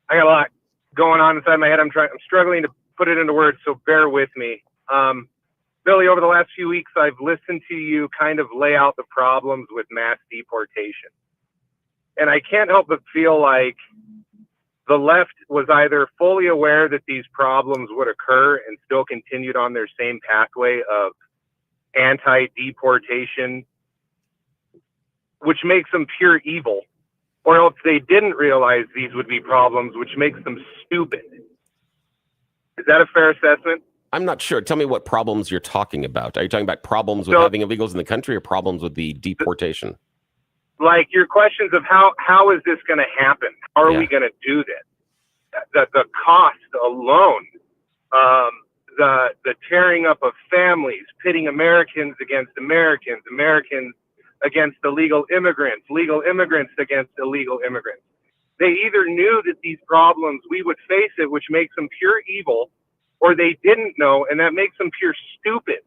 got a lot going on inside my head. I'm struggling to put it into words, so bear with me. Billy, over the last few weeks, I've listened to you kind of lay out the problems with mass deportation. And I can't help but feel like the left was either fully aware that these problems would occur and still continued on their same pathway of anti-deportation, which makes them pure evil, or else they didn't realize these would be problems, which makes them stupid. Is that a fair assessment? I'm not sure. Tell me what problems you're talking about. Are you talking about problems with having illegals in the country or problems with the deportation? Like your questions of how is this going to happen? How are we going to do this? The cost alone, the tearing up of families, pitting Americans against Americans, Americans against illegal immigrants, legal immigrants against illegal immigrants. They either knew that these problems, we would face it, which makes them pure evil, or they didn't know, and that makes them pure stupid.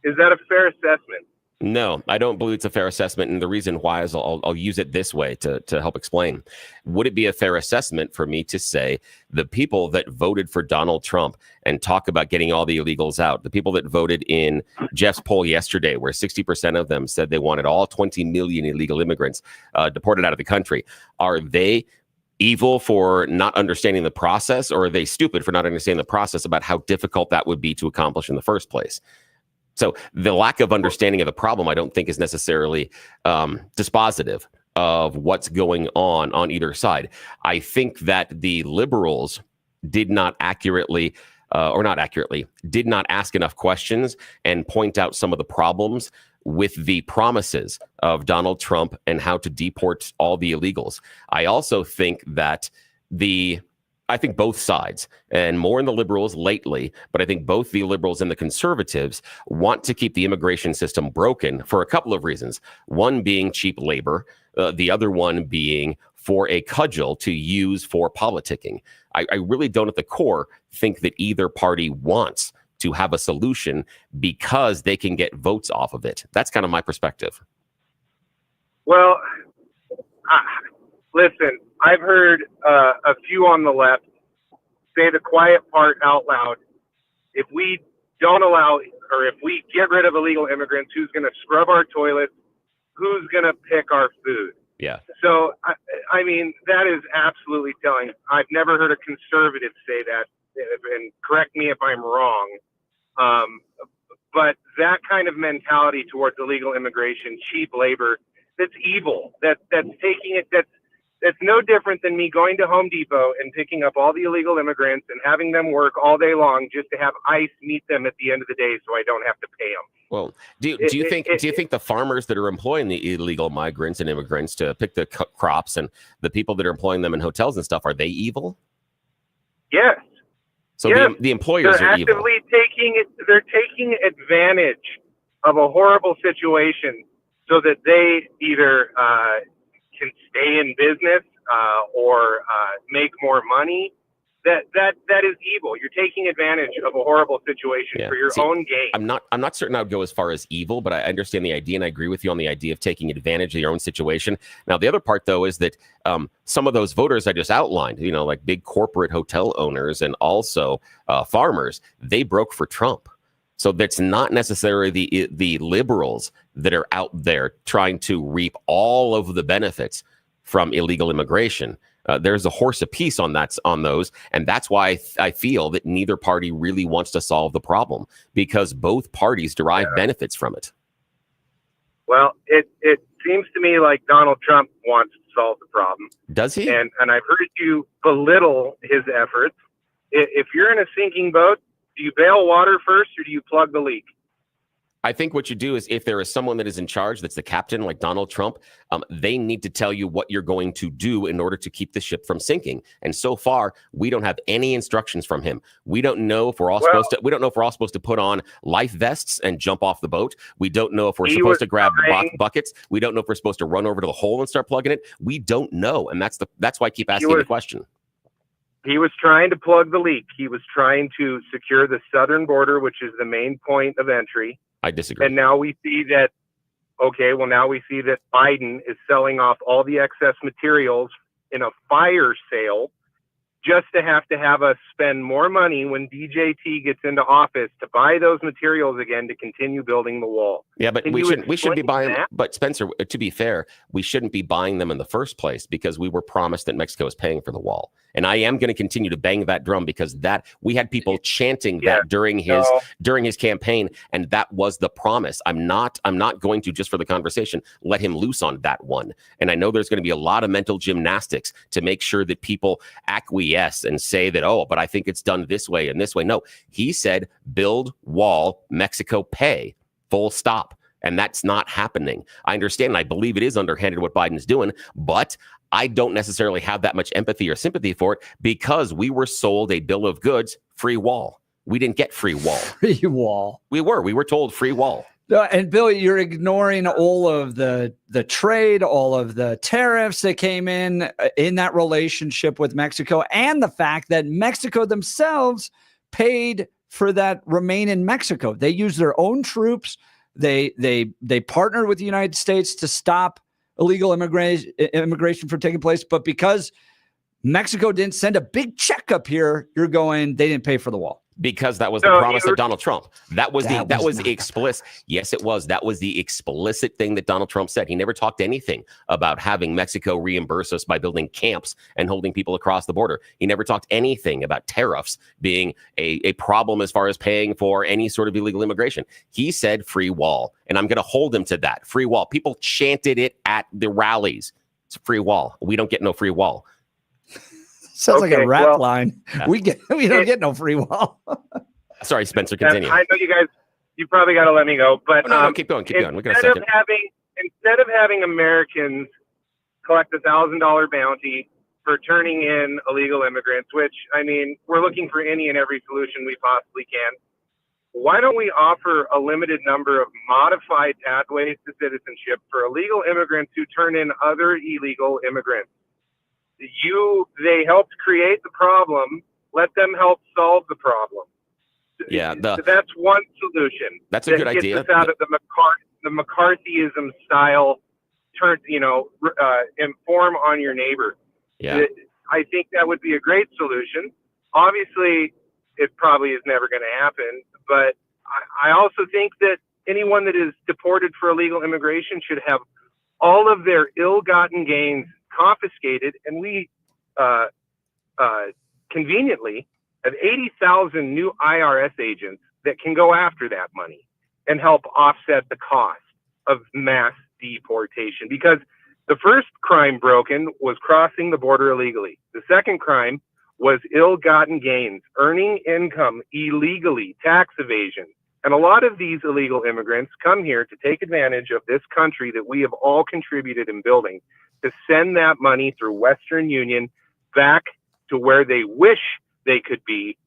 Is that a fair assessment? No, I don't believe it's a fair assessment. And the reason why is I'll use it this way to help explain. Would it be a fair assessment for me to say the people that voted for Donald Trump and talk about getting all the illegals out, the people that voted in Jeff's poll yesterday, where 60% of them said they wanted all 20 million illegal immigrants deported out of the country, are they evil for not understanding the process, or are they stupid for not understanding the process about how difficult that would be to accomplish in the first place? So the lack of understanding of the problem, I don't think, is necessarily dispositive of what's going on either side. I think that the liberals did not accurately, did not ask enough questions and point out some of the problems with the promises of Donald Trump and how to deport all the illegals. I also think that I think both sides, and more in the liberals lately, but I think both the liberals and the conservatives want to keep the immigration system broken for a couple of reasons. One being cheap labor, the other one being for a cudgel to use for politicking. I really don't at the core think that either party wants to have a solution because they can get votes off of it. That's kind of my perspective. Well, listen, I've heard a few on the left say the quiet part out loud. If we don't allow, or if we get rid of illegal immigrants, who's going to scrub our toilets? Who's going to pick our food? Yeah. So, I mean, that is absolutely telling. I've never heard a conservative say that, and correct me if I'm wrong. But that kind of mentality towards illegal immigration, cheap labor, that's evil. That's taking it. That's no different than me going to Home Depot and picking up all the illegal immigrants and having them work all day long just to have ICE meet them at the end of the day so I don't have to pay them. Well, do you think the farmers that are employing the illegal migrants and immigrants to pick the crops and the people that are employing them in hotels and stuff, are they evil? Yes. So yes. The employers are evil. They're taking advantage of a horrible situation so that they either can stay in business or make more money. That is evil. You're taking advantage of a horrible situation for your own gain. I'm not certain I would go as far as evil, but I understand the idea, and I agree with you on the idea of taking advantage of your own situation. Now, the other part, though, is that some of those voters I just outlined, like big corporate hotel owners and also farmers, they broke for Trump. So that's not necessarily the liberals that are out there trying to reap all of the benefits from illegal immigration. There's a horse apiece on those, and that's why I feel that neither party really wants to solve the problem, because both parties derive benefits from it. Well, it seems to me like Donald Trump wants to solve the problem. Does he? And I've heard you belittle his efforts. If you're in a sinking boat, do you bail water first or do you plug the leak? I think what you do is, if there is someone that is in charge, that's the captain, like Donald Trump, they need to tell you what you're going to do in order to keep the ship from sinking. And so far, we don't have any instructions from him. We don't know if we're all supposed to put on life vests and jump off the boat. We don't know if we're supposed to grab buckets. We don't know if we're supposed to run over to the hole and start plugging it. We don't know, and that's why I keep asking the question. He was trying to plug the leak. He was trying to secure the southern border, which is the main point of entry. I disagree. And now we see that, Biden is selling off all the excess materials in a fire sale just to have us spend more money when DJT gets into office to buy those materials again to continue building the wall. Yeah, but we shouldn't be buying them. But Spencer, to be fair, we shouldn't be buying them in the first place because we were promised that Mexico is paying for the wall. And I am going to continue to bang that drum because we had people chanting that during his campaign, and that was the promise. I'm not going to, just for the conversation, let him loose on that one. And I know there's going to be a lot of mental gymnastics to make sure that people acquiesce and say that, oh, but I think it's done this way and this way. No, he said, build wall, Mexico pay, full stop. And that's not happening. I understand, and I believe it is underhanded what Biden's doing, but I don't necessarily have that much empathy or sympathy for it because we were sold a bill of goods, free wall. We didn't get free wall. Free wall. We were told free wall. And Bill, you're ignoring all of the trade, all of the tariffs that came in that relationship with Mexico, and the fact that Mexico themselves paid for that remain in Mexico. They used their own troops. They partnered with the United States to stop illegal immigration from taking place. But because Mexico didn't send a big check up here, you're going, they didn't pay for the wall. Because that was the promise of Donald Trump. That was the explicit. Yes, it was. That was the explicit thing that Donald Trump said. He never talked anything about having Mexico reimburse us by building camps and holding people across the border. He never talked anything about tariffs being a problem as far as paying for any sort of illegal immigration. He said free wall, and I'm going to hold him to that. Free wall. People chanted it at the rallies. It's a free wall. We don't get no free wall. Sounds like a rap line. We don't get no free wall. Sorry, Spencer, continue. I know you probably got to let me go, but no, keep going. We got a second. Instead of having Americans collect $1,000 bounty for turning in illegal immigrants, which, I mean, we're looking for any and every solution we possibly can. Why don't we offer a limited number of modified pathways to citizenship for illegal immigrants who turn in other illegal immigrants? They helped create the problem. Let them help solve the problem. Yeah, that's one solution. That's a good idea. Gets us out of the McCarthyism style. Inform on your neighbor. Yeah, I think that would be a great solution. Obviously, it probably is never going to happen. But I also think that anyone that is deported for illegal immigration should have all of their ill-gotten gains confiscated, and we conveniently have 80,000 new IRS agents that can go after that money and help offset the cost of mass deportation. Because the first crime broken was crossing the border illegally. The second crime was ill-gotten gains, earning income illegally, tax evasion. And a lot of these illegal immigrants come here to take advantage of this country that we have all contributed in building, to send that money through Western Union back to where they wish they could be.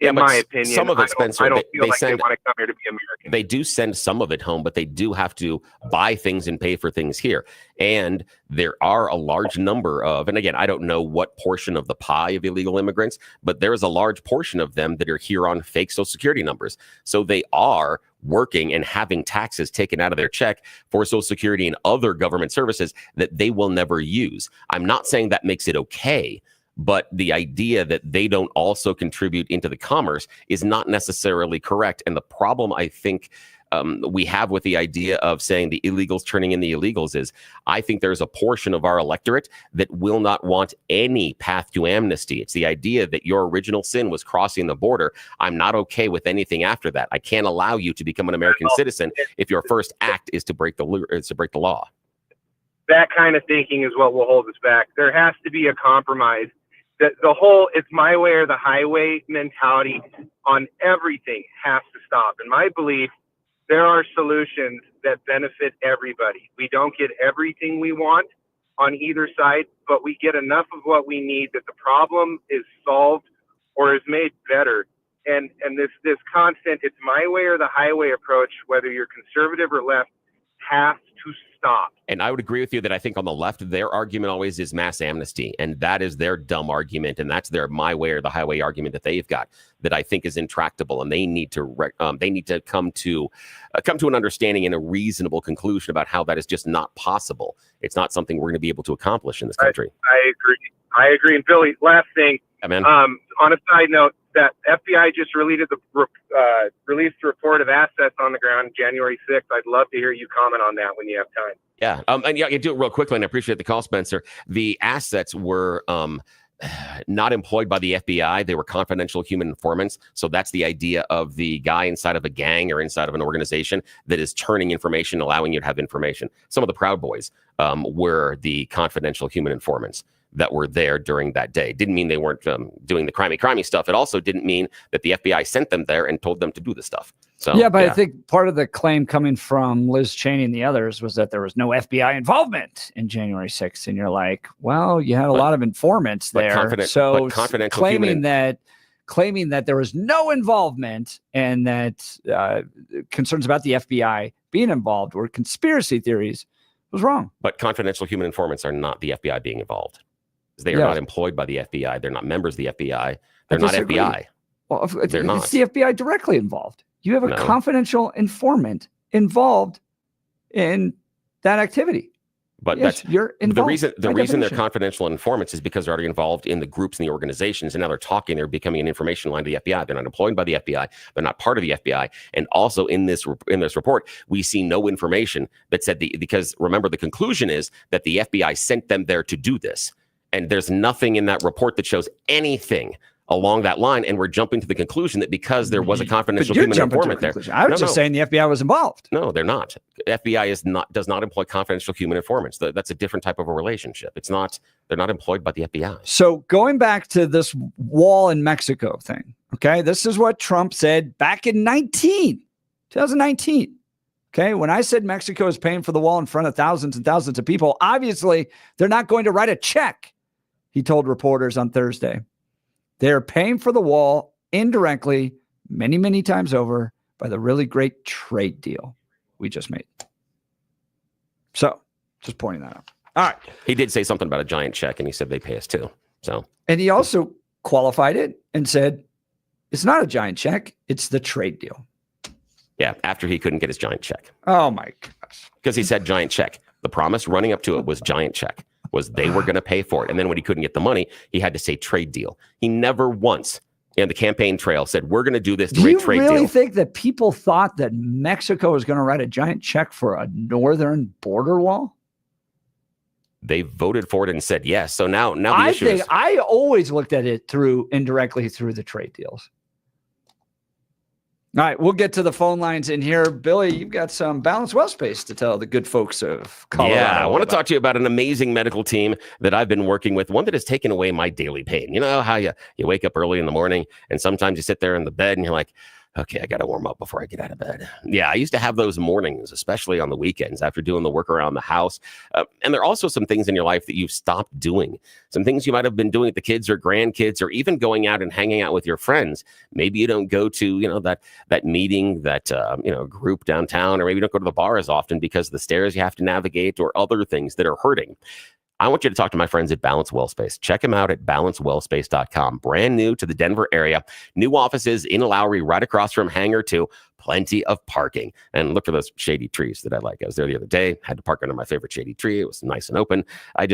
In my opinion, some of it, Spencer, I don't feel they like send, they want to come here to be American. They do send some of it home, but they do have to buy things and pay for things here. And there are a large number of, and again, I don't know what portion of the pie of illegal immigrants, but there is a large portion of them that are here on fake Social Security numbers. So they are working and having taxes taken out of their check for Social Security and other government services that they will never use. I'm not saying that makes it okay, but the idea that they don't also contribute into the commerce is not necessarily correct. And the problem I think we have with the idea of saying the illegals turning in the illegals is, I think there's a portion of our electorate that will not want any path to amnesty. It's the idea that your original sin was crossing the border. I'm not okay with anything after that. I can't allow you to become an American citizen if your first act is to break the law. That kind of thinking is what will hold us back. There has to be a compromise. The whole "it's my way or the highway" mentality on everything has to stop. In my belief, there are solutions that benefit everybody. We don't get everything we want on either side, but we get enough of what we need that the problem is solved or is made better. And this constant "it's my way or the highway" approach, whether you're conservative or left, has to stop. And I would agree with you that I think on the left, their argument always is mass amnesty. And that is their dumb argument. And that's their my way or the highway argument that they've got that I think is intractable. And they need to come to an understanding and a reasonable conclusion about how that is just not possible. It's not something we're going to be able to accomplish in this country. I agree. And Billy, last thing, on a side note, that FBI just released the report of assets on the ground January 6th. I'd love to hear you comment on that when you have time. Yeah. And yeah, you do it real quickly, and I appreciate the call, Spencer. The assets were not employed by the FBI. They were confidential human informants. So that's the idea of the guy inside of a gang or inside of an organization that is turning information, allowing you to have information. Some of the Proud Boys were the confidential human informants that were there during that day. Didn't mean they weren't doing the crimey stuff. It also didn't mean that the FBI sent them there and told them to do the stuff. So yeah, but I think part of the claim coming from Liz Cheney and the others was that there was no FBI involvement in January 6th. And you're like, well, you had a lot of informants there. So claiming that claiming that there was no involvement and that concerns about the FBI being involved were conspiracy theories was wrong. But confidential human informants are not the FBI being involved. They are not employed by the FBI. They're not members of the FBI. They're not FBI. Well, they're not. It's the FBI directly involved. You have a confidential informant involved in that activity. But yes, you're involved. The reason they're confidential informants is because they're already involved in the groups and the organizations, and now they're talking. They're becoming an information line to the FBI. They're not employed by the FBI. They're not part of the FBI. And also in this report, we see no information that said because remember the conclusion is that the FBI sent them there to do this, and there's nothing in that report that shows anything along that line, and we're jumping to the conclusion that because there was a confidential human informant there. I was just saying the FBI was involved. No, they're not. FBI does not employ confidential human informants. That's a different type of a relationship. They're not employed by the FBI. So going back to this wall in Mexico thing, okay, this is what Trump said back in 2019. Okay, when I said Mexico is paying for the wall in front of thousands and thousands of people, obviously they're not going to write a check, he told reporters on Thursday. They're paying for the wall indirectly many, many times over by the really great trade deal we just made. So just pointing that out. All right. He did say something about a giant check, and he said they pay us too. And he also qualified it and said, it's not a giant check. It's the trade deal. Yeah, after he couldn't get his giant check. Oh, my gosh. Because he said giant check. The promise running up to it was giant check. Was they were going to pay for it. And then when he couldn't get the money, he had to say trade deal. He never once in the campaign trail said, we're going to do this great trade deal. Do you really think that people thought that Mexico was going to write a giant check for a northern border wall? They voted for it and said yes. So now the issue is... I always looked at it indirectly through the trade deals. All right, we'll get to the phone lines in here. Billy, you've got some Balanced Well Space to tell the good folks of Colorado. Yeah, I want to talk to you about an amazing medical team that I've been working with, one that has taken away my daily pain. You know how you wake up early in the morning and sometimes you sit there in the bed and you're like, okay, I got to warm up before I get out of bed. Yeah, I used to have those mornings, especially on the weekends after doing the work around the house. And there are also some things in your life that you've stopped doing. Some things you might have been doing with the kids or grandkids, or even going out and hanging out with your friends. Maybe you don't go to, that meeting, that, group downtown, or maybe you don't go to the bar as often because of the stairs you have to navigate or other things that are hurting. I want you to talk to my friends at Balanced Well Space. Check them out at balancedwellspace.com. Brand new to the Denver area. New offices in Lowry, right across from Hangar 2. Plenty of parking. And look for those shady trees that I like. I was there the other day, had to park under my favorite shady tree. It was nice and open. I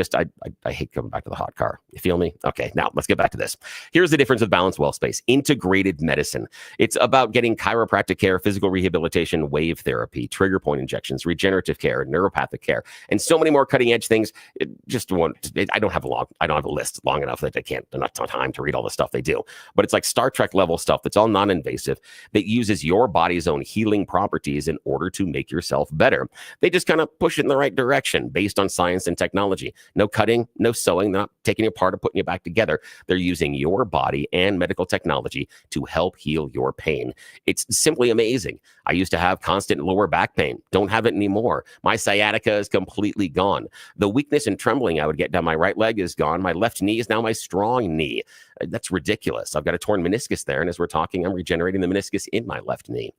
hate coming back to the hot car. You feel me? Okay, now let's get back to this. Here's the difference with Balanced Well Space. Integrated medicine. It's about getting chiropractic care, physical rehabilitation, wave therapy, trigger point injections, regenerative care, neuropathic care, and so many more cutting edge things. I don't have a list long enough that there's not time to read all the stuff they do. But it's like Star Trek level stuff that's all non-invasive, that uses your body's own healing properties in order to make yourself better. They just kind of push it in the right direction based on science and technology. No cutting, no sewing. They're not taking you apart or putting you back together. They're using your body and medical technology to help heal your pain. It's simply amazing. I used to have constant lower back pain. Don't have it anymore. My sciatica is completely gone. The weakness and trembling I would get down my right leg is gone. My left knee is now my strong knee. That's ridiculous. I've got a torn meniscus there, and as we're talking, I'm regenerating the meniscus in my left knee.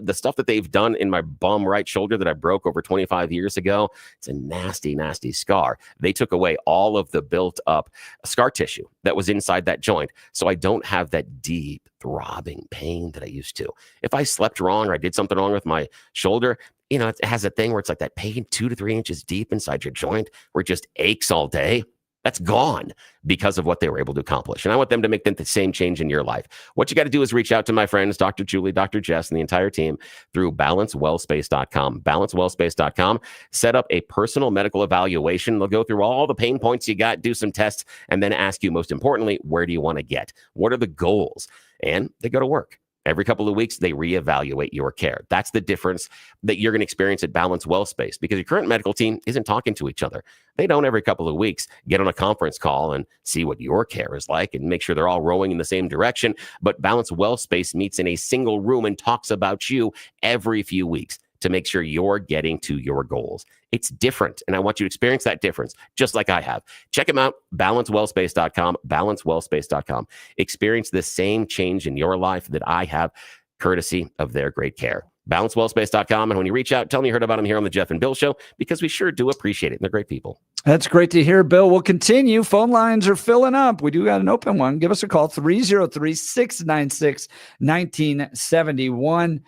The stuff that they've done in my bum right shoulder that I broke over 25 years ago, it's a nasty, nasty scar. They took away all of the built up scar tissue that was inside that joint, so I don't have that deep, throbbing pain that I used to. If I slept wrong or I did something wrong with my shoulder, it has a thing where it's like that pain 2 to 3 inches deep inside your joint where it just aches all day. That's gone because of what they were able to accomplish. And I want them to make the same change in your life. What you got to do is reach out to my friends, Dr. Julie, Dr. Jess, and the entire team through balancedwellspace.com. Balancedwellspace.com. Set up a personal medical evaluation. They'll go through all the pain points you got, do some tests, and then ask you, most importantly, where do you want to get? What are the goals? And they go to work. Every couple of weeks, they reevaluate your care. That's the difference that you're going to experience at Balanced Well Space, because your current medical team isn't talking to each other. They don't every couple of weeks get on a conference call and see what your care is like and make sure they're all rowing in the same direction. But Balanced Well Space meets in a single room and talks about you every few weeks. to make sure you're getting to your goals. It's different, and I want you to experience that difference, just like I have. Check them out, balancewellspace.com, balancewellspace.com. Experience the same change in your life that I have, courtesy of their great care. balancewellspace.com. And when you reach out, tell me you heard about them here on the Jeff and Bill Show, because we sure do appreciate it. They're great people. That's great to hear, Bill. We'll continue. Phone lines are filling up. We do got an open one. Give us a call, 303-696-1971.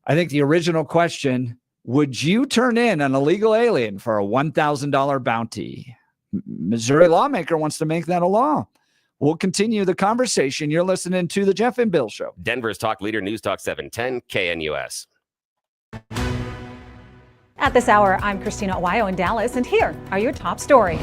I think the original question, would you turn in an illegal alien for a $1,000 bounty? Missouri lawmaker wants to make that a law. We'll continue the conversation. You're listening to the Jeff and Bill Show. Denver's talk leader, News Talk 710 KNUS. At this hour, I'm Christina Aguayo in Dallas, and here are your top stories.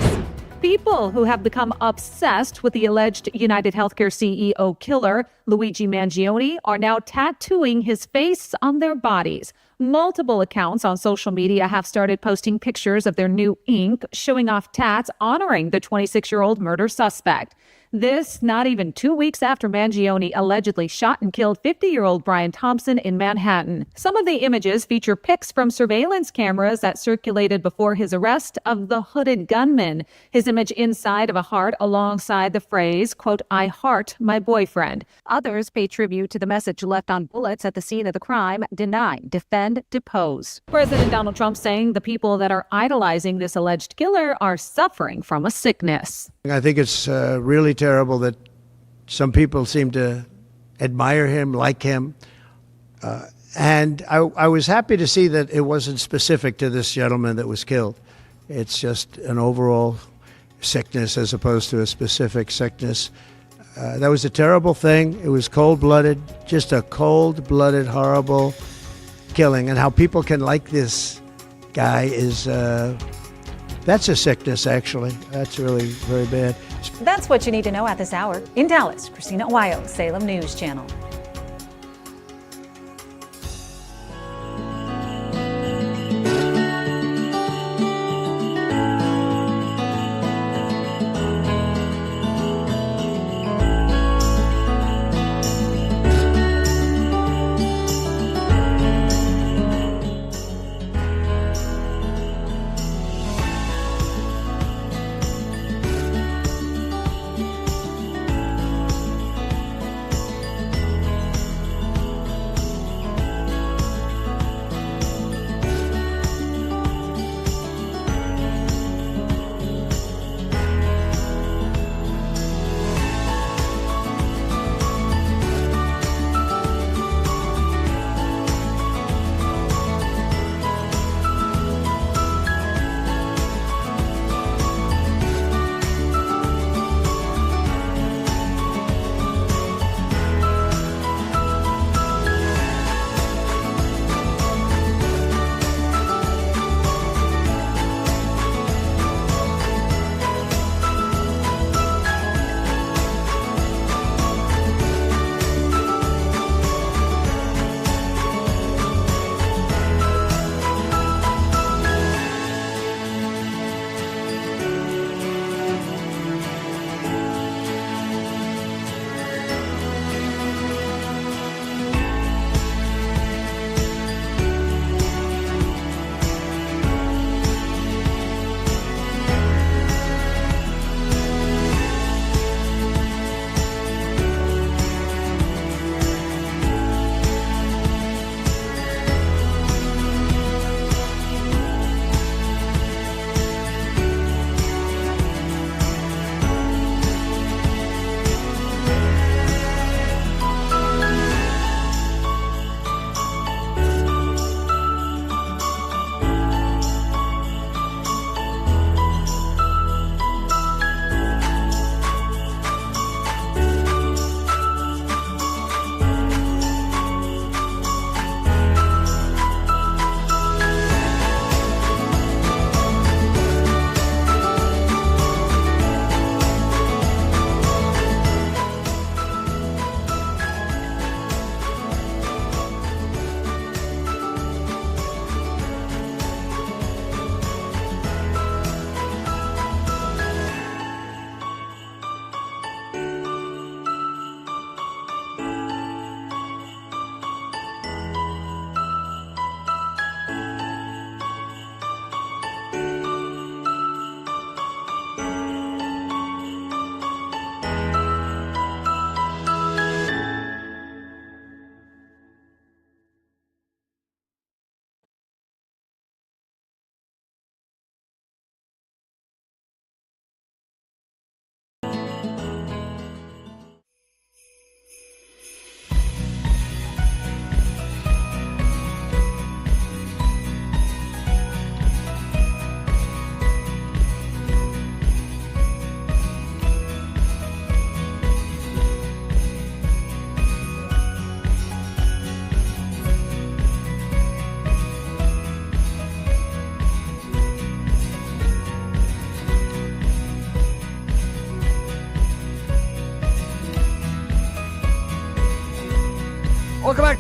People who have become obsessed with the alleged United Healthcare CEO killer, Luigi Mangione, are now tattooing his face on their bodies. Multiple accounts on social media have started posting pictures of their new ink, showing off tats honoring the 26-year-old murder suspect. This not even 2 weeks after Mangione allegedly shot and killed 50-year-old Brian Thompson in Manhattan. Some of the images feature pics from surveillance cameras that circulated before his arrest of the hooded gunman. His image inside of a heart alongside the phrase, quote, "I heart my boyfriend." Others pay tribute to the message left on bullets at the scene of the crime: deny, defend, depose. President Donald Trump saying the people that are idolizing this alleged killer are suffering from a sickness. I think it's really terrible that some people seem to admire him, like him. And I was happy to see that it wasn't specific to this gentleman that was killed. It's just an overall sickness as opposed to a specific sickness. That was a terrible thing. It was cold-blooded, just a cold-blooded, horrible killing. And how people can like this guy is... that's a sickness, actually. That's really very bad. That's what you need to know at this hour. In Dallas, Christina Aguayo, Salem News Channel.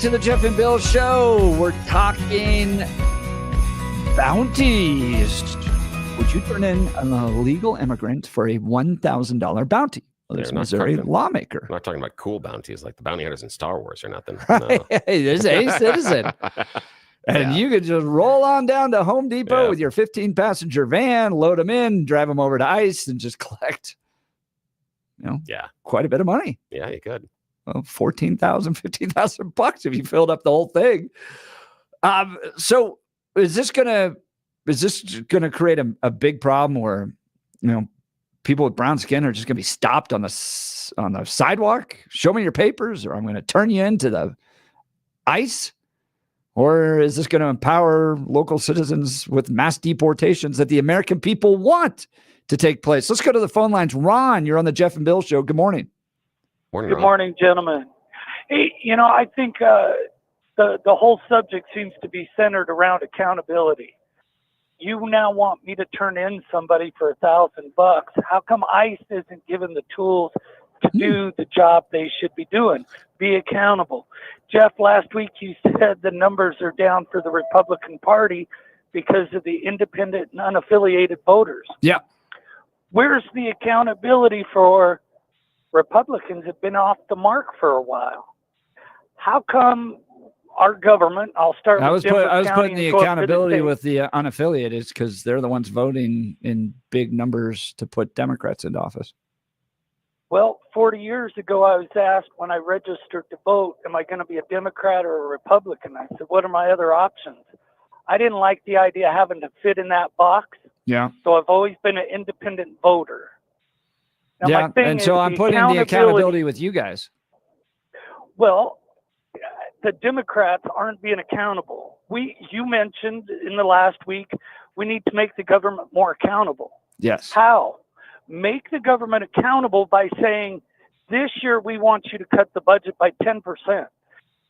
to the Jeff and Bill Show. We're talking bounties. Would you turn in an illegal immigrant for a $1,000 bounty? Well, there's a Missouri lawmaker. We're not talking about cool bounties like the bounty hunters in Star Wars or nothing. Right. No. Hey, there's a citizen. And you could just roll on down to Home Depot with your 15-passenger van, load them in, drive them over to ICE, and just collect, quite a bit of money. Yeah, you could. Well, $14,000, $15,000 if you filled up the whole thing. So is this gonna create a big problem where people with brown skin are just gonna be stopped on the sidewalk? Show me your papers, or I'm gonna turn you into the ICE. Or is this going to empower local citizens with mass deportations that the American people want to take place? Let's go to the phone lines. Ron, you're on the Jeff and Bill Show. Good morning. Good morning, gentlemen. Hey, I think the whole subject seems to be centered around accountability. You now want me to turn in somebody for $1,000. How come ICE isn't given the tools to do the job they should be doing? Be accountable. Jeff, last week you said the numbers are down for the Republican Party because of the independent and unaffiliated voters. Yeah. Where's the accountability for Republicans have been off the mark for a while? How come our government, I'll start I with was putting the accountability with the unaffiliated because they're the ones voting in big numbers to put Democrats into office. Well, 40 years ago, I was asked when I registered to vote, am I going to be a Democrat or a Republican? I said, what are my other options? I didn't like the idea of having to fit in that box. Yeah. So I've always been an independent voter. Now, and so I'm putting the accountability with you guys. Well, the Democrats aren't being accountable. You mentioned in the last week, we need to make the government more accountable. Yes. How? Make the government accountable by saying, this year we want you to cut the budget by 10%.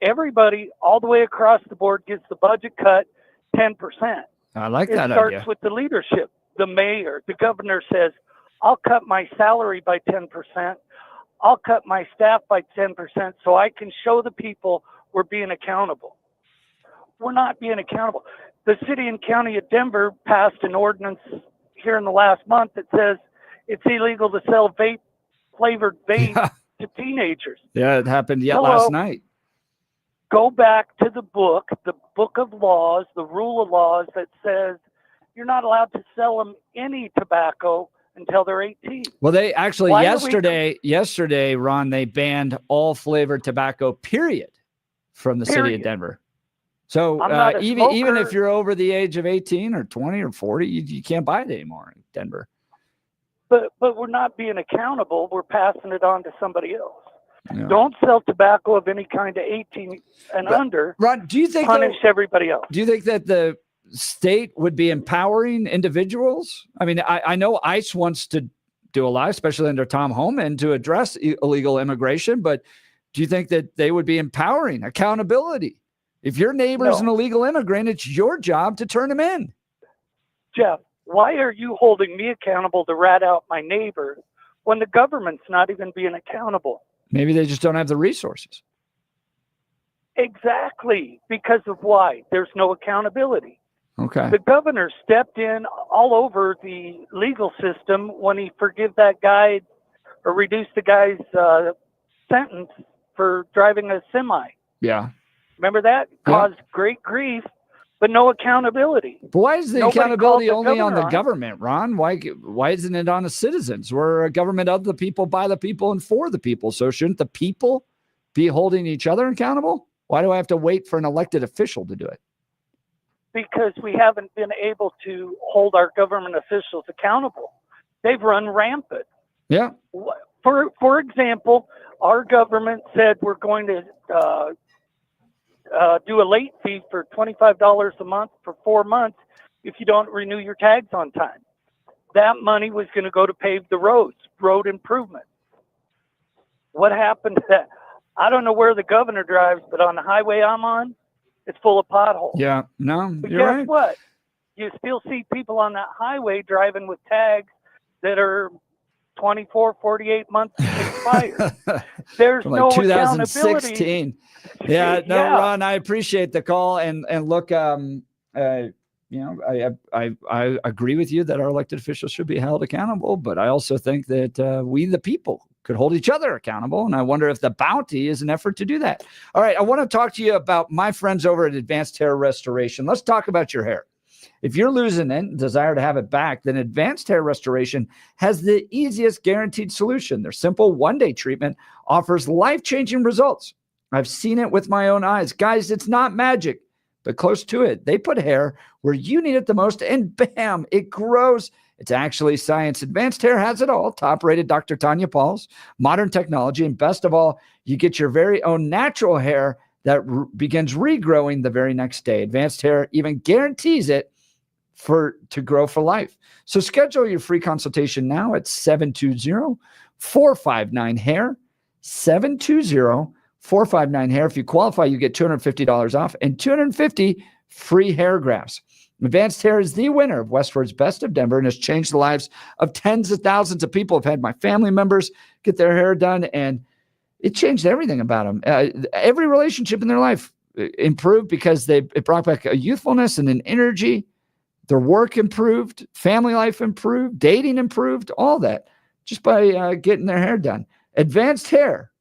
Everybody all the way across the board gets the budget cut 10%. I like that idea. It starts with the leadership. The mayor, the governor says, I'll cut my salary by 10%. I'll cut my staff by 10% so I can show the people we're being accountable. We're not being accountable. The city and county of Denver passed an ordinance here in the last month that says it's illegal to sell flavored vape to teenagers. Yeah, it happened last night. Go back to the book of laws, the rule of laws that says you're not allowed to sell them any tobacco until they're 18. Well, they actually yesterday, Ron, they banned all flavored tobacco, period, from the city of Denver. So even if you're over the age of 18 or 20 or 40, you can't buy it anymore in Denver. But we're not being accountable. We're passing it on to somebody else. Yeah. Don't sell tobacco of any kind to 18 and under. Ron, do you think punish everybody else? Do you think that the state would be empowering individuals? I mean, I know ICE wants to do a lot, especially under Tom Homan, to address illegal immigration. But do you think that they would be empowering accountability? If your neighbor's an illegal immigrant, it's your job to turn him in. Jeff, why are you holding me accountable to rat out my neighbor when the government's not even being accountable? Maybe they just don't have the resources. Exactly. Because of why? There's no accountability. Okay. The governor stepped in all over the legal system when he forgave that guy or reduced the guy's sentence for driving a semi. Yeah. Remember that? Caused great grief, but no accountability. But why is the accountability only on the government, Ron? Why isn't it on the citizens? We're a government of the people, by the people, and for the people. So shouldn't the people be holding each other accountable? Why do I have to wait for an elected official to do it? Because we haven't been able to hold our government officials accountable. They've run rampant. Yeah. For example, our government said we're going to do a late fee for $25 a month for 4 months if you don't renew your tags on time. That money was going to go to pave the roads, road improvement. What happened to that? I don't know where the governor drives, but on the highway I'm on, it's full of potholes. Yeah, no, but you're guess right. what? You still see people on that highway driving with tags that are 24, 48 months fired. There's From no like accountability. 2016. Yeah, no, Yeah. Ron, I appreciate the call. And look, I agree with you that our elected officials should be held accountable, but I also think that we, the people, could hold each other accountable. And I wonder if the bounty is an effort to do that. All right, I want to talk to you about my friends over at Advanced Hair Restoration. Let's talk about your hair. If you're losing it and desire to have it back, then Advanced Hair Restoration has the easiest guaranteed solution. Their simple one-day treatment offers life-changing results. I've seen it with my own eyes. Guys, it's not magic, but close to it. They put hair where you need it the most, and bam, it grows. It's actually science. Advanced Hair has it all. Top-rated Dr. Tanya Pauls, modern technology, and best of all, you get your very own natural hair that begins regrowing the very next day. Advanced Hair even guarantees it to grow for life. So schedule your free consultation now at 720-459-HAIR, 720-459-HAIR. If you qualify, you get $250 off and 250 free hair grafts. Advanced Hair is the winner of Westward's Best of Denver and has changed the lives of tens of thousands of people. I've had my family members get their hair done, and it changed everything about them. Every relationship in their life improved because it brought back a youthfulness and an energy. Their work improved, family life improved, dating improved, all that just by getting their hair done. Advanced Hair.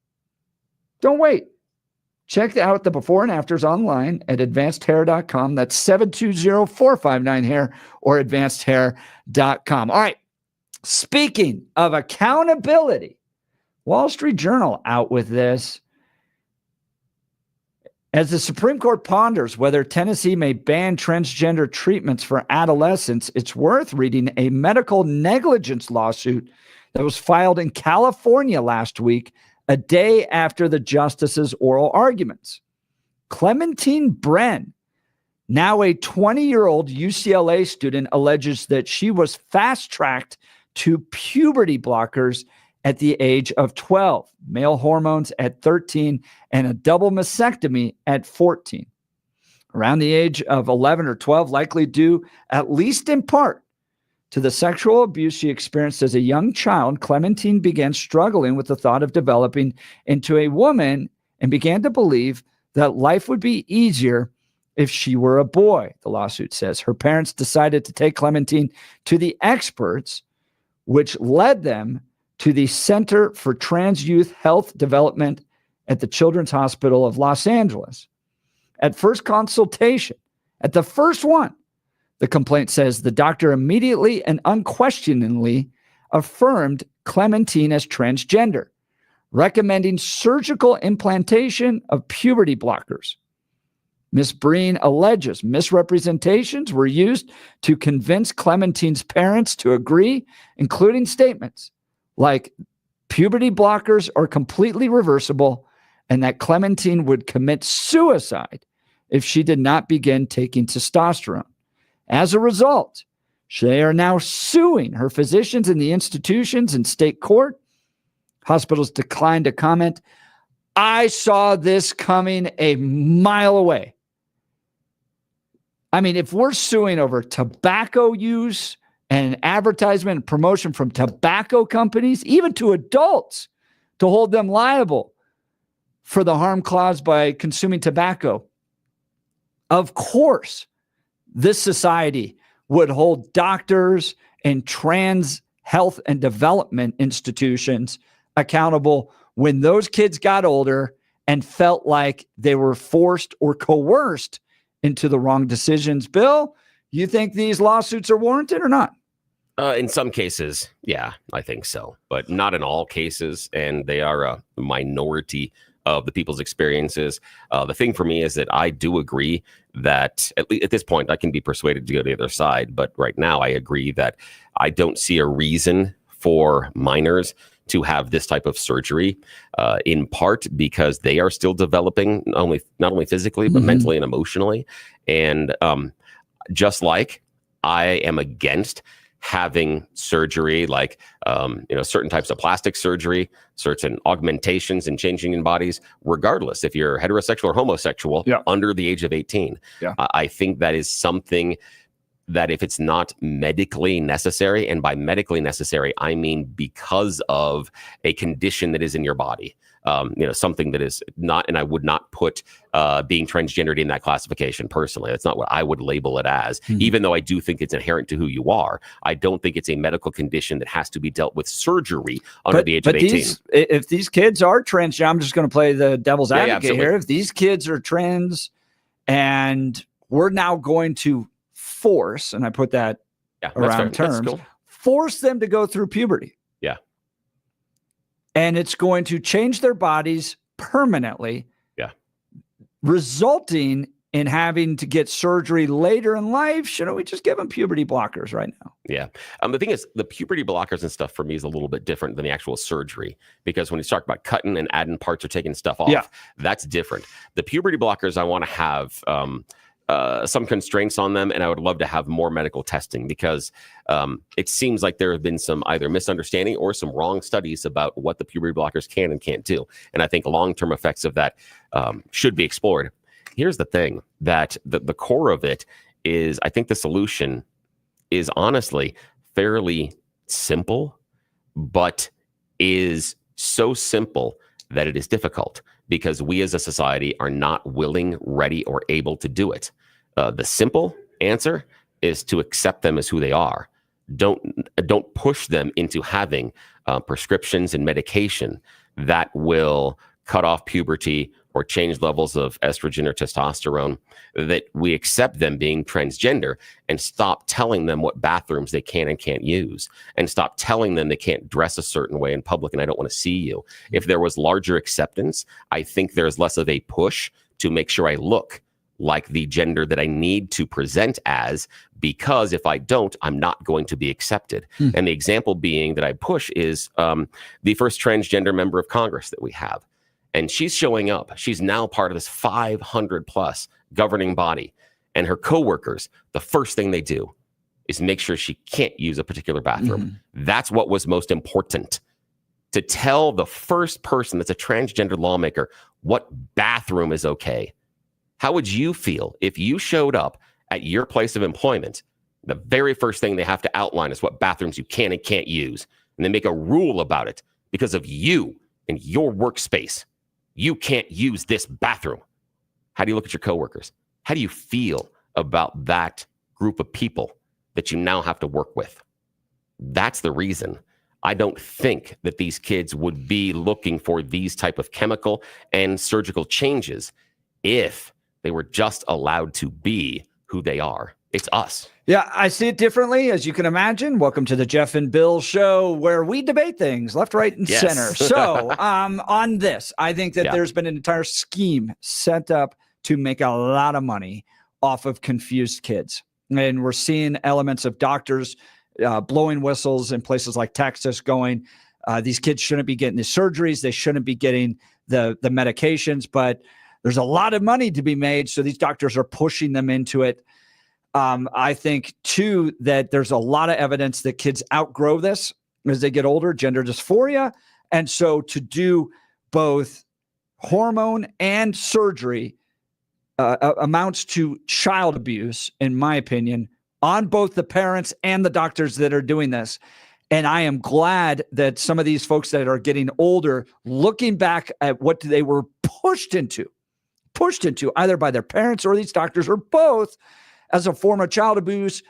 Don't wait. Check out the before and afters online at advancedhair.com. That's 720-459-HAIR or advancedhair.com. All right. Speaking of accountability, Wall Street Journal out with this. As the Supreme Court ponders whether Tennessee may ban transgender treatments for adolescents, it's worth reading a medical negligence lawsuit that was filed in California last week, a day after the justice's oral arguments. Clementine Bren, now a 20-year-old UCLA student, alleges that she was fast-tracked to puberty blockers at the age of 12, male hormones at 13, and a double mastectomy at 14. Around the age of 11 or 12, likely due, at least in part, to the sexual abuse she experienced as a young child, Clementine began struggling with the thought of developing into a woman and began to believe that life would be easier if she were a boy, the lawsuit says. Her parents decided to take Clementine to the experts, which led them to the Center for Trans Youth Health Development at the Children's Hospital of Los Angeles. At first consultation, at the first one, the complaint says the doctor immediately and unquestioningly affirmed Clementine as transgender, recommending surgical implantation of puberty blockers. Ms. Breen alleges misrepresentations were used to convince Clementine's parents to agree, including statements like puberty blockers are completely reversible and that Clementine would commit suicide if she did not begin taking testosterone. As a result, they are now suing her physicians and the institutions in state court. Hospitals declined to comment. I saw this coming a mile away. I mean, if we're suing over tobacco use and advertisement and promotion from tobacco companies, even to adults, to hold them liable for the harm caused by consuming tobacco, of course, this society would hold doctors and trans health and development institutions accountable when those kids got older and felt like they were forced or coerced into the wrong decisions. Bill, you think these lawsuits are warranted or not? In some cases, yeah, I think so, but not in all cases. And they are a minority of the people's experiences. The thing for me is that I do agree that at this point, I can be persuaded to go to the other side. But right now, I agree that I don't see a reason for minors to have this type of surgery, in part because they are still developing not only physically, but mentally and emotionally. And just like I am against having surgery like, certain types of plastic surgery, certain augmentations and changing in bodies, regardless if you're heterosexual or homosexual under the age of 18. I think that is something that if it's not medically necessary, and by medically necessary, I mean because of a condition that is in your body, something that is not, and I would not put being transgendered in that classification personally. That's not what I would label it as, even though I do think it's inherent to who you are. I don't think it's a medical condition that has to be dealt with surgery under the age of 18. If these kids are transgender, I'm just going to play the devil's advocate here. If these kids are trans and we're now going to force, and I put that around terms, force them to go through puberty. Yeah. And it's going to change their bodies permanently. Yeah. Resulting in having to get surgery later in life. Shouldn't we just give them puberty blockers right now? Yeah. The thing is, the puberty blockers and stuff for me is a little bit different than the actual surgery, because when you talk about cutting and adding parts or taking stuff off, that's different. The puberty blockers, I want to have some constraints on them, and I would love to have more medical testing, because it seems like there have been some either misunderstanding or some wrong studies about what the puberty blockers can and can't do. And I think long-term effects of that should be explored. Here's the thing, that the core of it is, I think the solution is honestly fairly simple, but is so simple that it is difficult, because we as a society are not willing, ready, or able to do it. The simple answer is to accept them as who they are. Don't push them into having prescriptions and medication that will cut off puberty or change levels of estrogen or testosterone. That we accept them being transgender and stop telling them what bathrooms they can and can't use, and stop telling them they can't dress a certain way in public and I don't want to see you. If there was larger acceptance, I think there's less of a push to make sure I look like the gender that I need to present as, because if I don't, I'm not going to be accepted. And the example being that I push is the first transgender member of Congress that we have. And she's showing up. She's now part of this 500 plus governing body. And her coworkers, the first thing they do is make sure she can't use a particular bathroom. That's what was most important. To tell the first person that's a transgender lawmaker what bathroom is okay. How would you feel if you showed up at your place of employment? The very first thing they have to outline is what bathrooms you can and can't use. And they make a rule about it because of you and your workspace. You can't use this bathroom. How do you look at your coworkers? How do you feel about that group of people that you now have to work with? That's the reason. I don't think that these kids would be looking for these type of chemical and surgical changes if they were just allowed to be who they are. It's us. Yeah, I see it differently, as you can imagine. Welcome to the Jeff and Bill show, where we debate things left, right, and center. So on this, I think that there's been an entire scheme set up to make a lot of money off of confused kids. And we're seeing elements of doctors blowing whistles in places like Texas going, these kids shouldn't be getting the surgeries. They shouldn't be getting the medications, but there's a lot of money to be made. So these doctors are pushing them into it. I think, too, that there's a lot of evidence that kids outgrow this as they get older, gender dysphoria. And so to do both hormone and surgery amounts to child abuse, in my opinion, on both the parents and the doctors that are doing this. And I am glad that some of these folks that are getting older, looking back at what they were pushed into either by their parents or these doctors or both, as a form of child abuse,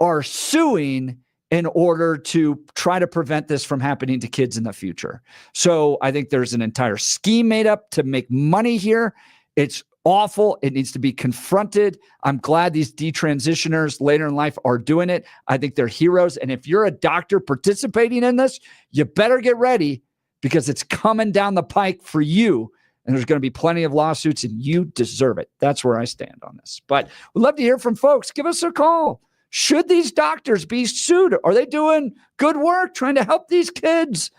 are suing in order to try to prevent this from happening to kids in the future. So I think there's an entire scheme made up to make money here. It's awful. It needs to be confronted. I'm glad these detransitioners later in life are doing it. I think they're heroes. And if you're a doctor participating in this, you better get ready, because it's coming down the pike for you. And there's going to be plenty of lawsuits, and you deserve it. That's where I stand on this. But we'd love to hear from folks. Give us a call. Should these doctors be sued? Are they doing good work trying to help these kids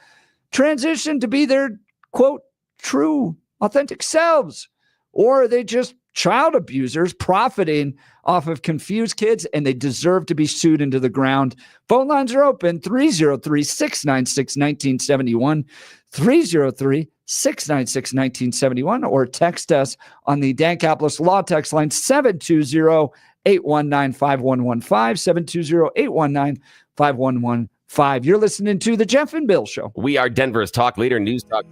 transition to be their, quote, true, authentic selves? Or are they just child abusers profiting off of confused kids, and they deserve to be sued into the ground? Phone lines are open, 303-696-1971, 303-696-1971, or text us on the Dan Caplis Law text line 720-820. 720-819-5115. 720-819-5115. You're listening to The Jeff and Bill Show. We are Denver's talk leader, News Talk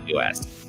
US.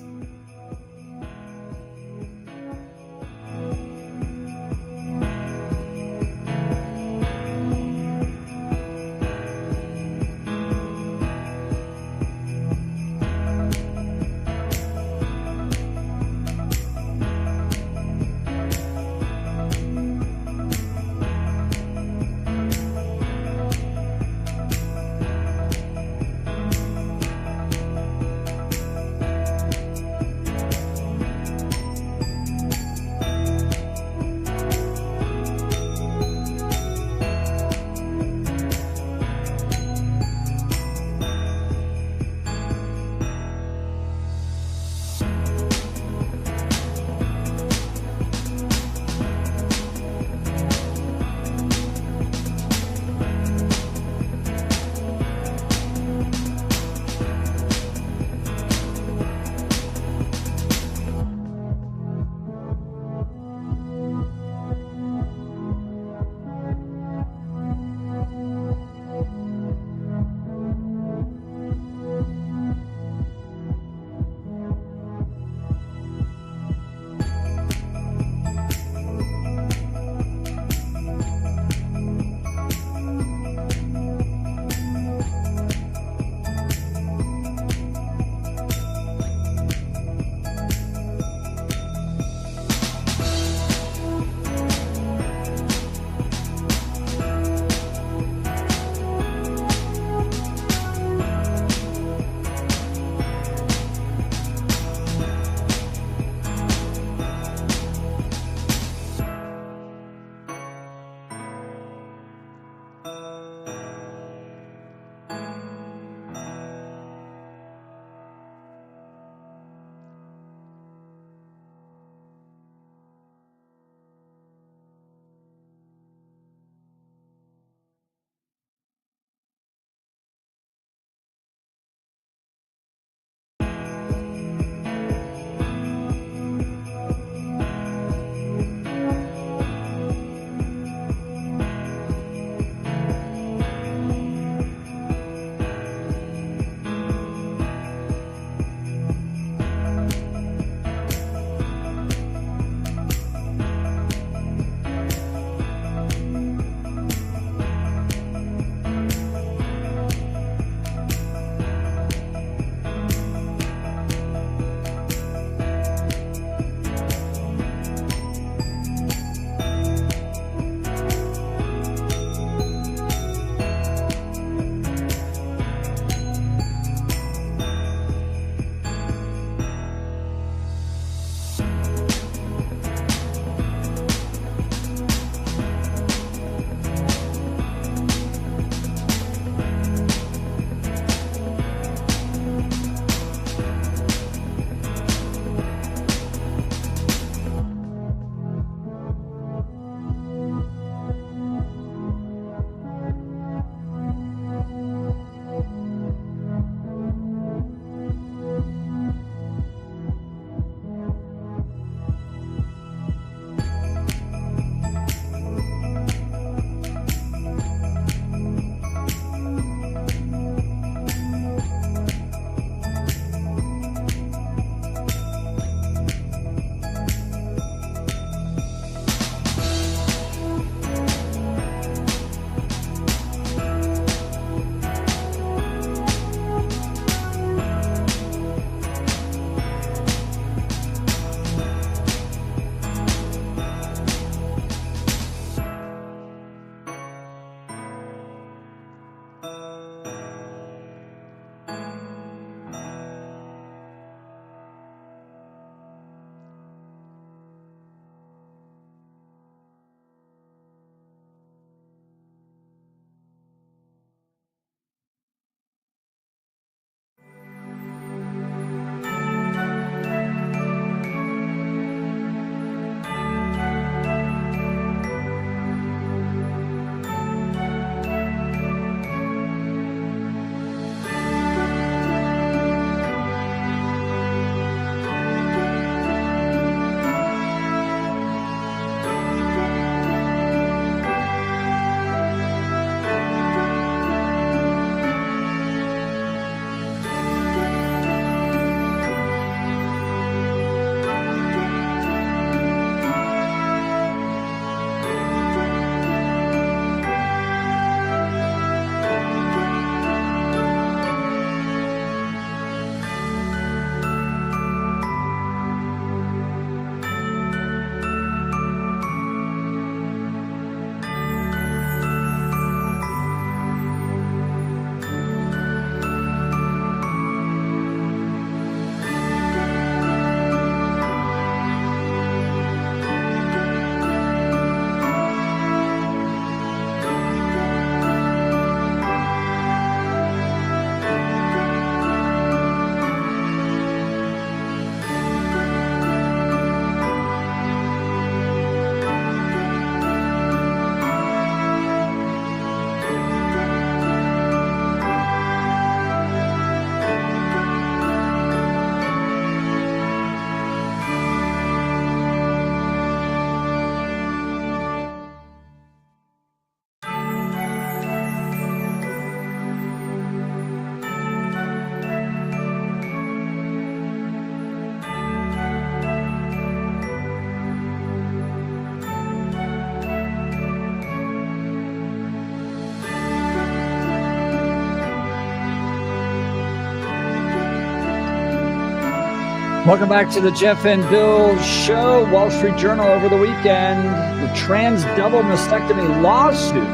Welcome back to the Jeff and Bill Show. Wall Street Journal over the weekend. The trans double mastectomy lawsuit.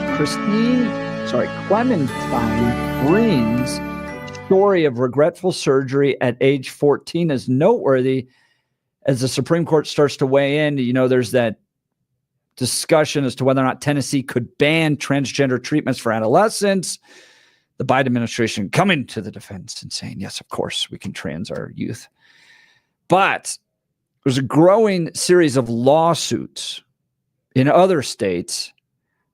Clementine Green's story of regretful surgery at age 14 is noteworthy as the Supreme Court starts to weigh in. You know, there's that discussion as to whether or not Tennessee could ban transgender treatments for adolescents. The Biden administration coming to the defense and saying, yes, of course, we can trans our youth. But there's a growing series of lawsuits in other states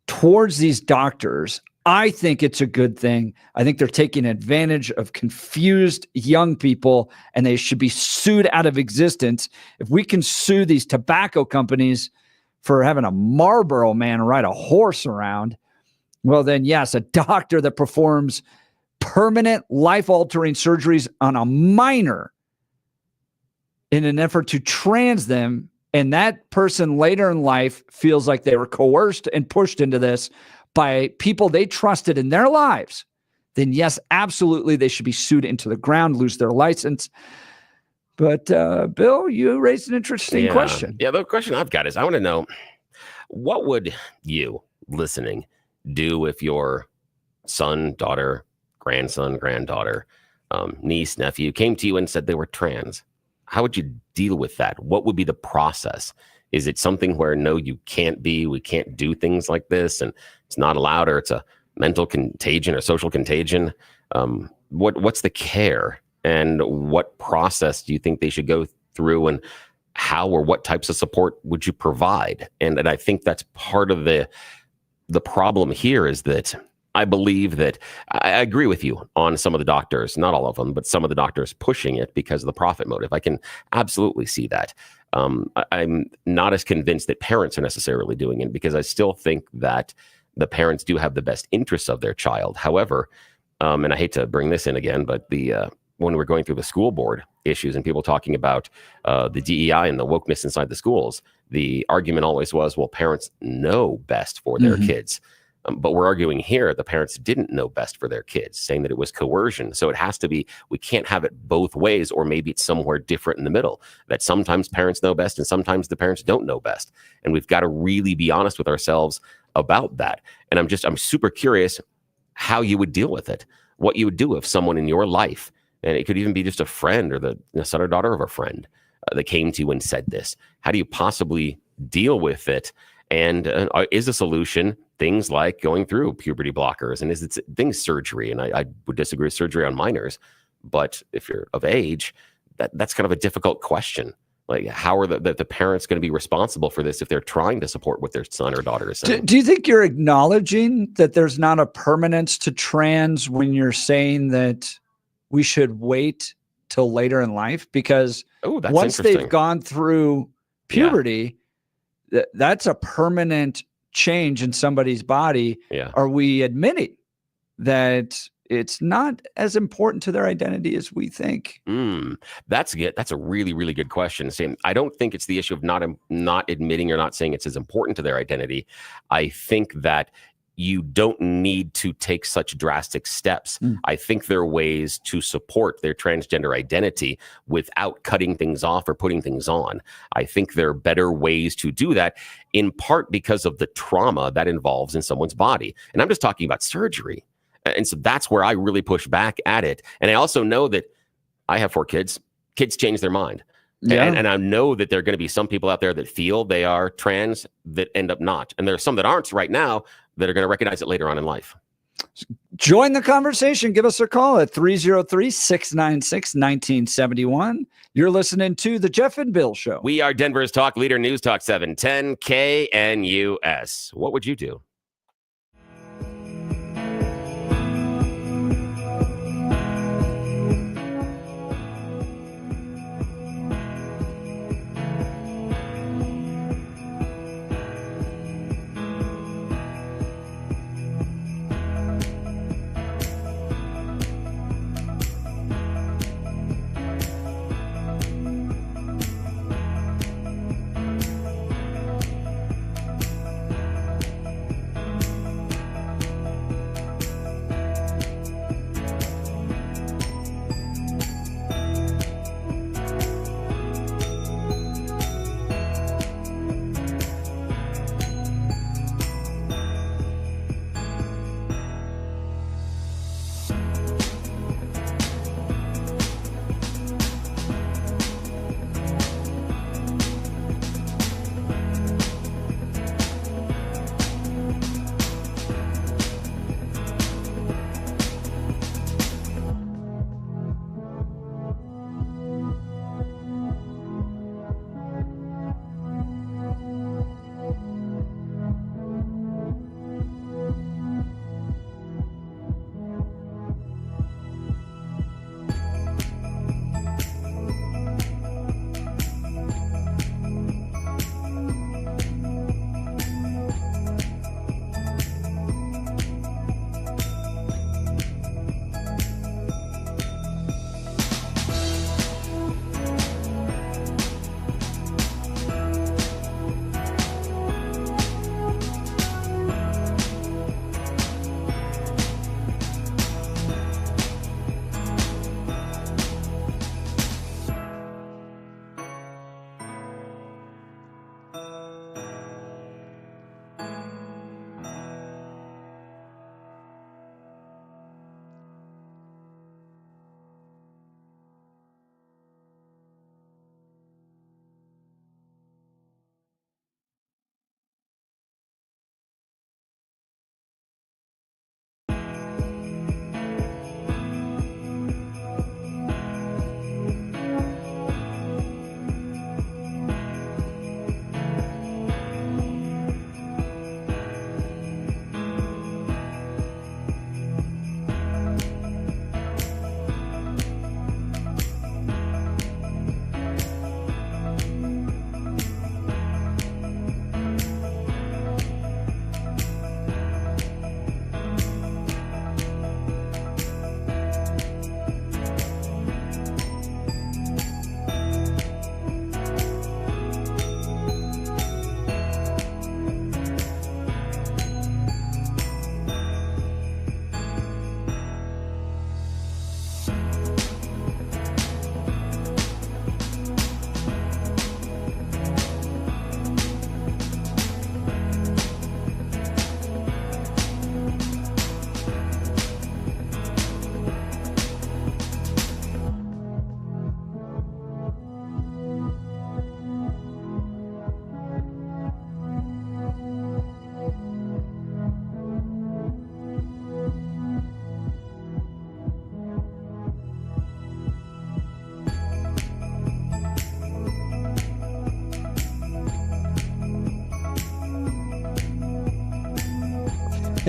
towards these doctors. I think it's a good thing. I think they're taking advantage of confused young people, and they should be sued out of existence. If we can sue these tobacco companies for having a Marlboro man ride a horse around, well, then, yes, a doctor that performs permanent life-altering surgeries on a minor in an effort to trans them, and that person later in life feels like they were coerced and pushed into this by people they trusted in their lives, then yes, absolutely, they should be sued into the ground, lose their license. But Bill, you raised an interesting question. Yeah, the question I've got is, I want to know, what would you, listening, do if your son, daughter, grandson, granddaughter, niece, nephew came to you and said they were trans? How would you deal with that? What would be the process? Is it something where, no, you can't be, we can't do things like this, and it's not allowed, or it's a mental contagion or social contagion? What's the care, and what process do you think they should go through, and how or what types of support would you provide? And I think that's part of the problem here, is that I believe that I agree with you on some of the doctors, not all of them, but some of the doctors pushing it because of the profit motive. I can absolutely see that. I'm not as convinced that parents are necessarily doing it, because I still think that the parents do have the best interests of their child. However, and I hate to bring this in again, but when we're going through the school board issues and people talking about the DEI and the wokeness inside the schools, the argument always was, well, parents know best for their kids. But we're arguing here the parents didn't know best for their kids, saying that it was coercion. So it has to be, we can't have it both ways, or maybe it's somewhere different in the middle, that sometimes parents know best and sometimes the parents don't know best. And we've got to really be honest with ourselves about that. And I'm super curious how you would deal with it, what you would do if someone in your life, and it could even be just a friend or the son or daughter of a friend that came to you and said this. How do you possibly deal with it? And is a solution things like going through puberty blockers, and is it things surgery? And I would disagree with surgery on minors, but if you're of age, that's kind of a difficult question. Like, how are the parents going to be responsible for this if they're trying to support what their son or daughter is saying? Do you think you're acknowledging that there's not a permanence to trans when you're saying that we should wait till later in life? Because once they've gone through puberty, that's a permanent change in somebody's body. Are we admitting that it's not as important to their identity as we think? That's good. That's a really, really good question. Saying, I don't think it's the issue of not admitting or not saying it's as important to their identity. I think that you don't need to take such drastic steps. I think there are ways to support their transgender identity without cutting things off or putting things on. I think there are better ways to do that, in part because of the trauma that involves in someone's body. And I'm just talking about surgery. And so that's where I really push back at it. And I also know that I have 4 kids. Kids change their mind. And I know that there are going to be some people out there that feel they are trans that end up not. And there are some that aren't right now that are going to recognize it later on in life. Join the conversation. Give us a call at 303-696-1971. You're listening to The Jeff and Bill Show. We are Denver's talk leader, News Talk 710 KNUS. What would you do?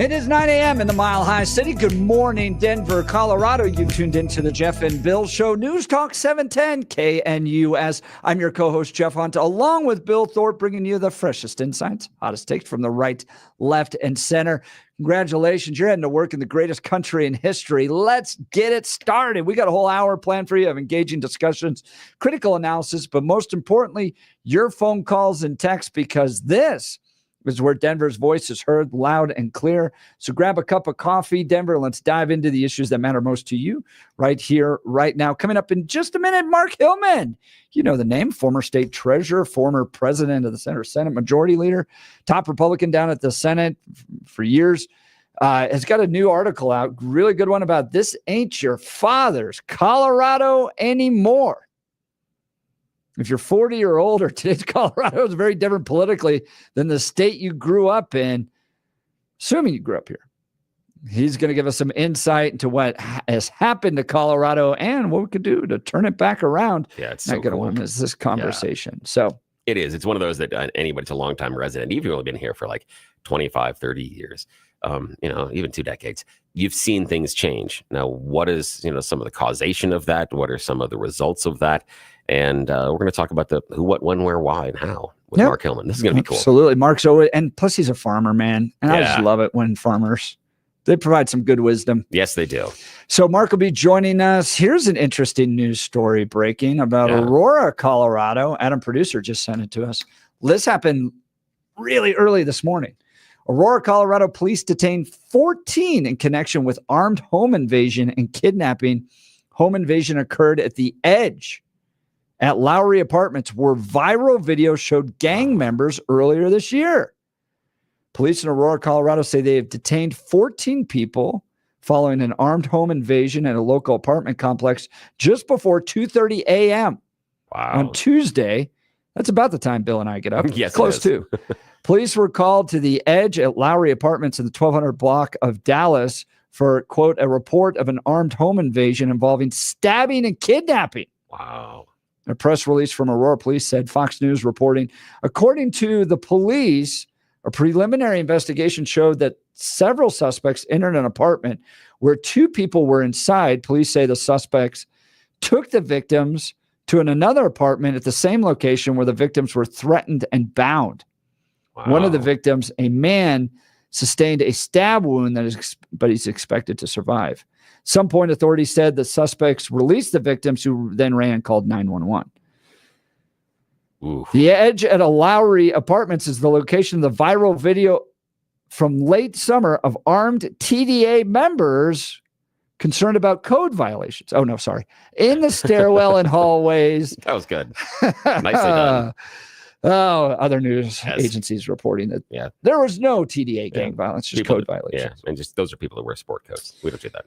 It is 9 a.m. in the Mile High City. Good morning, Denver, Colorado. You've tuned into the Jeff and Bill Show. News Talk 710 KNUS. I'm your co-host, Jeff Hunt, along with Bill Thorpe, bringing you the freshest insights, hottest takes from the right, left, and center. Congratulations. You're heading to work in the greatest country in history. Let's get it started. We got a whole hour planned for you of engaging discussions, critical analysis, but most importantly, your phone calls and texts, because this is where Denver's voice is heard loud and clear. So grab a cup of coffee, Denver. Let's dive into the issues that matter most to you right here, right now. Coming up in just a minute, Mark Hillman. You know the name, former state treasurer, former president of the Senate Majority Leader, top Republican down at the Senate for years, has got a new article out, really good one about this ain't your father's Colorado anymore. If you're 40 or older, today's Colorado is very different politically than the state you grew up in, assuming you grew up here. He's going to give us some insight into what has happened to Colorado and what we could do to turn it back around. Yeah, it's not so going to cool. win this conversation. Yeah. So it is. It's one of those that anybody's a longtime resident, even if you've only been here for like 25, 30 years, even 2 decades, you've seen things change. Now, what is, some of the causation of that? What are some of the results of that? And we're going to talk about the who, what, when, where, why, and how with Mark Hillman. This is going to be cool. Absolutely. Mark's always, and plus he's a farmer, man. And I just love it when farmers, they provide some good wisdom. Yes, they do. So Mark will be joining us. Here's an interesting news story breaking about Aurora, Colorado. Adam, producer, just sent it to us. This happened really early this morning. Aurora, Colorado police detained 14 in connection with armed home invasion and kidnapping. Home invasion occurred at the Edge at Lowry Apartments, where viral video showed gang members earlier this year. Police in Aurora, Colorado say they have detained 14 people following an armed home invasion at a local apartment complex just before 2:30 a.m. on Tuesday. That's about the time Bill and I get up. Yes, close to. Police were called to the Edge at Lowry Apartments in the 1200 block of Dallas for, quote, a report of an armed home invasion involving stabbing and kidnapping. Wow. A press release from Aurora Police said, Fox News reporting, according to the police, a preliminary investigation showed that several suspects entered an apartment where 2 people were inside. Police say the suspects took the victims to another apartment at the same location where the victims were threatened and bound. Wow. One of the victims, a man, sustained a stab wound but he's expected to survive. Some point, authorities said the suspects released the victims, who then ran and called 911. Oof. The Edge at a Lowry Apartments is the location of the viral video from late summer of armed TDA members concerned about code violations. Oh, no, sorry. In the stairwell and hallways. That was good. Nicely done. Other news agencies reporting that there was no TDA gang violence, just code violations. Yeah, and just those are people that wear sport coats. We don't do that.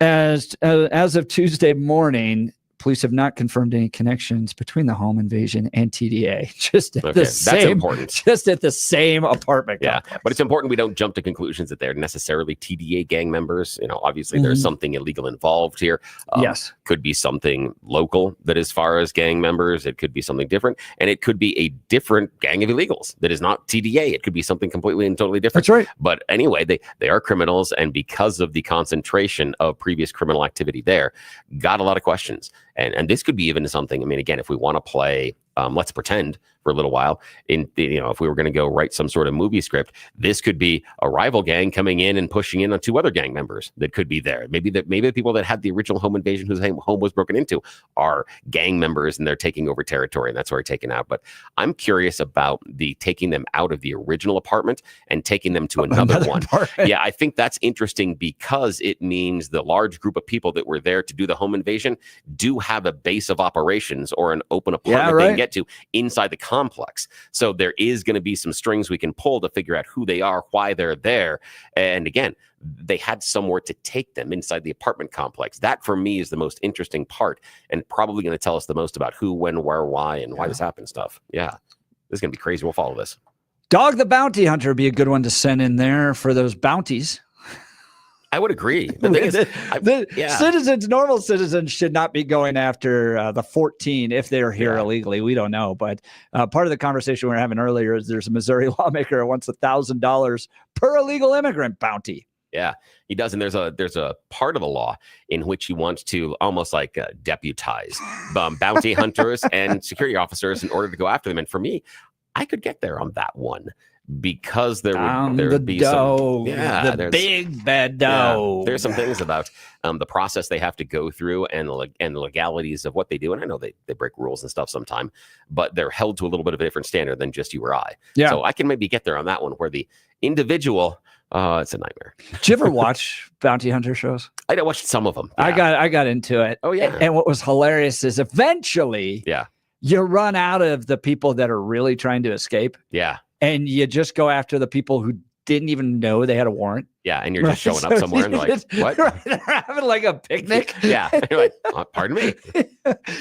As of Tuesday morning, police have not confirmed any connections between the home invasion and TDA. Just at that's important. Just at the same apartment complex. But it's important we don't jump to conclusions that they're necessarily TDA gang members. Obviously there's something illegal involved here. Yes. Could be something local that as far as gang members, it could be something different. And it could be a different gang of illegals that is not TDA. It could be something completely and totally different. That's right. But anyway, they are criminals. And because of the concentration of previous criminal activity there, got a lot of questions. And this could be even something, I mean, again, if we want to play, let's pretend for a little while, if we were going to go write some sort of movie script, this could be a rival gang coming in and pushing in on 2 other gang members that could be there. Maybe the people that had the original home invasion whose home was broken into are gang members and they're taking over territory, and that's where they're taken out. But I'm curious about the taking them out of the original apartment and taking them to another one. Yeah, I think that's interesting because it means the large group of people that were there to do the home invasion do have a base of operations or an open apartment they can get to inside the complex. So there is going to be some strings we can pull to figure out who they are, why they're there. And again, they had somewhere to take them inside the apartment complex. That for me is the most interesting part and probably going to tell us the most about who, when, where, why, and why this happened stuff. Yeah, this is going to be crazy. We'll follow this. Dog the Bounty Hunter would be a good one to send in there for those bounties. I would agree. The thing is, citizens, normal citizens, should not be going after the 14 if they're here illegally. We don't know, but part of the conversation we were having earlier is there's a Missouri lawmaker who wants $1,000 per illegal immigrant bounty. Yeah, he does, and there's a part of the law in which he wants to almost like deputize bounty hunters and security officers in order to go after them. And for me, I could get there on that one because there would be dough, some big bad dough. There's some things about the process they have to go through and the legalities of what they do. And I know they break rules and stuff sometime, but they're held to a little bit of a different standard than just you or I. Yeah. So I can maybe get there on that one where the individual. It's a nightmare. Did you ever watch bounty hunter shows? I watched some of them. Yeah. I got into it. Oh yeah. And what was hilarious is eventually, you run out of the people that are really trying to escape. Yeah. And you just go after the people who didn't even know they had a warrant. Yeah, and you're just showing up somewhere and they're like, what? They're having like a picnic. Yeah. You're like, pardon me.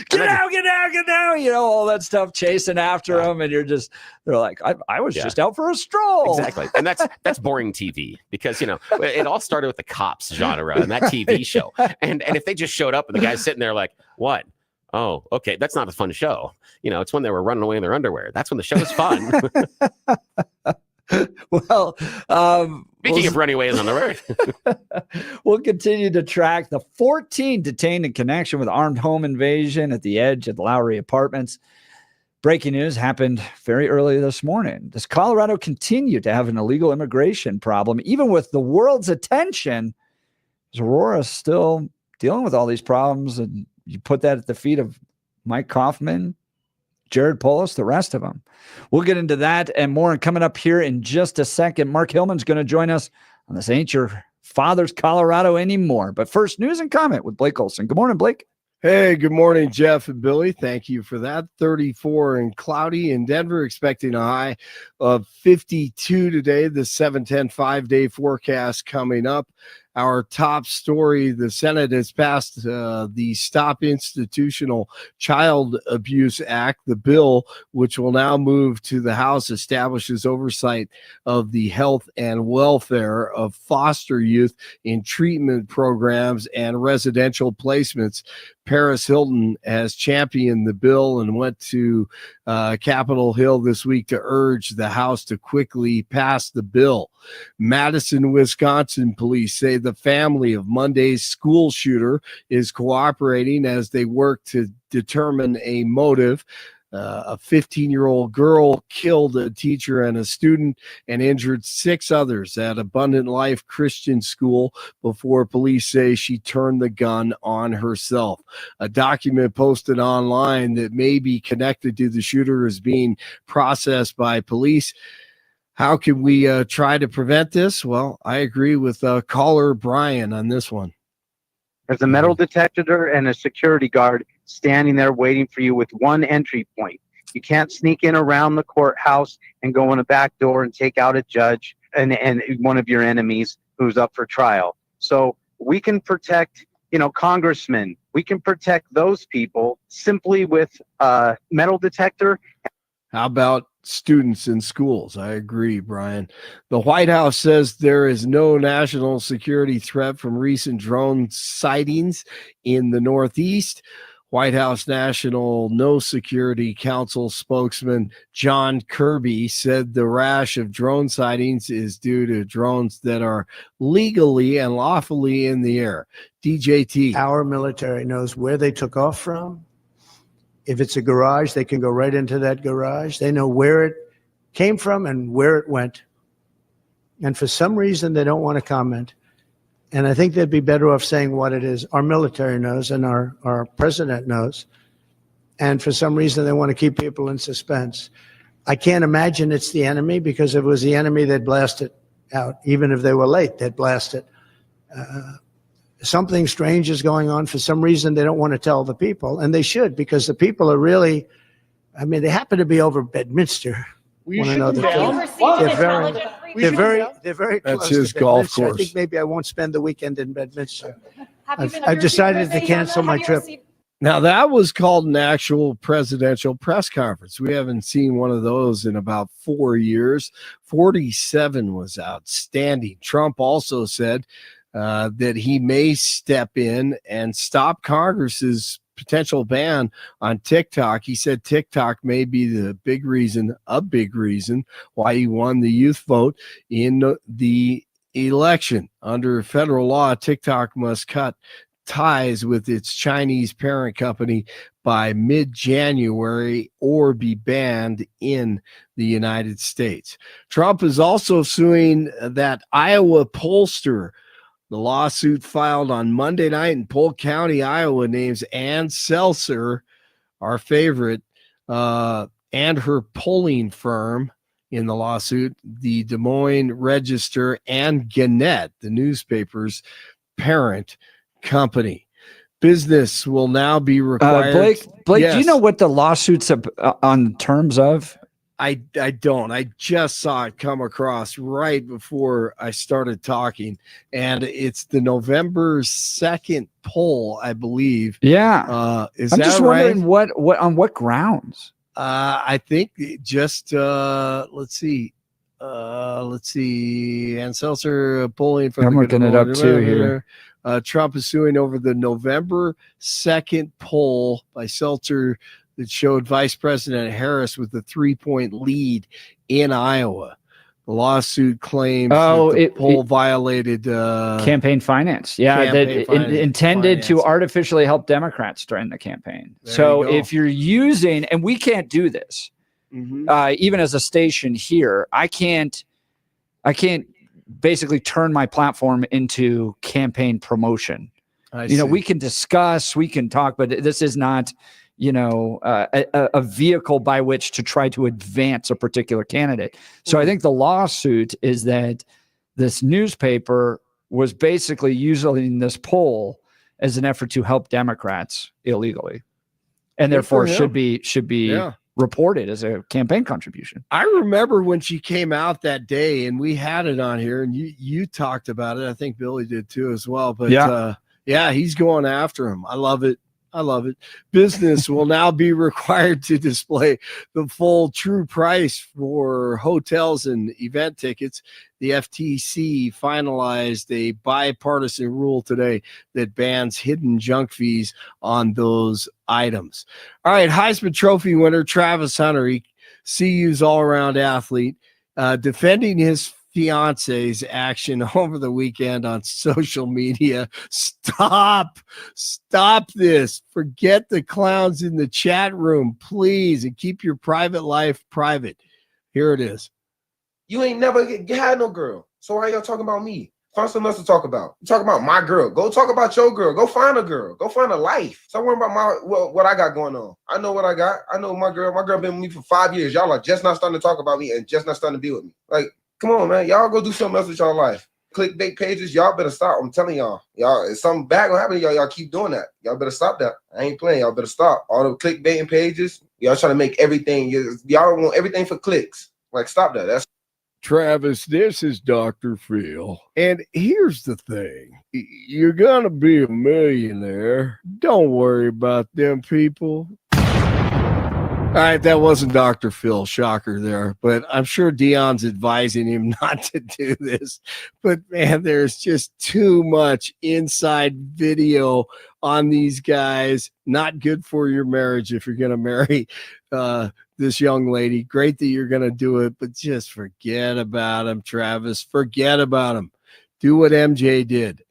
Get out. You know, all that stuff, chasing after them. And they're like, I was just out for a stroll. Exactly. And that's boring TV because, you know, it all started with the cops genre and that TV show. And if they just showed up and the guy's sitting there like, what? Oh, okay. That's not a fun show. You know, it's when they were running away in their underwear. That's when the show is fun. Well, speaking of running away on the road, we'll continue to track the 14 detained in connection with armed home invasion at the edge of the Lowry Apartments. Breaking news happened very early this morning. Does Colorado continue to have an illegal immigration problem, even with the world's attention? Is Aurora still dealing with all these problems? And you put that at the feet of Mike Kaufman, Jared Polis, the rest of them. We'll get into that and more. And coming up here in just a second, Mark Hillman's going to join us on This Ain't Your Father's Colorado Anymore. But first, news and comment with Blake Olson. Good morning, Blake. Hey, good morning, Jeff and Billy. Thank you for that. 34 and cloudy in Denver, expecting a high of 52 today. The 7-10 5-day forecast coming up. Our top story, the Senate has passed the Stop Institutional Child Abuse Act. The bill, which will now move to the House, establishes oversight of the health and welfare of foster youth in treatment programs and residential placements. Paris Hilton has championed the bill and went to Capitol Hill this week to urge the House to quickly pass the bill. Madison, Wisconsin police say the family of Monday's school shooter is cooperating as they work to determine a motive. A 15-year-old girl killed a teacher and a student and injured 6 others at Abundant Life Christian School before police say she turned the gun on herself. A document posted online that may be connected to the shooter is being processed by police. How can we try to prevent this? Well, I agree with caller Brian on this one. There's a metal detector and a security guard standing there waiting for you with one entry point. You can't sneak in around the courthouse and go in a back door and take out a judge and one of your enemies who's up for trial. So we can protect, congressmen. We can protect those people simply with a metal detector. How about students in schools? I agree, Brian. The White House says there is no national security threat from recent drone sightings in the Northeast. White House National No Security Council spokesman John Kirby said the rash of drone sightings is due to drones that are legally and lawfully in the air. DJT. Our military knows where they took off from. If it's a garage, they can go right into that garage. They know where it came from and where it went. And for some reason, they don't want to comment. And I think they'd be better off saying what it is. Our military knows and our president knows. And for some reason, they want to keep people in suspense. I can't imagine it's the enemy, because if it was the enemy, they'd blast it out. Even if they were late, they'd blast it. Something strange is going on. For some reason, they don't want to tell the people, and they should, because the people are really, they happen to be over Bedminster. They're very That's close his to golf Bedminster. course. I think maybe I won't spend the weekend in Bedminster. I've decided to cancel my trip. Now, that was called an actual presidential press conference. We haven't seen one of those in about 4 years. 47 was outstanding. Trump also said that he may step in and stop Congress's potential ban on TikTok. He said TikTok may be a big reason why he won the youth vote in the election. Under federal law, TikTok must cut ties with its Chinese parent company by mid-January or be banned in the United States. Trump is also suing that Iowa pollster. The lawsuit filed on Monday night in Polk County, Iowa, names Ann Seltzer, our favorite, and her polling firm in the lawsuit, the Des Moines Register, and Gannett, the newspaper's parent company. Business will now be required. Blake, Yes. do you know what the lawsuit's on terms of? I don't. I just saw it come across right before I started talking, and it's the November 2nd poll, I believe. Yeah. Is I'm that just right? wondering what on what grounds? I think just let's see. Ann Seltzer polling from. I'm looking it up too here. Trump is suing over the November 2nd poll by Seltzer that showed Vice President Harris with a 3-point lead in Iowa. The lawsuit claims that the poll violated campaign finance. Yeah, intended to artificially help Democrats during the campaign. So if you're using, and we can't do this, even as a station here, I can't basically turn my platform into campaign promotion. We can discuss, we can talk, but this is not a vehicle by which to try to advance a particular candidate. So I think the lawsuit is that this newspaper was basically using this poll as an effort to help Democrats illegally, and therefore should be reported as a campaign contribution. I remember when she came out that day, and we had it on here, and you talked about it. I think Billy did too as well. But he's going after him. I love it. Business will now be required to display the full true price for hotels and event tickets. The FTC finalized a bipartisan rule today that bans hidden junk fees on those items. All right, Heisman Trophy winner Travis Hunter, CU's all-around athlete, defending his fiance's action over the weekend on social media. Stop this. Forget the clowns in the chat room, please, and keep your private life private. Here it is. You ain't never had no girl, so why y'all talking about me? Find something else to talk about. You talk about my girl. Go talk about your girl. Go find a girl. Go find a life. Stop worrying about what I got going on. I know what I got. I know my girl. My girl been with me for 5 years. Y'all are just not starting to talk about me and just not starting to be with me. Like, come on, man. Y'all go do something else with y'all life. Clickbait pages, y'all better stop. I'm telling y'all. It's something bad gonna happen to y'all. Y'all keep doing that. Y'all better stop that. I ain't playing. Y'all better stop. All the clickbaiting pages, y'all trying to make everything. Y'all want everything for clicks. Like, stop that. That's Travis, this is Dr. Phil. And here's the thing. You're going to be a millionaire. Don't worry about them people. All right, that wasn't Dr. Phil, shocker there, but I'm sure Dion's advising him not to do this. But man, there's just too much inside video on these guys. Not good for your marriage if you're going to marry this young lady. Great that you're going to do it, but just forget about him, Travis. Forget about him. Do what MJ did.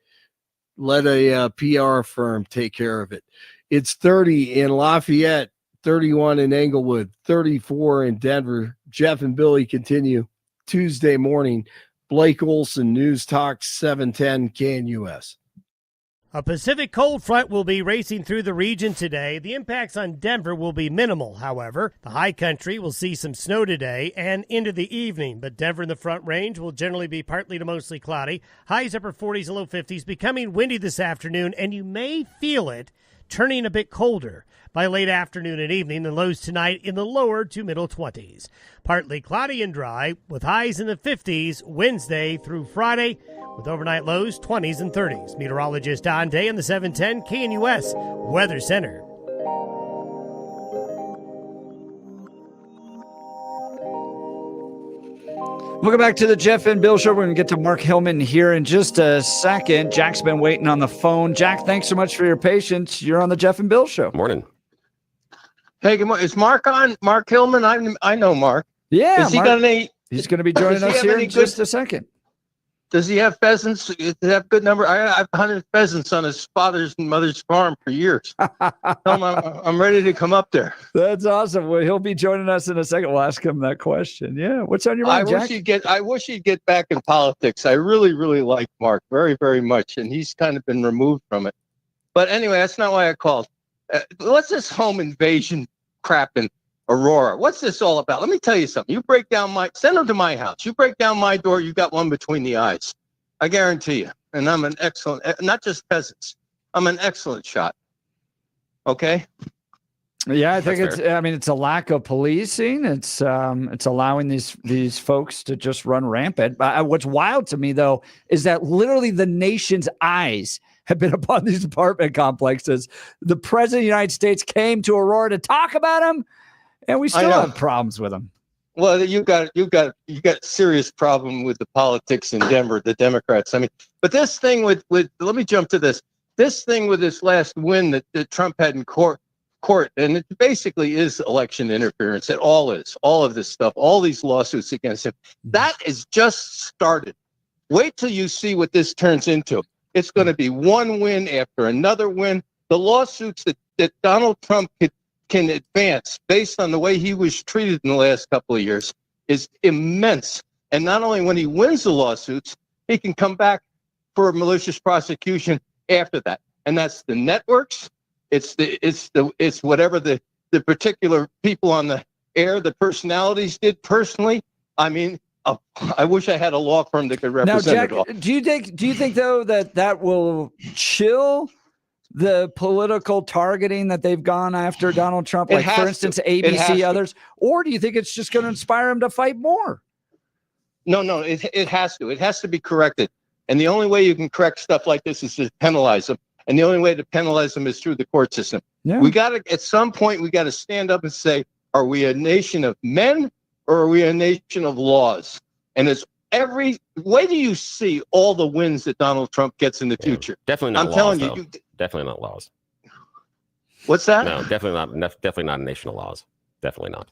Let a PR firm take care of it. It's 30 in Lafayette. 31 in Englewood, 34 in Denver. Jeff and Billy continue Tuesday morning. Blake Olson, News Talk 710 KNUS. A Pacific cold front will be racing through the region today. The impacts on Denver will be minimal, however. The high country will see some snow today and into the evening, but Denver and the Front Range will generally be partly to mostly cloudy. Highs upper 40s and low 50s, becoming windy this afternoon, and you may feel it turning a bit colder by late afternoon and evening, and lows tonight in the lower to middle 20s. Partly cloudy and dry with highs in the 50s Wednesday through Friday, with overnight lows 20s and 30s. Meteorologist Don Day in the 710 KNUS Weather Center. Welcome back to the Jeff and Bill Show. We're going to get to Mark Hillman here in just a second. Jack's been waiting on the phone. Jack, thanks so much for your patience. You're on the Jeff and Bill Show. Morning. Hey, good morning. Is Mark on? Mark Hillman? I know Mark. Yeah. Is he going to? He's going to be joining us here in just a second. Does he have pheasants? Does he have good number? I've hunted pheasants on his father's and mother's farm for years. Tell him I'm ready to come up there. That's awesome. Well, he'll be joining us in a second. We'll ask him that question. Yeah. What's on your mind, Jack? I wish he'd get back in politics. I really, really like Mark very, very much, and he's kind of been removed from it. But anyway, that's not why I called. What's this home invasion crap in Aurora? What's this all about? Let me tell you something. You break down send them to my house. You break down my door, you got one between the eyes. I guarantee you. And I'm an excellent, not just peasants. I'm an excellent shot. Okay. Yeah, I think it's a lack of policing. It's allowing these folks to just run rampant. What's wild to me though is that literally the nation's eyes have been upon these apartment complexes. The president of the United States came to Aurora to talk about them, and we still have problems with them. Well, you got serious problem with the politics in Denver, the Democrats. I mean, but this thing with let me jump to this. This thing with this last win that Trump had in court, and it basically is election interference. It all is. All of this stuff, all these lawsuits against him. That is just started. Wait till you see what this turns into. It's going to be one win after another win. The lawsuits that Donald Trump can advance based on the way he was treated in the last couple of years is immense. And not only when he wins the lawsuits, he can come back for a malicious prosecution after that. And that's the networks. It's whatever the particular people on the air, the personalities did personally. I mean, I wish I had a law firm that could represent it all. Do you think though that will chill the political targeting that they've gone after Donald Trump, like for instance ABC, others, or do you think it's just going to inspire him to fight more? No, it has to. It has to be corrected, and the only way you can correct stuff like this is to penalize them, and the only way to penalize them is through the court system. Yeah. We got to, at some point, we got to stand up and say, are we a nation of men or are we a nation of laws? And it's way do you see all the wins that Donald Trump gets in the future? Definitely not. I'm telling you, definitely not laws. What's that? No, definitely not a nation of laws. Definitely not.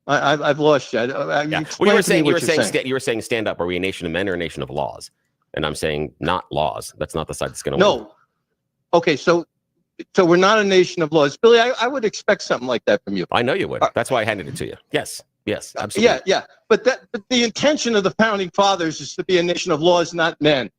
I've lost you. Well, you were saying stand up. Are we a nation of men or a nation of laws? And I'm saying not laws. That's not the side that's going to win. No. Okay, so we're not a nation of laws. Billy, I would expect something like that from you. I know you would. That's why I handed it to you. Yes, absolutely. Yeah. But the intention of the founding fathers is to be a nation of laws, not men.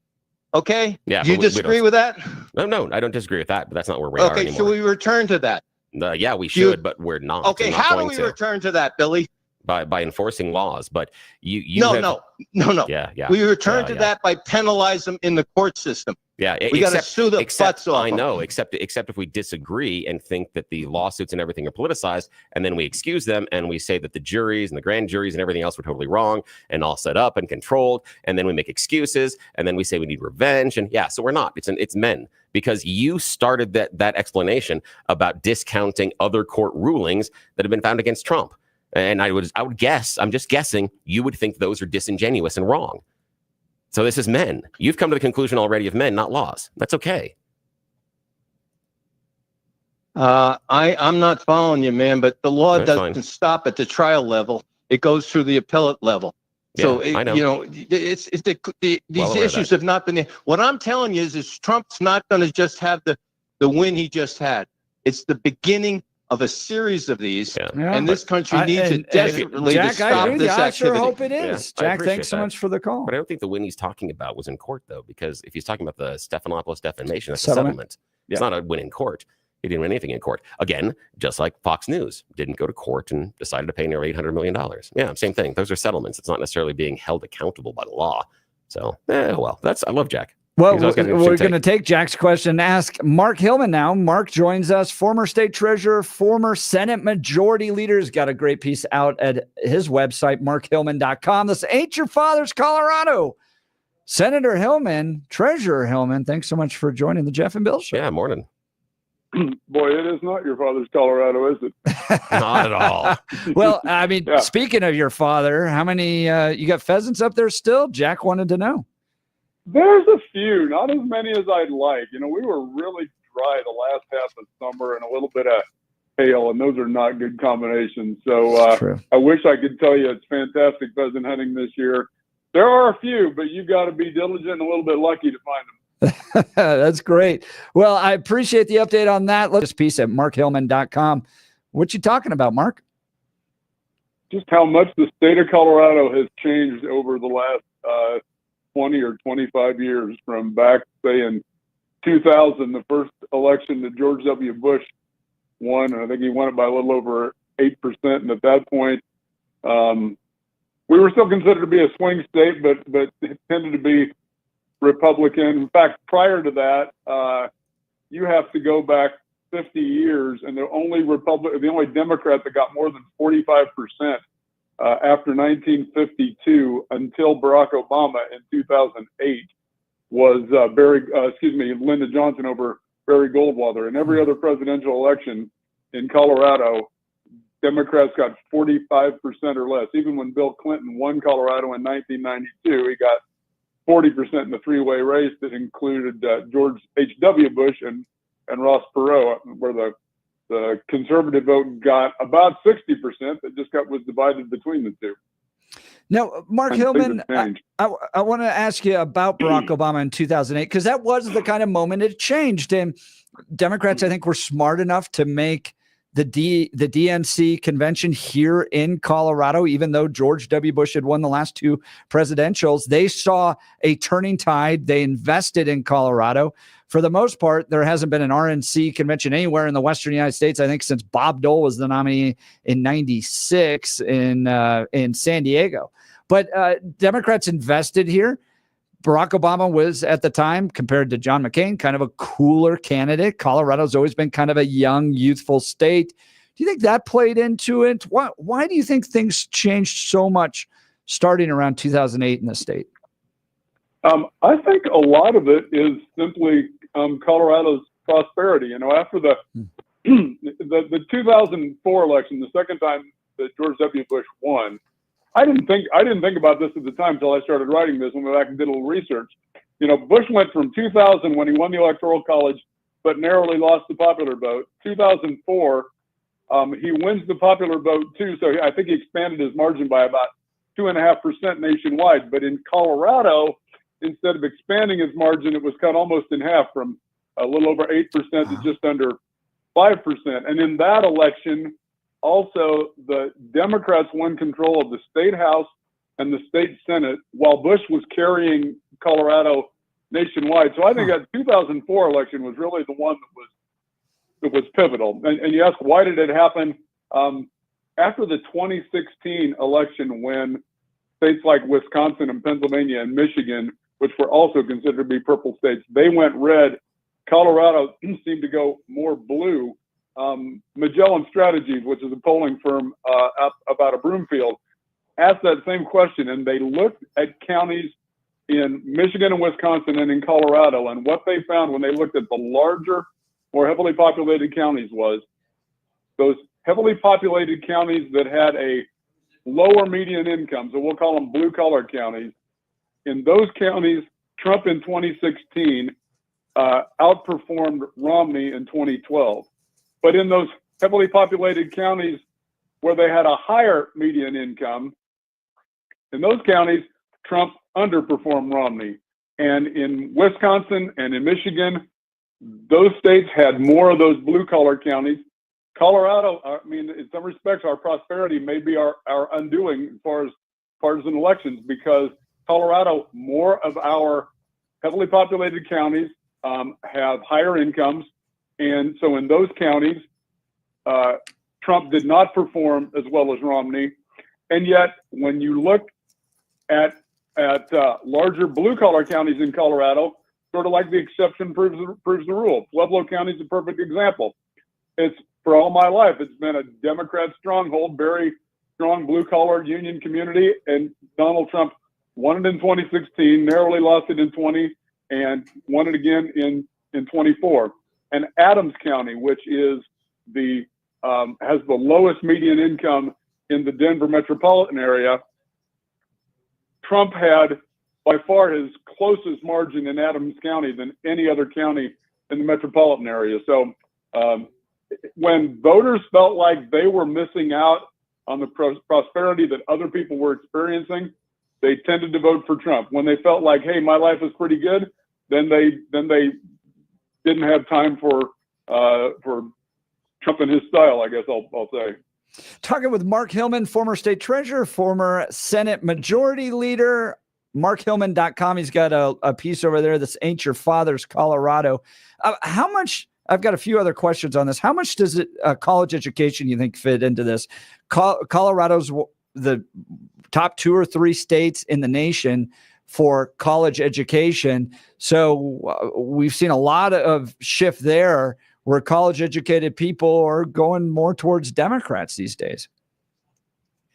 Okay? Yeah. Do you disagree with that? No, I don't disagree with that, but that's not where we are anymore. Okay, should we return to that? Yeah, we should, but we're not. Okay, how do we return to that, Billy? By enforcing laws, but No. Yeah. We return to that by penalizing them in the court system. Yeah, we got to sue the butts off. I know, except if we disagree and think that the lawsuits and everything are politicized, and then we excuse them and we say that the juries and the grand juries and everything else were totally wrong and all set up and controlled, and then we make excuses and then we say we need revenge, and so we're not. It's men, because you started that explanation about discounting other court rulings that have been found against Trump, and I would guess, I'm just guessing, you would think those are disingenuous and wrong. So this is men. You've come to the conclusion already of men, not laws. That's okay. I'm not following you, man, but the law doesn't stop at the trial level. It goes through the appellate level. So, I know. These issues have not been. What I'm telling you is Trump's not going to just have the win he just had. It's the beginning of a series of these, and this country needs it desperately to stop this activity. I sure hope it is. Jack, thanks so much for the call. But I don't think the win he's talking about was in court, though, because if he's talking about the Stephanopoulos defamation, that's a settlement. It's not a win in court. He didn't win anything in court. Again, just like Fox News didn't go to court and decided to pay nearly $800 million. Yeah, same thing. Those are settlements. It's not necessarily being held accountable by the law. So, I love Jack. Well, we're going to take Jack's question and ask Mark Hillman now. Mark joins us, former state treasurer, former Senate majority leader. He's got a great piece out at his website, markhillman.com. This ain't your father's Colorado. Senator Hillman, Treasurer Hillman, thanks so much for joining the Jeff and Bill Show. Yeah, morning. Boy, it is not your father's Colorado, is it? Not at all. Well, I mean, speaking of your father, how many you got pheasants up there still? Jack wanted to know. There's a few, not as many as I'd like. We were really dry the last half of summer and a little bit of hail, and those are not good combinations. So I wish I could tell you it's fantastic pheasant hunting this year. There are a few, but you've got to be diligent and a little bit lucky to find them. That's great. Well, I appreciate the update on that. Let's piece at markhillman.com. What you talking about, Mark? Just how much the state of Colorado has changed over the last 20 or 25 years, from back, say, in 2000, the first election that George W. Bush won, and I think he won it by a little over 8%. And at that point, we were still considered to be a swing state, but it tended to be Republican. In fact, prior to that, you have to go back 50 years, and the only Democrat that got more than 45% after 1952 until Barack Obama in 2008 was Lyndon Johnson over Barry Goldwater. In every other presidential election in Colorado, Democrats got 45% or less. Even when Bill Clinton won Colorado in 1992, he got 40% in the three-way race that included George H.W. Bush and Ross Perot, where the conservative vote got about 60%. That just was divided between the two. Now, Mark Hillman, I want to ask you about Barack Obama in 2008, because that was the kind of moment it changed. And Democrats, I think, were smart enough to make the DNC convention here in Colorado, even though George W. Bush had won the last two presidentials. They saw a turning tide. They invested in Colorado. For the most part, there hasn't been an RNC convention anywhere in the Western United States, I think, since Bob Dole was the nominee in 96 in San Diego. But Democrats invested here. Barack Obama was, at the time, compared to John McCain, kind of a cooler candidate. Colorado's always been kind of a young, youthful state. Do you think that played into it? Why do you think things changed so much starting around 2008 in the state? I think a lot of it is simply Colorado's prosperity. After the 2004 election, the second time that George W. Bush won, I didn't think about this at the time until I started writing this and went back and did a little research. Bush went from 2000, when he won the Electoral College, but narrowly lost the popular vote. 2004, he wins the popular vote too, so I think he expanded his margin by about 2.5% nationwide. But in Colorado, instead of expanding his margin, it was cut almost in half, from a little over 8% to just under 5%. And in that election, also, the Democrats won control of the state house and the state senate, while Bush was carrying Colorado nationwide. So I think that 2004 election was really the one that was pivotal. And you ask, why did it happen? After the 2016 election, when states like Wisconsin and Pennsylvania and Michigan, which were also considered to be purple states, they went red, Colorado seemed to go more blue. Magellan Strategies, which is a polling firm about a Broomfield, asked that same question, and they looked at counties in Michigan and Wisconsin and in Colorado, and what they found when they looked at the larger, more heavily populated counties was those heavily populated counties that had a lower median income, so we'll call them blue-collar counties. In those counties, Trump in 2016 outperformed Romney in 2012. But in those heavily populated counties where they had a higher median income, in those counties, Trump underperformed Romney. And in Wisconsin and in Michigan, those states had more of those blue-collar counties. Colorado, in some respects, our prosperity may be our undoing as far as partisan elections, because Colorado, more of our heavily populated counties have higher incomes. And so in those counties, Trump did not perform as well as Romney. And yet, when you look at larger blue-collar counties in Colorado, sort of like the exception proves the rule. Pueblo County is a perfect example. It's, for all my life, it's been a Democrat stronghold, very strong blue-collar union community, and Donald Trump won it in 2016, narrowly lost it in 20, and won it again in 24. and Adams County, which is has the lowest median income in the Denver metropolitan area, Trump had by far his closest margin in Adams County than any other county in the metropolitan area. So when voters felt like they were missing out on the prosperity that other people were experiencing, they tended to vote for Trump. When they felt like, hey, my life is pretty good, then they didn't have time for Trump and his style, I guess I'll say. Talking with Mark Hillman, former state treasurer, former Senate majority leader, markhillman.com. He's got a piece over there. This Ain't Your Father's Colorado. How much, I've got a few other questions on this. How much does college education, you think, fit into this? Colorado's the top 2 or 3 states in the nation for college education. So we've seen a lot of shift there where college educated people are going more towards Democrats these days.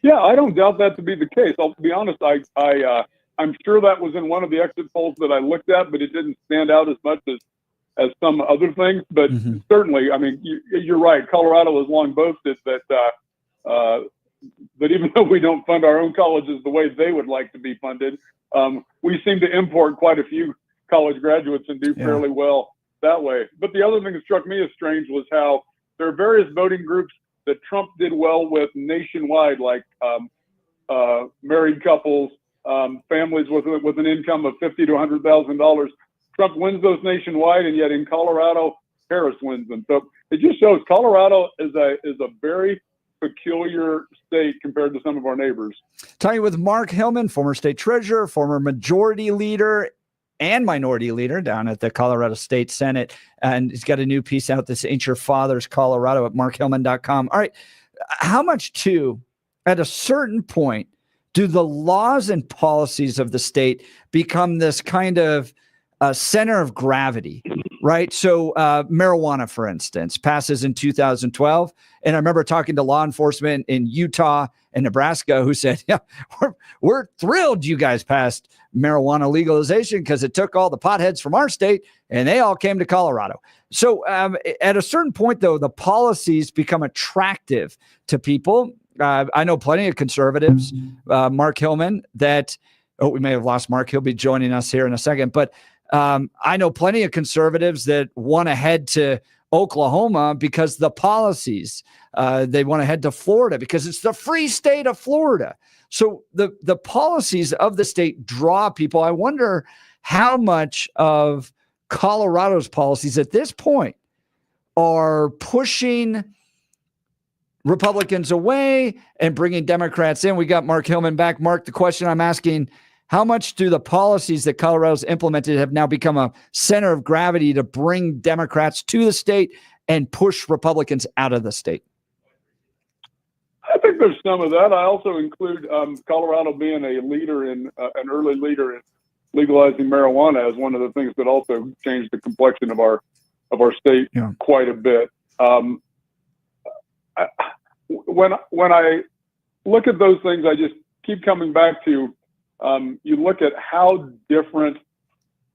Yeah, I don't doubt that to be the case. I'll be honest. I'm sure that was in one of the exit polls that I looked at, but it didn't stand out as much as some other things. But certainly, I mean, you're right. Colorado has long boasted that even though we don't fund our own colleges the way they would like to be funded, we seem to import quite a few college graduates and do fairly well that way. But the other thing that struck me as strange was how there are various voting groups that Trump did well with nationwide, like married couples, families with an income of $50,000 to $100,000. Trump wins those nationwide, and yet in Colorado, Harris wins them. So it just shows Colorado is a very peculiar state compared to some of our neighbors. Talking with Mark Hillman, former state treasurer, former majority leader and minority leader down at the Colorado State Senate. And he's got a new piece out, This Ain't Your Father's Colorado, at markhillman.com. All right. How much, too, at a certain point, do the laws and policies of the state become this kind of center of gravity, right? So marijuana, for instance, passes in 2012. And I remember talking to law enforcement in Utah and Nebraska who said, yeah, we're thrilled you guys passed marijuana legalization because it took all the potheads from our state and they all came to Colorado. So at a certain point, though, the policies become attractive to people. I know plenty of conservatives, Mark Hillman, that, we may have lost Mark. He'll be joining us here in a second. But I know plenty of conservatives that want to head to Oklahoma because the policies, they want to head to Florida because it's the free state of Florida. So the policies of the state draw people. I wonder how much of Colorado's policies at this point are pushing Republicans away and bringing Democrats in. We got Mark Hillman back. Mark, the question I'm asking, how much do the policies that Colorado's implemented have now become a center of gravity to bring Democrats to the state and push Republicans out of the state? I think there's some of that. I also include Colorado being a leader in an early leader in legalizing marijuana as one of the things that also changed the complexion of our state quite a bit. When I look at those things, I just keep coming back to you look at how different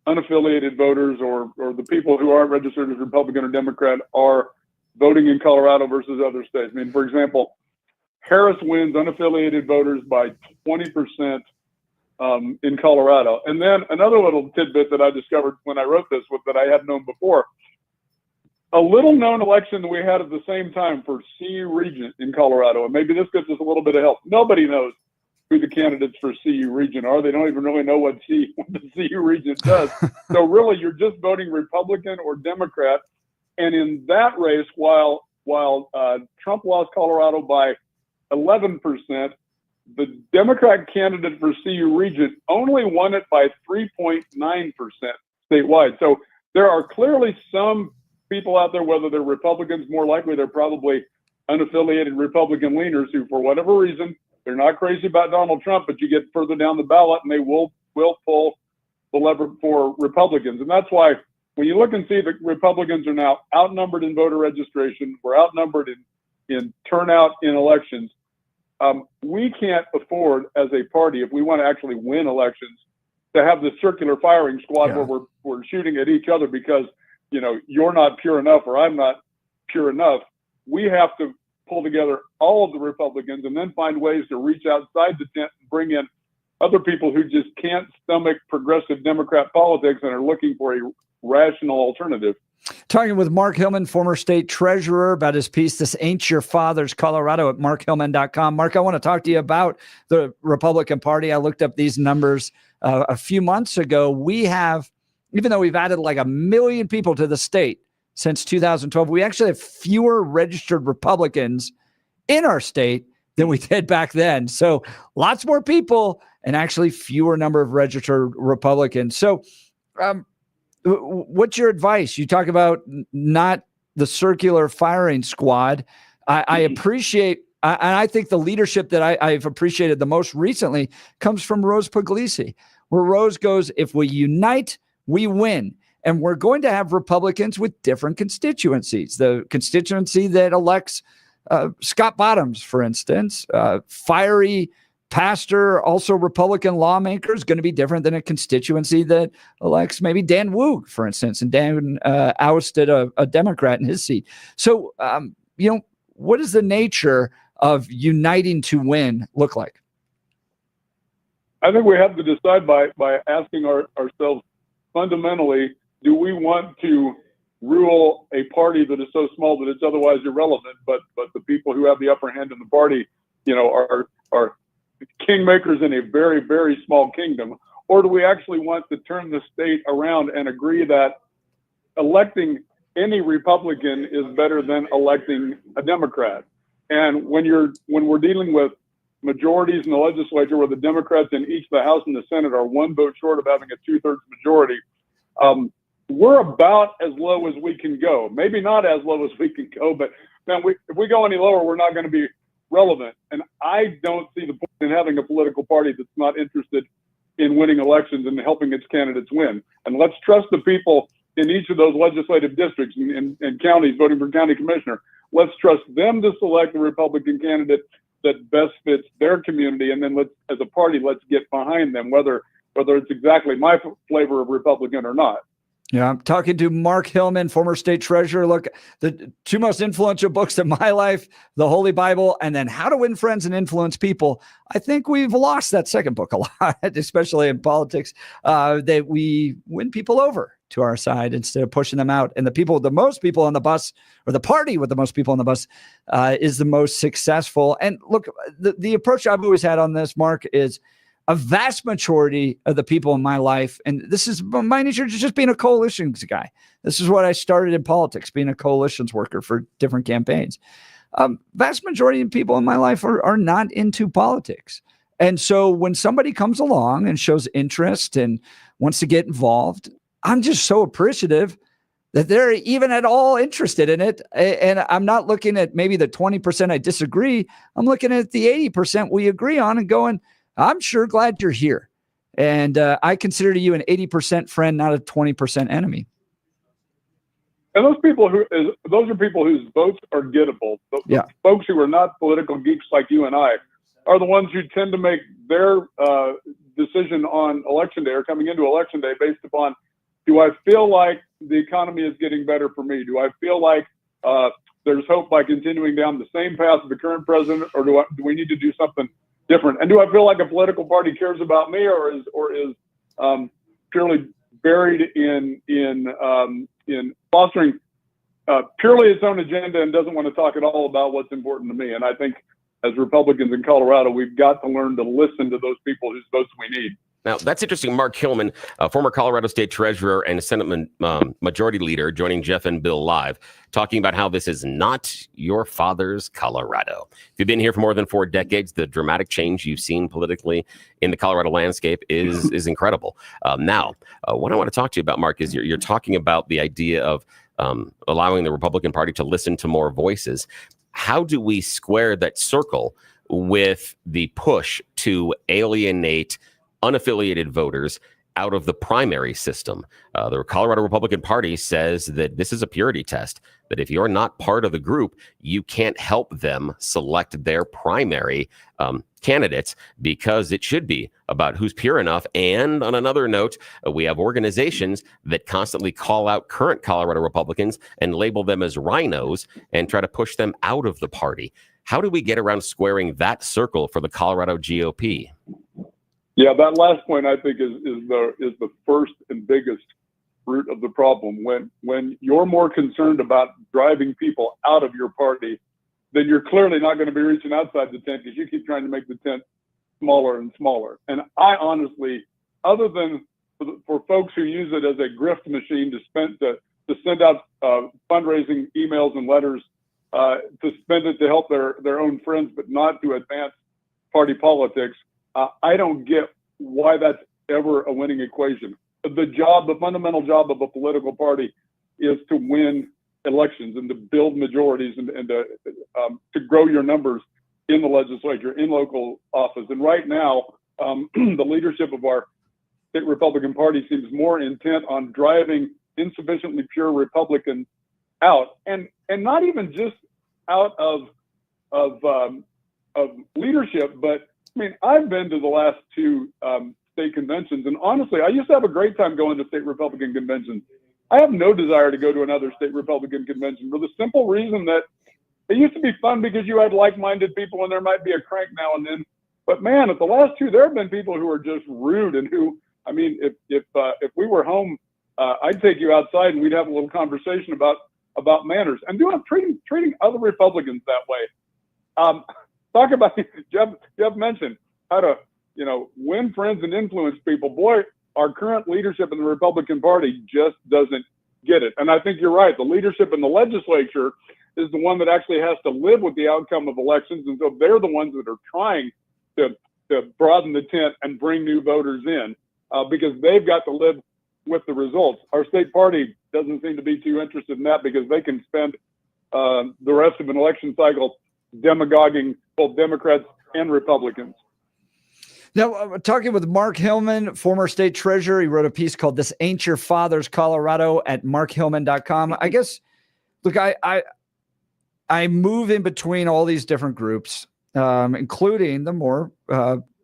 unaffiliated voters or the people who aren't registered as Republican or Democrat are voting in Colorado versus other states. I mean, for example, Harris wins unaffiliated voters by 20% in Colorado. And then another little tidbit that I discovered when I wrote this, that I hadn't known before, a little known election that we had at the same time for CU Regent in Colorado. And maybe this gives us a little bit of help. Nobody knows who the candidates for CU Regent are. They don't even really know what the CU Regent does. So really, you're just voting Republican or Democrat. And in that race, while Trump lost Colorado by 11%, the Democrat candidate for CU Regent only won it by 3.9% statewide. So there are clearly some people out there, whether they're Republicans, more likely they're probably unaffiliated Republican leaners who, for whatever reason, they're not crazy about Donald Trump, but you get further down the ballot and they will pull the lever for Republicans. And that's why when you look and see that Republicans are now outnumbered in voter registration, we're outnumbered in turnout in elections, we can't afford as a party, if we want to actually win elections, to have the circular firing squad where we're shooting at each other, because you're not pure enough or I'm not pure enough. We have to pull together all of the Republicans and then find ways to reach outside the tent and bring in other people who just can't stomach progressive Democrat politics and are looking for a rational alternative. Talking with Mark Hillman, former state treasurer, about his piece, This Ain't Your Father's Colorado, at markhillman.com. Mark, I want to talk to you about the Republican Party. I looked up these numbers a few months ago. We have, even though we've added like 1 million people to the state since 2012, we actually have fewer registered Republicans in our state than we did back then. So lots more people and actually fewer number of registered Republicans. So, what's your advice? You talk about not the circular firing squad. I appreciate, and I think the leadership that I've appreciated the most recently comes from Rose Puglisi, where Rose goes, if we unite, we win. And we're going to have Republicans with different constituencies. The constituency that elects Scott Bottoms, for instance, fiery pastor, also Republican lawmaker, is going to be different than a constituency that elects maybe Dan Woog, for instance, and Dan ousted a Democrat in his seat. So, what does the nature of uniting to win look like? I think we have to decide by asking ourselves fundamentally, do we want to rule a party that is so small that it's otherwise irrelevant, but the people who have the upper hand in the party, are kingmakers in a very, very small kingdom? Or do we actually want to turn the state around and agree that electing any Republican is better than electing a Democrat? And when we're dealing with majorities in the legislature where the Democrats in each the House and the Senate are one vote short of having a 2/3 majority, we're about as low as we can go. Maybe not as low as we can go, but man, if we go any lower, we're not going to be relevant. And I don't see the point in having a political party that's not interested in winning elections and helping its candidates win. And let's trust the people in each of those legislative districts and counties voting for county commissioner. Let's trust them to select the Republican candidate that best fits their community. And then as a party, let's get behind them, whether it's exactly my flavor of Republican or not. Yeah, I'm talking to Mark Hillman, former state treasurer. Look, the two most influential books in my life, the Holy Bible, and then How to Win Friends and Influence People. I think we've lost that second book a lot, especially in politics, that we win people over to our side instead of pushing them out. And the people with the most people on the bus, or the party with the most people on the bus, is the most successful. And look, the approach I've always had on this, Mark, is a vast majority of the people in my life, and this is my nature, just being a coalitions guy. This is what I started in politics, being a coalitions worker for different campaigns. Vast majority of people in my life are not into politics. And so when somebody comes along and shows interest and wants to get involved, I'm just so appreciative that they're even at all interested in it. And I'm not looking at maybe the 20% I disagree. I'm looking at the 80% we agree on and going, I'm sure glad you're here. And I consider you an 80% friend, not a 20% enemy. And those are people whose votes are gettable. The folks who are not political geeks like you and I are the ones who tend to make their decision on election day or coming into election day based upon, do I feel like the economy is getting better for me? Do I feel like there's hope by continuing down the same path of the current president, or do we need to do something different? And do I feel like a political party cares about me, or is purely buried in fostering purely its own agenda and doesn't want to talk at all about what's important to me? And I think as Republicans in Colorado, we've got to learn to listen to those people whose votes we need. Now, that's interesting. Mark Hillman, former Colorado State Treasurer and Senate Majority Leader, joining Jeff and Bill live, talking about how this is not your father's Colorado. If you've been here for more than 4 decades, the dramatic change you've seen politically in the Colorado landscape is incredible. Now, what I want to talk to you about, Mark, is you're talking about the idea of allowing the Republican Party to listen to more voices. How do we square that circle with the push to alienate unaffiliated voters out of the primary system. The Colorado Republican Party says that this is a purity test, that if you're not part of the group, you can't help them select their primary candidates, because it should be about who's pure enough. And on another note, we have organizations that constantly call out current Colorado Republicans and label them as rhinos and try to push them out of the party. How do we get around squaring that circle for the Colorado GOP? Yeah, that last point I think is the first and biggest root of the problem. When you're more concerned about driving people out of your party, then you're clearly not going to be reaching outside the tent, because you keep trying to make the tent smaller and smaller. And I honestly, other than for folks who use it as a grift machine to send out fundraising emails and letters, to spend it to help their own friends, but not to advance party politics, I don't get why that's ever a winning equation. The fundamental job of a political party is to win elections and to build majorities and to grow your numbers in the legislature, in local office. And right now, the leadership of our state Republican Party seems more intent on driving insufficiently pure Republicans out, and not even just out of leadership, but I mean, I've been to the last two state conventions, and honestly, I used to have a great time going to state Republican conventions. I have no desire to go to another state Republican convention for the simple reason that it used to be fun because you had like-minded people, and there might be a crank now and then. But man, at the last two, there have been people who are just rude, and who, I mean, if we were home, I'd take you outside and we'd have a little conversation about manners and treating other Republicans that way. Talk about Jeff mentioned how to win friends and influence people. Boy, our current leadership in the Republican Party just doesn't get it. And I think you're right. The leadership in the legislature is the one that actually has to live with the outcome of elections. And so they're the ones that are trying to broaden the tent and bring new voters in, because they've got to live with the results. Our state party doesn't seem to be too interested in that, because they can spend the rest of an election cycle demagoguing both Democrats and Republicans. Now, talking with Mark Hillman, former state treasurer, he wrote a piece called "This Ain't Your Father's Colorado" at markhillman.com. I guess, look, I move in between all these different groups, including the more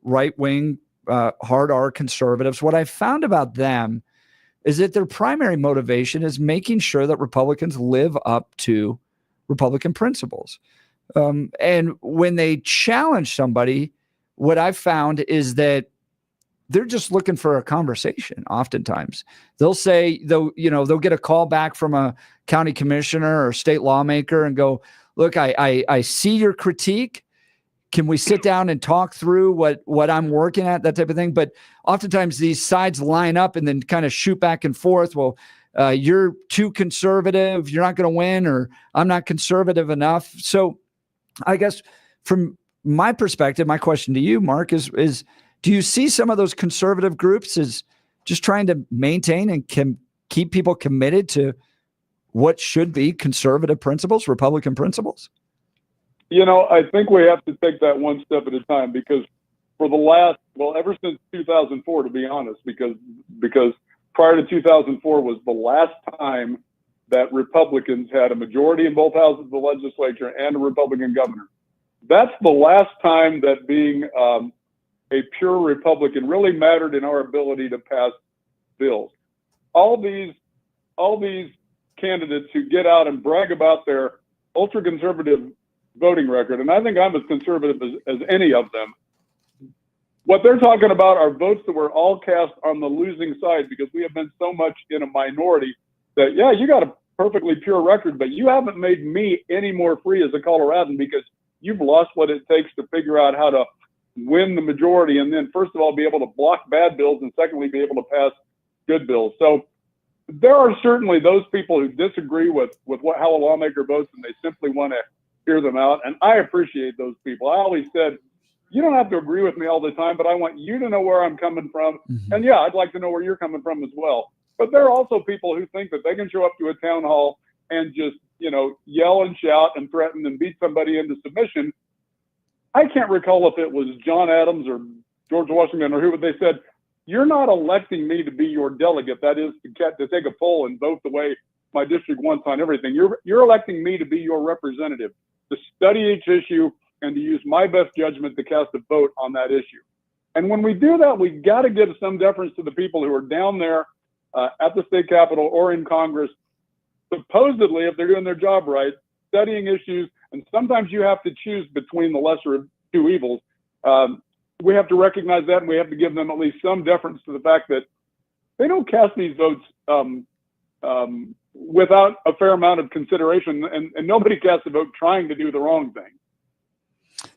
right-wing, hard R conservatives. What I found about them is that their primary motivation is making sure that Republicans live up to Republican principles. And when they challenge somebody, what I've found is that they're just looking for a conversation. Oftentimes they'll say, they'll get a call back from a county commissioner or state lawmaker and go, look, I see your critique. Can we sit down and talk through what I'm working at, that type of thing? But oftentimes these sides line up and then kind of shoot back and forth. Well, you're too conservative, you're not going to win, or I'm not conservative enough. So I guess from my perspective, my question to you, Mark, is do you see some of those conservative groups as just trying to maintain and keep people committed to what should be conservative principles, Republican principles? I think we have to take that one step at a time, because for ever since 2004, to be honest, because prior to 2004 was the last time that Republicans had a majority in both houses of the legislature and a Republican governor. That's the last time that being a pure Republican really mattered in our ability to pass bills. All these candidates who get out and brag about their ultra-conservative voting record, and I think I'm as conservative as any of them, what they're talking about are votes that were all cast on the losing side, because we have been so much in a minority that, yeah, you got a perfectly pure record, but you haven't made me any more free as a Coloradan, because you've lost what it takes to figure out how to win the majority, and then first of all be able to block bad bills, and secondly be able to pass good bills. So there are certainly those people who disagree with how a lawmaker votes, and they simply want to hear them out, and I appreciate those people. I always said, you don't have to agree with me all the time, but I want you to know where I'm coming from. Mm-hmm. And yeah, I'd like to know where you're coming from as well. But there are also people who think that they can show up to a town hall and just, yell and shout and threaten and beat somebody into submission. I can't recall if it was John Adams or George Washington or who, but they said, You're not electing me to be your delegate. That is to take a poll and vote the way my district wants on everything. You're electing me to be your representative, to study each issue and to use my best judgment to cast a vote on that issue. And when we do that, we got to give some deference to the people who are down there at the state capitol or in Congress, supposedly, if they're doing their job right, studying issues. And sometimes you have to choose between the lesser of two evils. We have to recognize that, and we have to give them at least some deference to the fact that they don't cast these votes without a fair amount of consideration, and nobody casts a vote trying to do the wrong thing.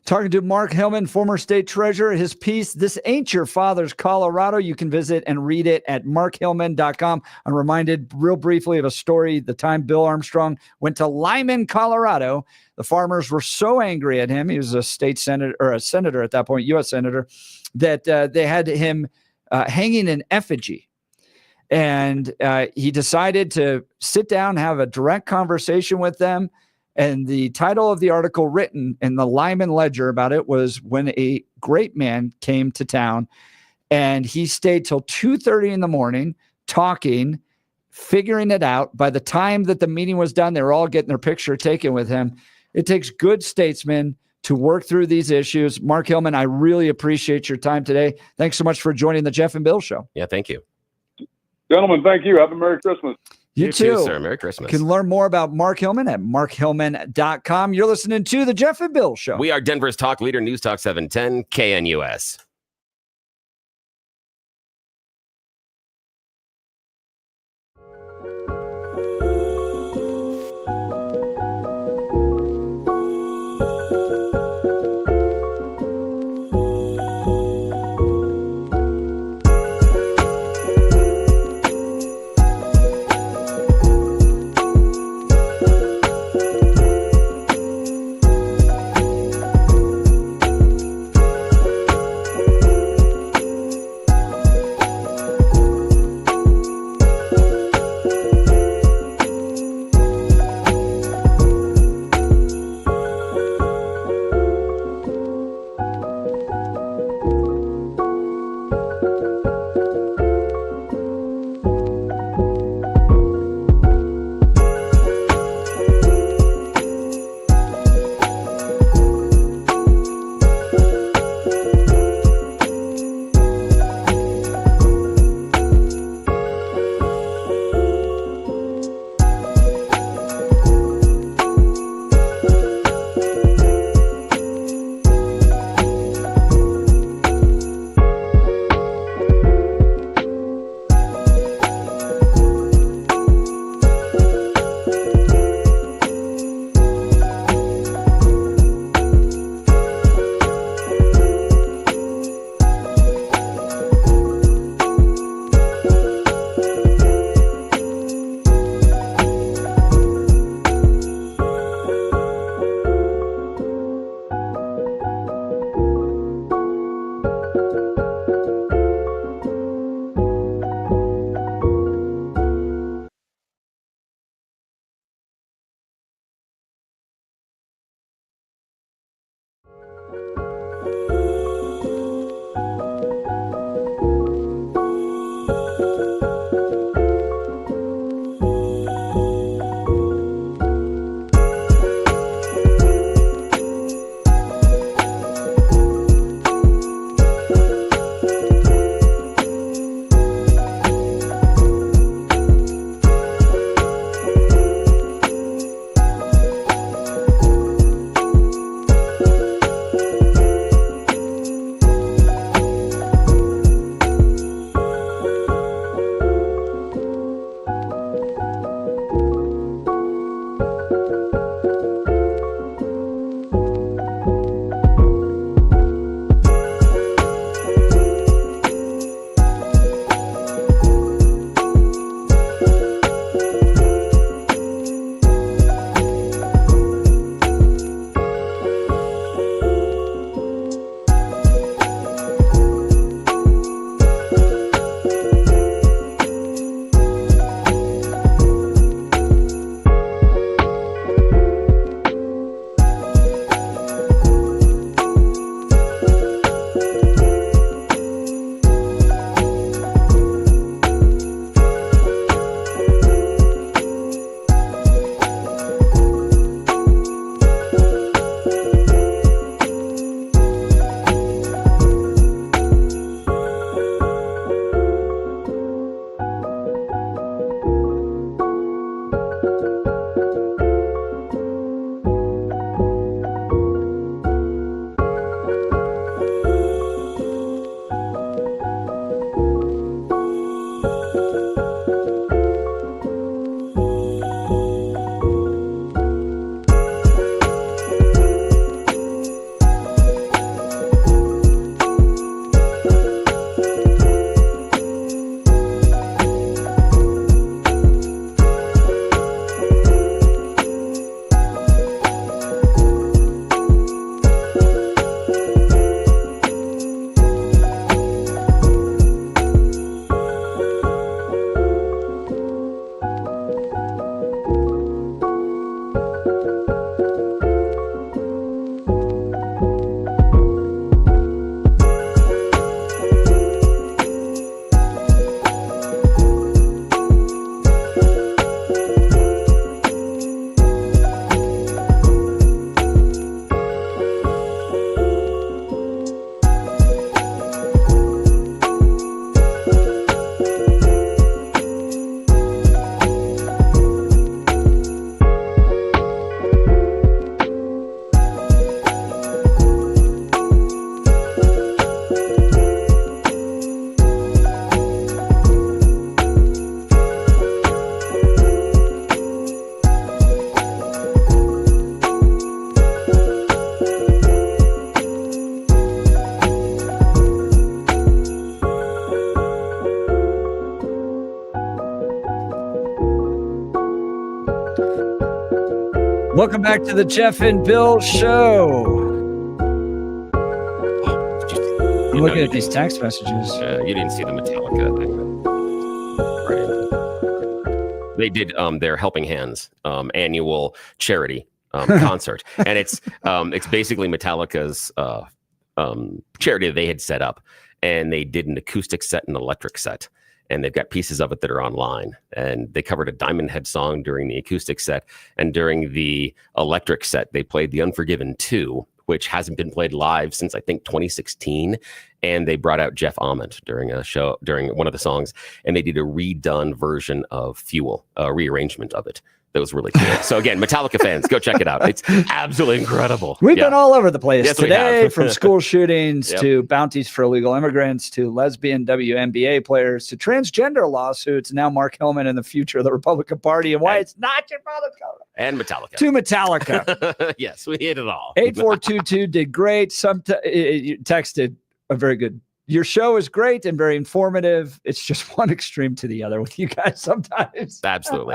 Talking to Mark Hillman, former state treasurer, his piece, This Ain't Your Father's Colorado. You can visit and read it at markhillman.com. I'm reminded real briefly of a story. The time Bill Armstrong went to Lyman, Colorado, the farmers were so angry at him. He was a state senator, or a senator at that point, U.S. senator, that they had him hanging an effigy. And he decided to sit down, have a direct conversation with them. And the title of the article written in the Lyman Ledger about it was When a Great Man Came to Town. And he stayed till 2:30 in the morning talking, figuring it out. By the time that the meeting was done, they were all getting their picture taken with him. It takes good statesmen to work through these issues. Mark Hillman, I really appreciate your time today. Thanks so much for joining the Jeff and Bill Show. Yeah, thank you. Gentlemen, thank you. Have a Merry Christmas. You too, sir. Merry Christmas. You can learn more about Mark Hillman at markhillman.com. You're listening to the Jeff and Bill Show. We are Denver's talk leader, News Talk 710 KNUS. Welcome back to the Jeff and Bill Show. I'm looking at these text messages. You didn't see the Metallica thing. Right. They did their Helping Hands annual charity concert, and it's basically Metallica's charity that they had set up, and they did an acoustic set and an electric set. And they've got pieces of it that are online. And they covered a Diamond Head song during the acoustic set. And during the electric set, they played The Unforgiven 2, which hasn't been played live since, I think, 2016. And they brought out Jeff Ament during a show, during one of the songs. And they did a redone version of Fuel, a rearrangement of it. That was really cool. So again, Metallica fans, go check it out. It's absolutely incredible. We've been all over the place today, from have. school shootings to bounties for illegal immigrants to lesbian WNBA players to transgender lawsuits. Now Mark Hillman and the future of the Republican Party and why it's not your father's color. And Metallica. To Metallica. Yes, we hit it all. 8422 did great. You texted a very good. Your show is great and very informative. It's just one extreme to the other with you guys sometimes. Absolutely.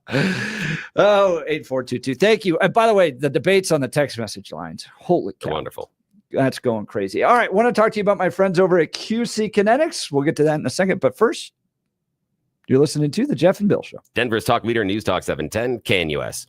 8422. Thank you. And by the way, the debates on the text message lines. Holy cow. Wonderful. That's going crazy. All right. Want to talk to you about my friends over at QC Kinetics. We'll get to that in a second. But first, you're listening to the Jeff and Bill Show. Denver's talk leader, News Talk 710, KNUS.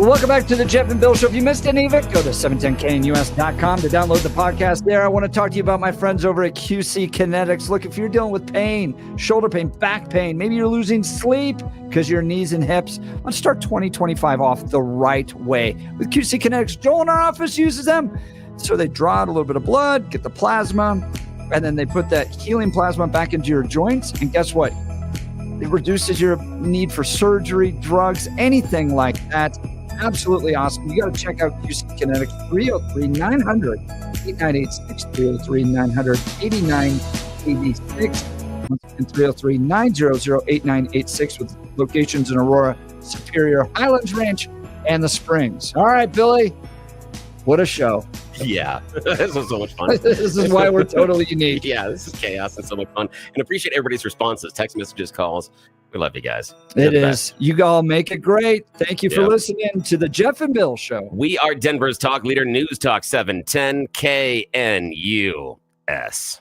Well, welcome back to the Jeff and Bill Show. If you missed any of it, go to 710knus.com to download the podcast there. I want to talk to you about my friends over at QC Kinetics. Look, if you're dealing with pain, shoulder pain, back pain, maybe you're losing sleep because your knees and hips, let's start 2025 off the right way. With QC Kinetics, Joel in our office uses them. So they draw out a little bit of blood, get the plasma, and then they put that healing plasma back into your joints. And guess what? It reduces your need for surgery, drugs, anything like that. Absolutely awesome. You got to check out QC Kinetics, 303-900-8986, 303-900-8986, 303-900-8986 with locations in Aurora, Superior, Highlands Ranch, and the Springs. All right, Billy, what a show. Yeah, this was so much fun. This is why we're totally unique. Yeah, this is chaos and so much fun. And appreciate everybody's responses, text messages, calls. We love you guys. It is. You all make it great. Thank you for listening to the Jeff and Bill Show. We are Denver's talk leader, News Talk 710 KNUS.